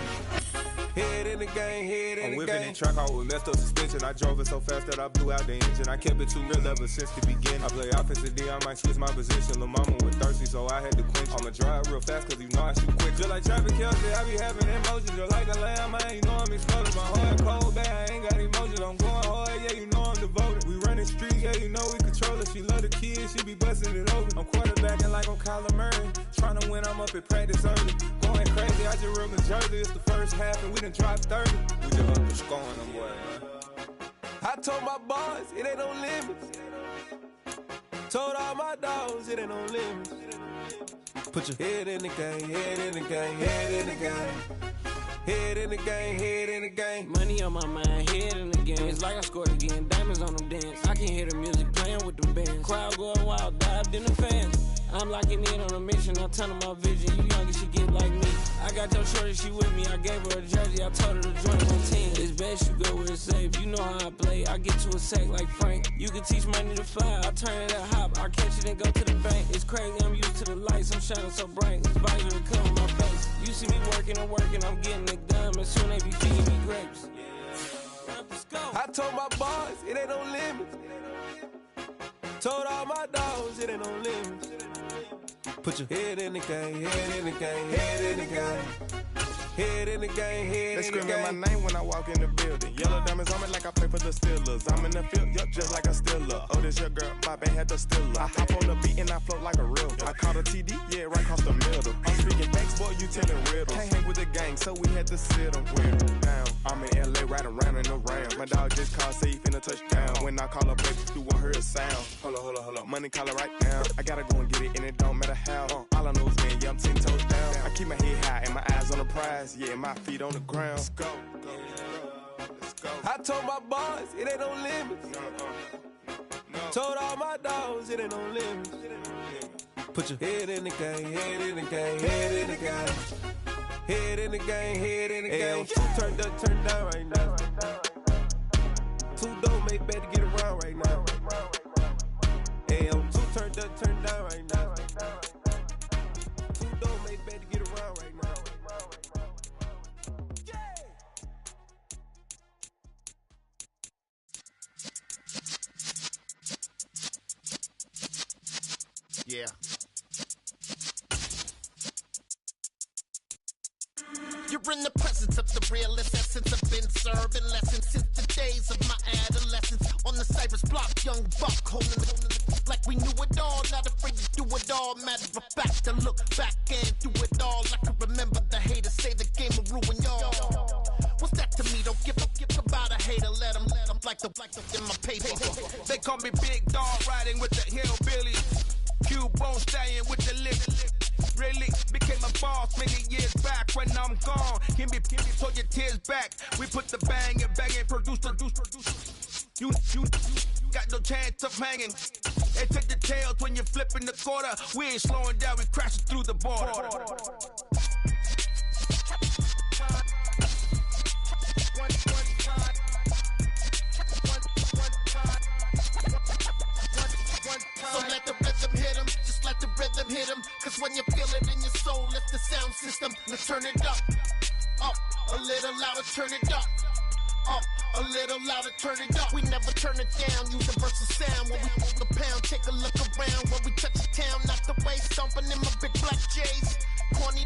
Head in the game, head in the game. I'm whipping the track out with messed up suspension. I drove it so fast that I blew out the engine. I kept it too real ever since the beginning. I play offensive D, I might switch my position. Lil' mama was thirsty, so I had to quench. I'ma drive real fast, cause you know I shoot quick. Just like traffic Kelsey, I be having emotions. Just like a lamb, man, you know I'm exploding. My heart cold, bad, I ain't got emotions. I'm going hard, yeah, you know I'm devoted. We running street, yeah, you know we control it. She love the kids, she be busting it open. I'm quarterbacking like I'm Kyler Murray. Trying to win, I'm up at practice early. Going crazy, I just rub my jersey. It's the first half, and we done dropped 30. We just underscoring them, boy, man. I told my boys, it ain't no limits. Told all my dogs it ain't no limits. Put your head in the game, head in the game, head in the game. Head in the game, head in the game. Money on my mind, head in the game. It's like I scored again, diamonds on them dance. I can hear the music playing with the bands. Crowd going wild, dived in the fans. I'm locking in on a mission, I turn on my vision. You young and she get like me. I got your shorty, she with me. I gave her a jersey, I told her to join my team. It's best you go where it's safe. You know how I play, I get to a sack like Frank. You can teach money to fly, I turn it at hop. I catch it and go to the bank. It's crazy, I'm used to the lights, I'm shining so bright. It's visor to cover my face. You see me working and working, I'm getting it done. And soon they be feeding me grapes. Let's go. I told my boys it ain't no limits. Told all my dogs it ain't no limits. Put your head in the game, head in the game, head in the game. Head in the game, head in the game. They screaming my name when I walk in the building. Yellow diamonds on me like I play for the Steelers. I'm in the field, yup, just like a Steeler. Oh, this your girl, my band had the Steeler. I hop on the beat and I float like a real. I caught a TD, yeah, right across the middle. I'm speaking facts, boy, you telling riddles. Can't hang with the gang, so we had to sit them down. I'm in LA, riding around and around. My dog just called, say he finna touch down. When I call up, you won't hear a sound. Hold up, money caller right now. I gotta go and get it, and it don't matter how. All I know is, man, yeah, I'm 10 toes down. I keep my head high and my eyes on the prize. Yeah, my feet on the ground. Let's go. Let's go. I told my boys it ain't no limits. Told all my dogs it ain't no limits. Put your head in the game, head in the game, head in the game. Head in the game, head in the game. Turned up, turned down right now. Two dope make bad to get around right now. Hey, I'm two turned up, turned down right now. Two dope make bad to get around right now. Yeah. You're in the presence of the realest essence. I've been serving lessons since the days of my adolescence. On the Cypress block, young buck holding the like we knew it all. Not afraid to do it all. Matter of fact, to look back and do it all. I can remember the haters say the game will ruin y'all. What's that to me? Don't give about a hater. Let them like the in my paper. They call me Big Dog, riding with the hillbillies. Q-Bone staying with the lip. Really became a boss many years back. When I'm gone, give me so your tears back. We put the bang and produce. You got no chance of hanging. They take the tails when you're flipping the quarter. We ain't slowing down, we crashing through the border. So let the rhythm hit him, just let the rhythm hit him. Cause when you feel it in your soul, lift the sound system. Let's turn it up, a little louder, turn it up. A little louder, turn it up. We never turn it down, universal sound. When we move the pound, take a look around. When we touch the town, not the way, stomping in my big black J's. Corny,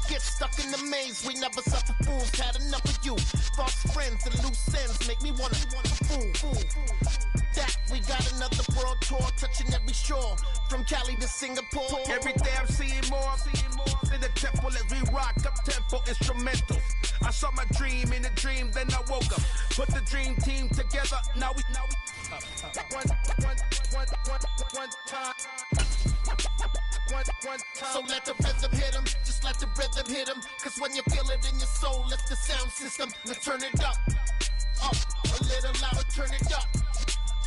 get stuck in the maze. We never suffer fools, had enough of you. False friends and loose ends make me wanna fool. That we got another world tour, touching every shore, from Cali to Singapore. Every day I'm seeing more. In the temple as we rock up tempo instrumentals. I saw my dream in a dream, then I woke up. Put the dream team together. Now we one time. So let the rhythm hit him, just let the rhythm hit him. Cause when you feel it in your soul, lift the sound system. Let's turn it up, a little louder, turn it up.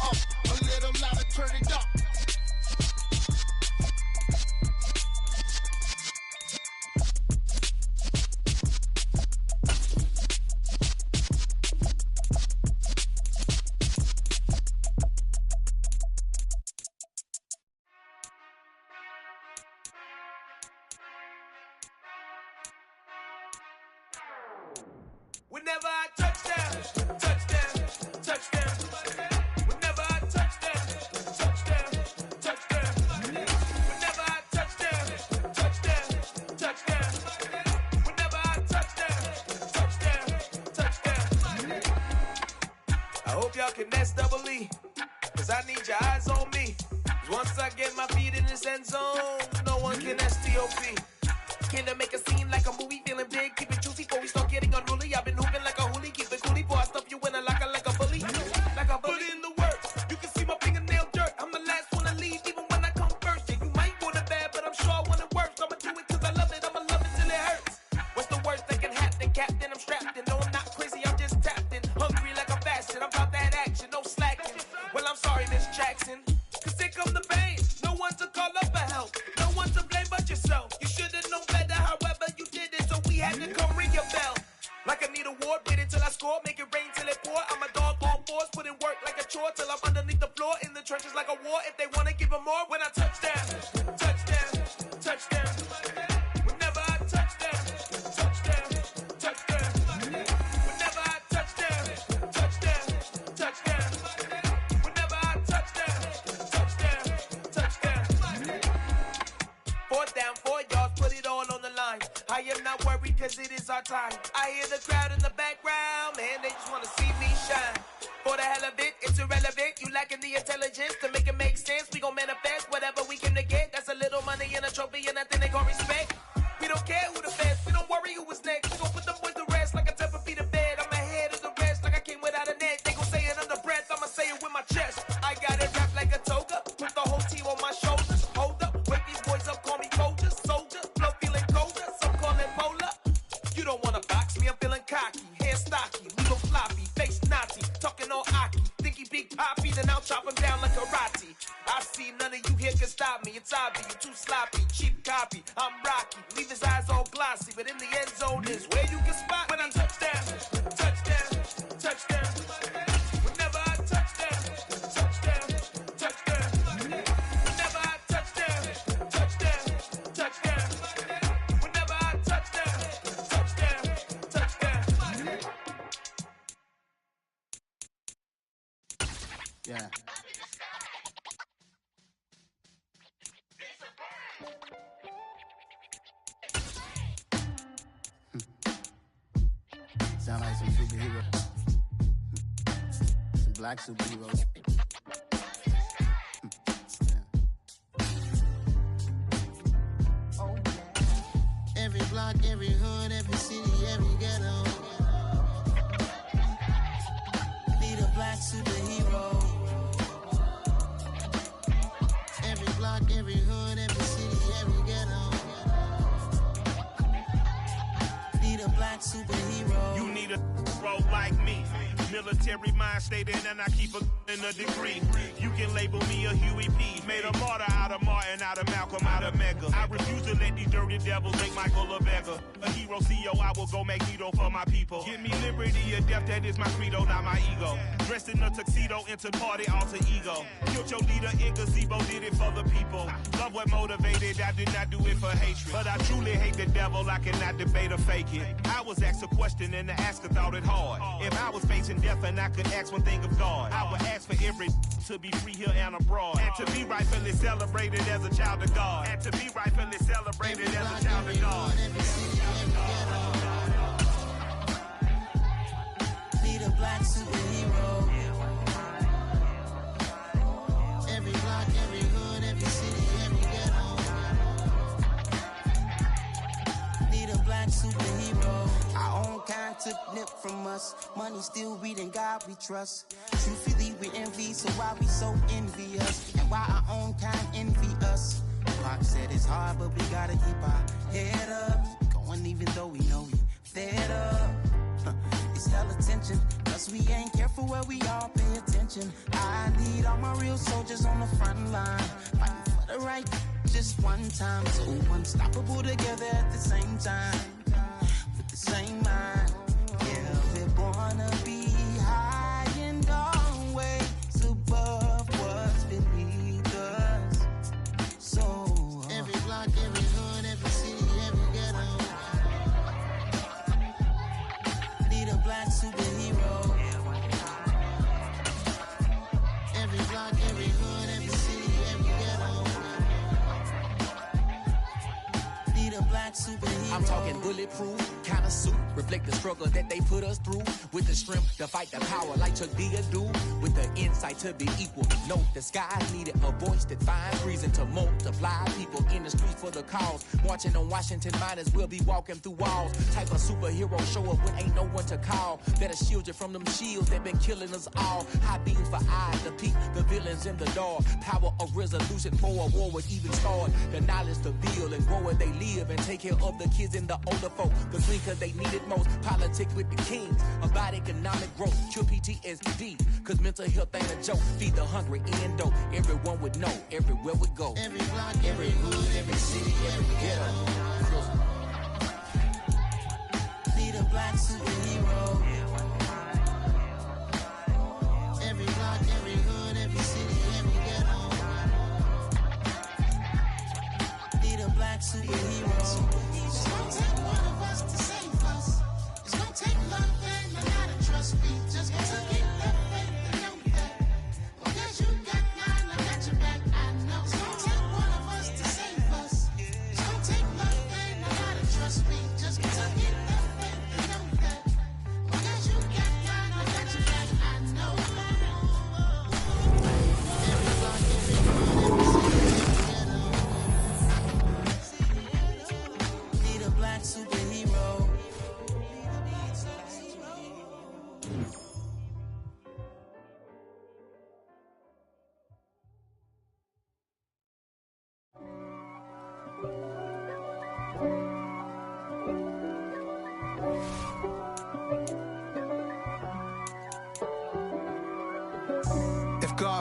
A little louder, turn it up. Whenever I touchdown. Whenever I touchdown. Whenever I touchdown. Whenever I touchdown. I hope y'all can nest double E, cause I need your eyes on me. Once I get my feet in this end zone, no one can STOP. Can I make a scene like a movie, feeling big, keep it juicy before we start getting unruly. I've been hooping like a hoolie, keep it coolie before I stuff you in a locker like a bully. Like a bully. Put in the work, you can see my fingernail dirt. I'm the last one to leave. Like I need a award, wait until I score, make it rain till it pour. I'm a dog on force, put in work like a chore till I'm underneath the floor, in the trenches like a war. If they wanna give them more, when I touch down, touchdown, touchdown. Whenever I touch down, touchdown, touchdown. Whenever I touch down, touchdown, touchdown. Whenever I touch down, touchdown, touchdown. 4th down, 4 yards, put it all on the line. I am not worried cause it is our time. I hear the crowd in the background, man, they just wanna see me shine. For the hell of it, it's irrelevant. You lacking the intelligence to make it make sense. We gon' manifest whatever we came to get. That's a little money and a trophy and nothing they call respect. We don't care who the best, we don't worry who was next. We gon' put them boys to rest like a 10 feet of bed. I'm ahead of the rest like I came without a net. They gon' say it under breath, I'ma say it with my chest. I got it wrapped like a toga, put the whole team on my shoulders. Hold up, wake these boys up, call me Folger, soldier, flow feeling colder, some call it polar. You don't wanna box me, I'm feeling cocky, hair stocky, leave 'em floppy, face Nazi, talking all Aki. Think he big poppy, then I'll chop him down like karate. I see none of you here can stop me, it's obvious, you too sloppy, cheap copy. I'm Rocky, leave his eyes all glossy, but in the end zone is where you can spot when I touch down, touchdown, touchdown. Whenever I touch down, touchdown, touchdown. Whenever I touch down, touchdown, touchdown. Whenever I touch down, touchdown, touchdown. Yeah. Sound like some superheroes. Some black superheroes. Every block, every hood, every city, every ghetto. Need a black superhero. Every block, every hood, every city, every ghetto. Need a black superhero. You need a role like me. Military mind state and I keep in a degree. You can label me a Huey P. Made a martyr out of Martin, out of Malcolm, out of Mega. I refuse to let these dirty devils make Michael a beggar. A hero CEO, I will go Magneto for my people. Give me liberty or death, that is my credo, not my ego. Dressed in a tuxedo, into party, alter ego. Killed your leader in gazebo, did it for the people. Love what motivated, I did not do it for hatred. But I truly hate the devil, I cannot debate or fake it. I was asked a question and the asker thought it hard. If I was facing death and I could ask one thing of God, I would ask for every to be free here and abroad, and to be rightfully celebrated as a child of God, and to be rightfully celebrated as a child of God. Need a black superhero. Every block, every hood, every city, every ghetto. Need a black superhero. Our own kind took nip from us. Money still reading God we trust. Truthfully we envy, so why we so envious? And why our own kind envy us? Pac said it's hard, but we gotta keep our head up. Going even though we know we fed up. It's hella tension, cause we ain't careful where we all pay attention. I need all my real soldiers on the front line, fighting for the right just one time. So unstoppable together at the same time, with the same mind. Yeah, we're gonna be high and always above what's beneath us. So every block, every hood, every city, every ghetto. Need a black superhero. Every block, every hood, every city, every ghetto. Need a black superhero. I'm talking bulletproof kind of suit, reflect the struggle that they put us through, with the strength to fight the power like Chuck D do, with the insight to be equal. Note the sky needed a voice that finds reason to multiply people in the streets for the cause. Marching on Washington, might as well be walking through walls. Type of superhero show up when ain't no one to call. Better shield you from them shields that been killing us all. High beams for eyes to peek the villains in the dark. Power of resolution for a war would even start. The knowledge to build and grow where they live and take care of the kids and the older folk. The clean cause they need it most. Politics with the kings about economic growth. Cure PTSD cause mental health ain't a joke. Feed the hungry and dope. Everyone would know everywhere we go. Every block, every hood, every city, every ghetto. Need a black superhero.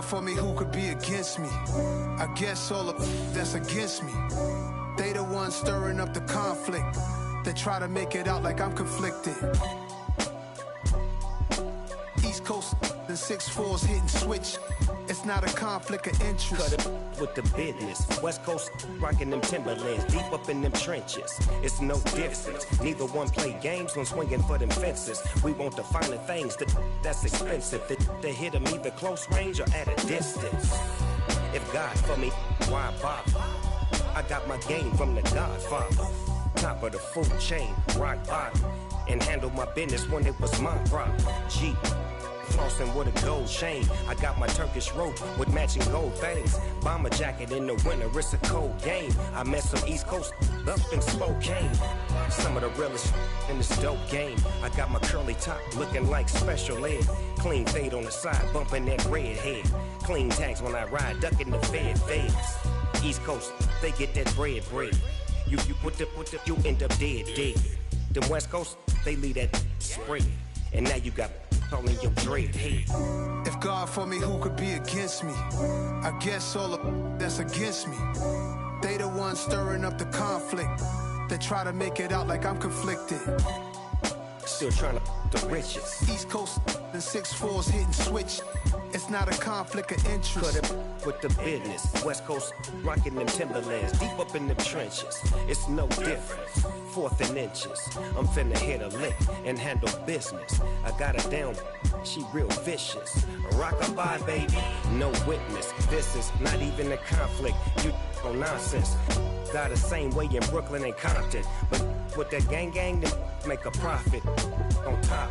for me, who could be against me? I guess all of that's against me. They the ones stirring up the conflict. They try to make it out like I'm conflicted. East Coast, the 6'4s hitting switch. It's not a conflict of interest. Cut it with the business. West Coast rocking them Timberlands, deep up in them trenches. It's no difference. Neither one play games when swinging for them fences. We want the finer things that's expensive. They hit them either close range or at a distance. If God for me, why bother? I got my game from the Godfather. Top of the food chain, rock bottom. And handle my business when it was my problem. G. Flossing with a gold chain. I got my Turkish rope with matching gold things. Bomber jacket in the winter, it's a cold game. I met some East Coast up in Spokane. Some of the realest in this dope game. I got my curly top looking like special ed. Clean fade on the side, bumping that red head. Clean tags when I ride, ducking the feds. East Coast, they get that bread. You end up dead. The West Coast, they leave that spread. And now you got calling your dread head. If God for me, who could be against me? I guess all of that's against me. They the ones stirring up the conflict. They try to make it out like I'm conflicted. Still trying to the riches. East Coast, the 6'4s hitting switch. It's not a conflict of interest. Cut it with the business. West Coast rocking them Timberlands, deep up in them trenches. It's no difference. 4th and inches. I'm finna hit a lick and handle business. I got her down, she real vicious. Rock-a-bye, baby, no witness. This is not even a conflict. You on nonsense. Got the same way in Brooklyn and Compton, but with that gang, then make a profit. On top,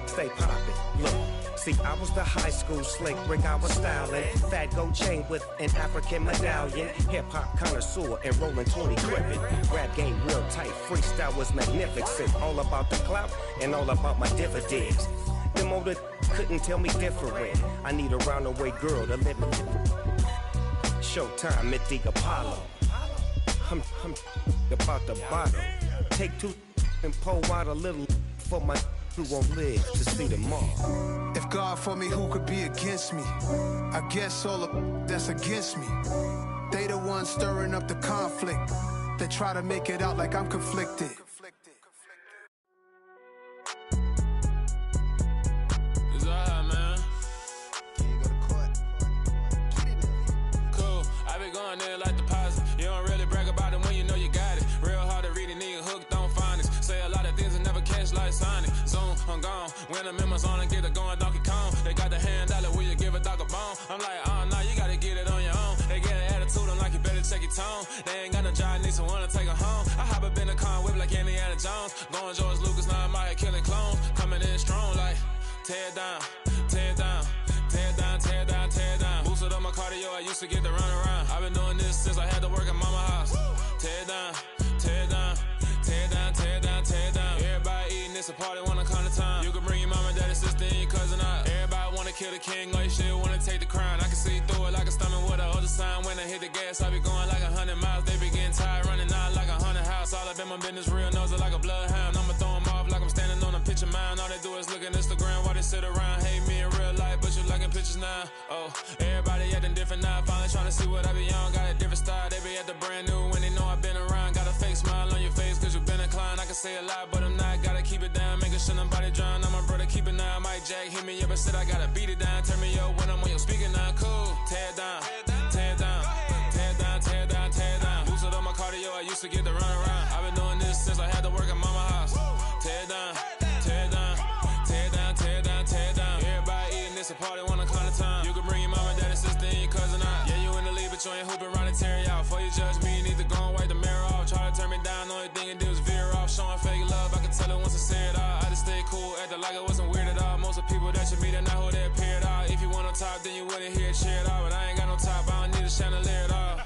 stay poppin'. Look. See, I was the high school slick Rick, I was styling. Fat gold chain with an African medallion. Hip-hop connoisseur and rolling 20 cribbin'. Rap game real tight, freestyle was magnificent. All about the clout and all about my dividends. Them older couldn't tell me different. I need a roundaway girl to live with. Showtime at the Apollo. I'm about the bottom. Take 2 and pull out a little for my who won't live to see tomorrow. If God for me, who could be against me? I guess all of that's against me. They the ones stirring up the conflict. They try to make it out like I'm conflicted. It's alright, man. Cool. I be going there like deposit. You don't really brag about it when you know you got it. Real hard to read a nigga hooked on finance. Say a lot of things and never catch like Sonic. Zone, I'm gone. When I'm in my zone and get it going Donkey Kong. They got the hand dollar, will you give a dog a bone? I'm like, oh, no, you gotta get it on your own. They get an attitude, I'm like, you better check your tone. They ain't got no job, need someone to take her home. I hop up in the car, whip like Indiana Jones. Going George Lucas, now I'm out here killing clones. Coming in strong like, tear down, tear down, tear down, tear down, tear down. Boosted up my cardio, I used to get to run around. I've been doing this since I had to work at mama house. Tear down, tear down, tear down, tear down, tear down. Everybody eating, it's a party, wanna come to time. You can bring your mama, daddy, sister, and your cousin out. Everybody wanna kill the king, or you shit wanna take the crown. I can see through it like a stomach with a other sign. When I hit the gas, I be going like 100 miles. They be getting tired, running out like 100 house. All up in my business, real nose it like a bloodhound. I'ma throw them off like I'm standing on a picture mound. All they do is look at Instagram while they sit around. Hate me in real life, but you liking pictures now. Oh, everybody acting different now. Finally trying to see what I be on. Got a different style, they be at the brand new when they know I've been around. Got a fake smile on your face cause you been inclined. I can say a lot, but I'm not. Gotta keep it down, making sure nobody drown. I'm my brother, keep it now. Mike Jack hit me up and said I gotta beat it down. Turn me up when I'm on your speaker now. Cool, tear down, tear down, tear down, tear down, tear down. Boosted up my cardio, I used to get to run around. I've been doing this since I had to work at mama house. Tear down, tear down, tear down, tear down, tear down. Everybody eating, it's a party, wanna climb the time. You can bring your mama, daddy, sister, and your cousin out. Yeah, you in the lead, but you ain't hooping around and tear you out. Before you judge me, you need to go and wipe the mirror off. Try to turn me down, only thing you do is veer off. Showing fake love, I can tell it once I say it all. I just stay cool, acting like it wasn't weird at all. Most of the people that you meet are not who they appear at all. If you want on top, then you wouldn't hear it cheer at all. But I ain't got no top, I don't need a chandelier at all.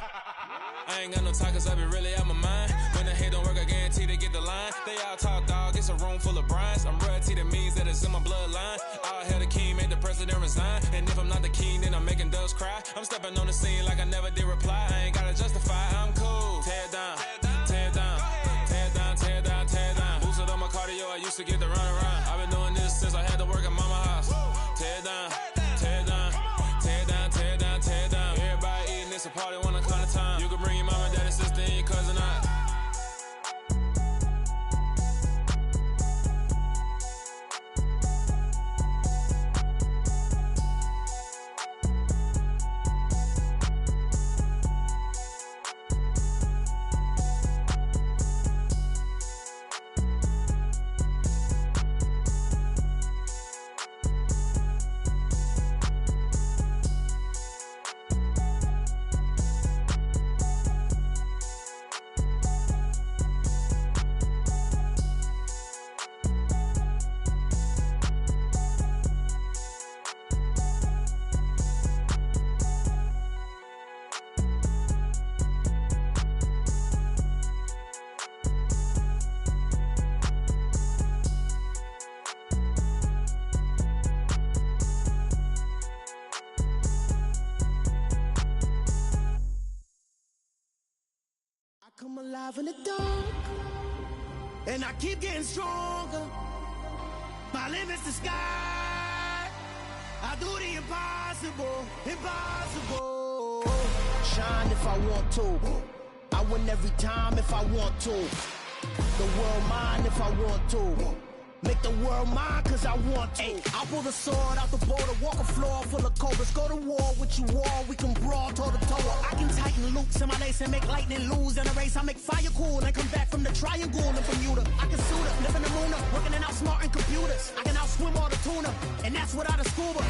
I ain't got no talk cause I be really out my mind. When the hate don't work, I guarantee they get the line. They all talk dog, it's a room full of brines. I'm royalty, that means that it's in my bloodline. All hell the king, made the president resign. And if I'm not the king, then I'm making doves cry. I'm stepping on the scene like I never did reply. I ain't gotta justify, I'm cool. Tear down, tear down, tear down, tear down, tear down. Boosted up my cardio, I used to get to run around. I've been doing this since I had to work at mama house. Tear down, tear down, tear down, tear alive in the dark, and I keep getting stronger. My limit's the sky. I do the impossible, impossible. Shine if I want to. I win every time if I want to. The world mine if I want to. Make the world mine cause I want to. Ay, I'll pull the sword out the border, walk a floor full of cobras. Go to war with you all, we can brawl toe to toe. I can tighten loops in my lace and make lightning lose in a race. I make fire cool and come back from the triangle in Bermuda. I can suit up, live in the moon up, working and outsmarting computers. I can outswim all the tuna, and that's without a scuba.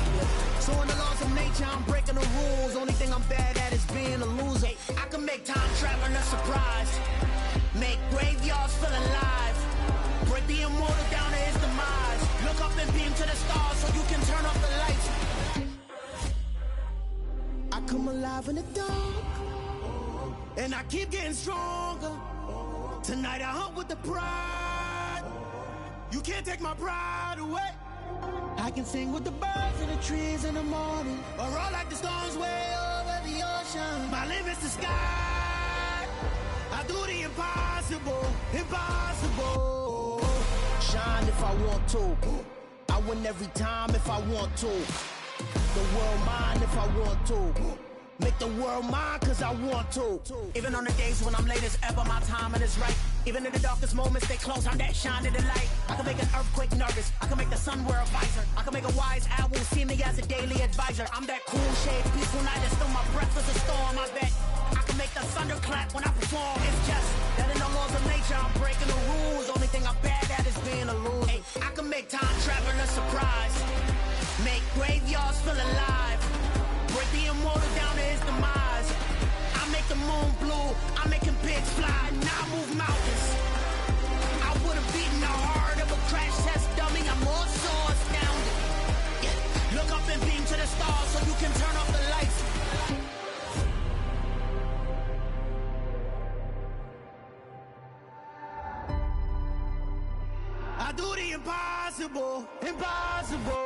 So in the laws of nature, I'm breaking the rules. Only thing I'm bad at is being a loser. I can make time traveling a surprise, make graveyards feel alive, break the immortal down to his demise. Look up and beam to the stars so you can turn off the lights. I come alive in the dark, and I keep getting stronger. Tonight I hunt with the pride. You can't take my pride away. I can sing with the birds and the trees in the morning, or roll like the storms way over the ocean. My limit's the sky. I do the impossible, impossible. Shine if I want to. I win every time if I want to. The world mine if I want to. Make the world mine cause I want to. Even on the days when I'm late as ever, my timing is right. Even in the darkest moments, stay close, I'm that shining the light. I can make an earthquake nervous, I can make the sun wear a visor. I can make a wise owl see me as a daily advisor. I'm that cool shade, peaceful night, and still my breath is a storm, I bet. I can make the thunder clap when I perform. It's just that in the laws of nature, I'm breaking the rules. Only thing I'm bad at is being a loser. Hey, I can make time travel a surprise, make graveyards feel alive, break the immortal down to his demise. I make the moon blue, I'm making pigs fly, now I move mountains. I would have beaten the heart of a crash test dummy. I'm more so astounded. Yeah. Look up and beam to the stars so you can turn off the lights. I do the impossible, impossible.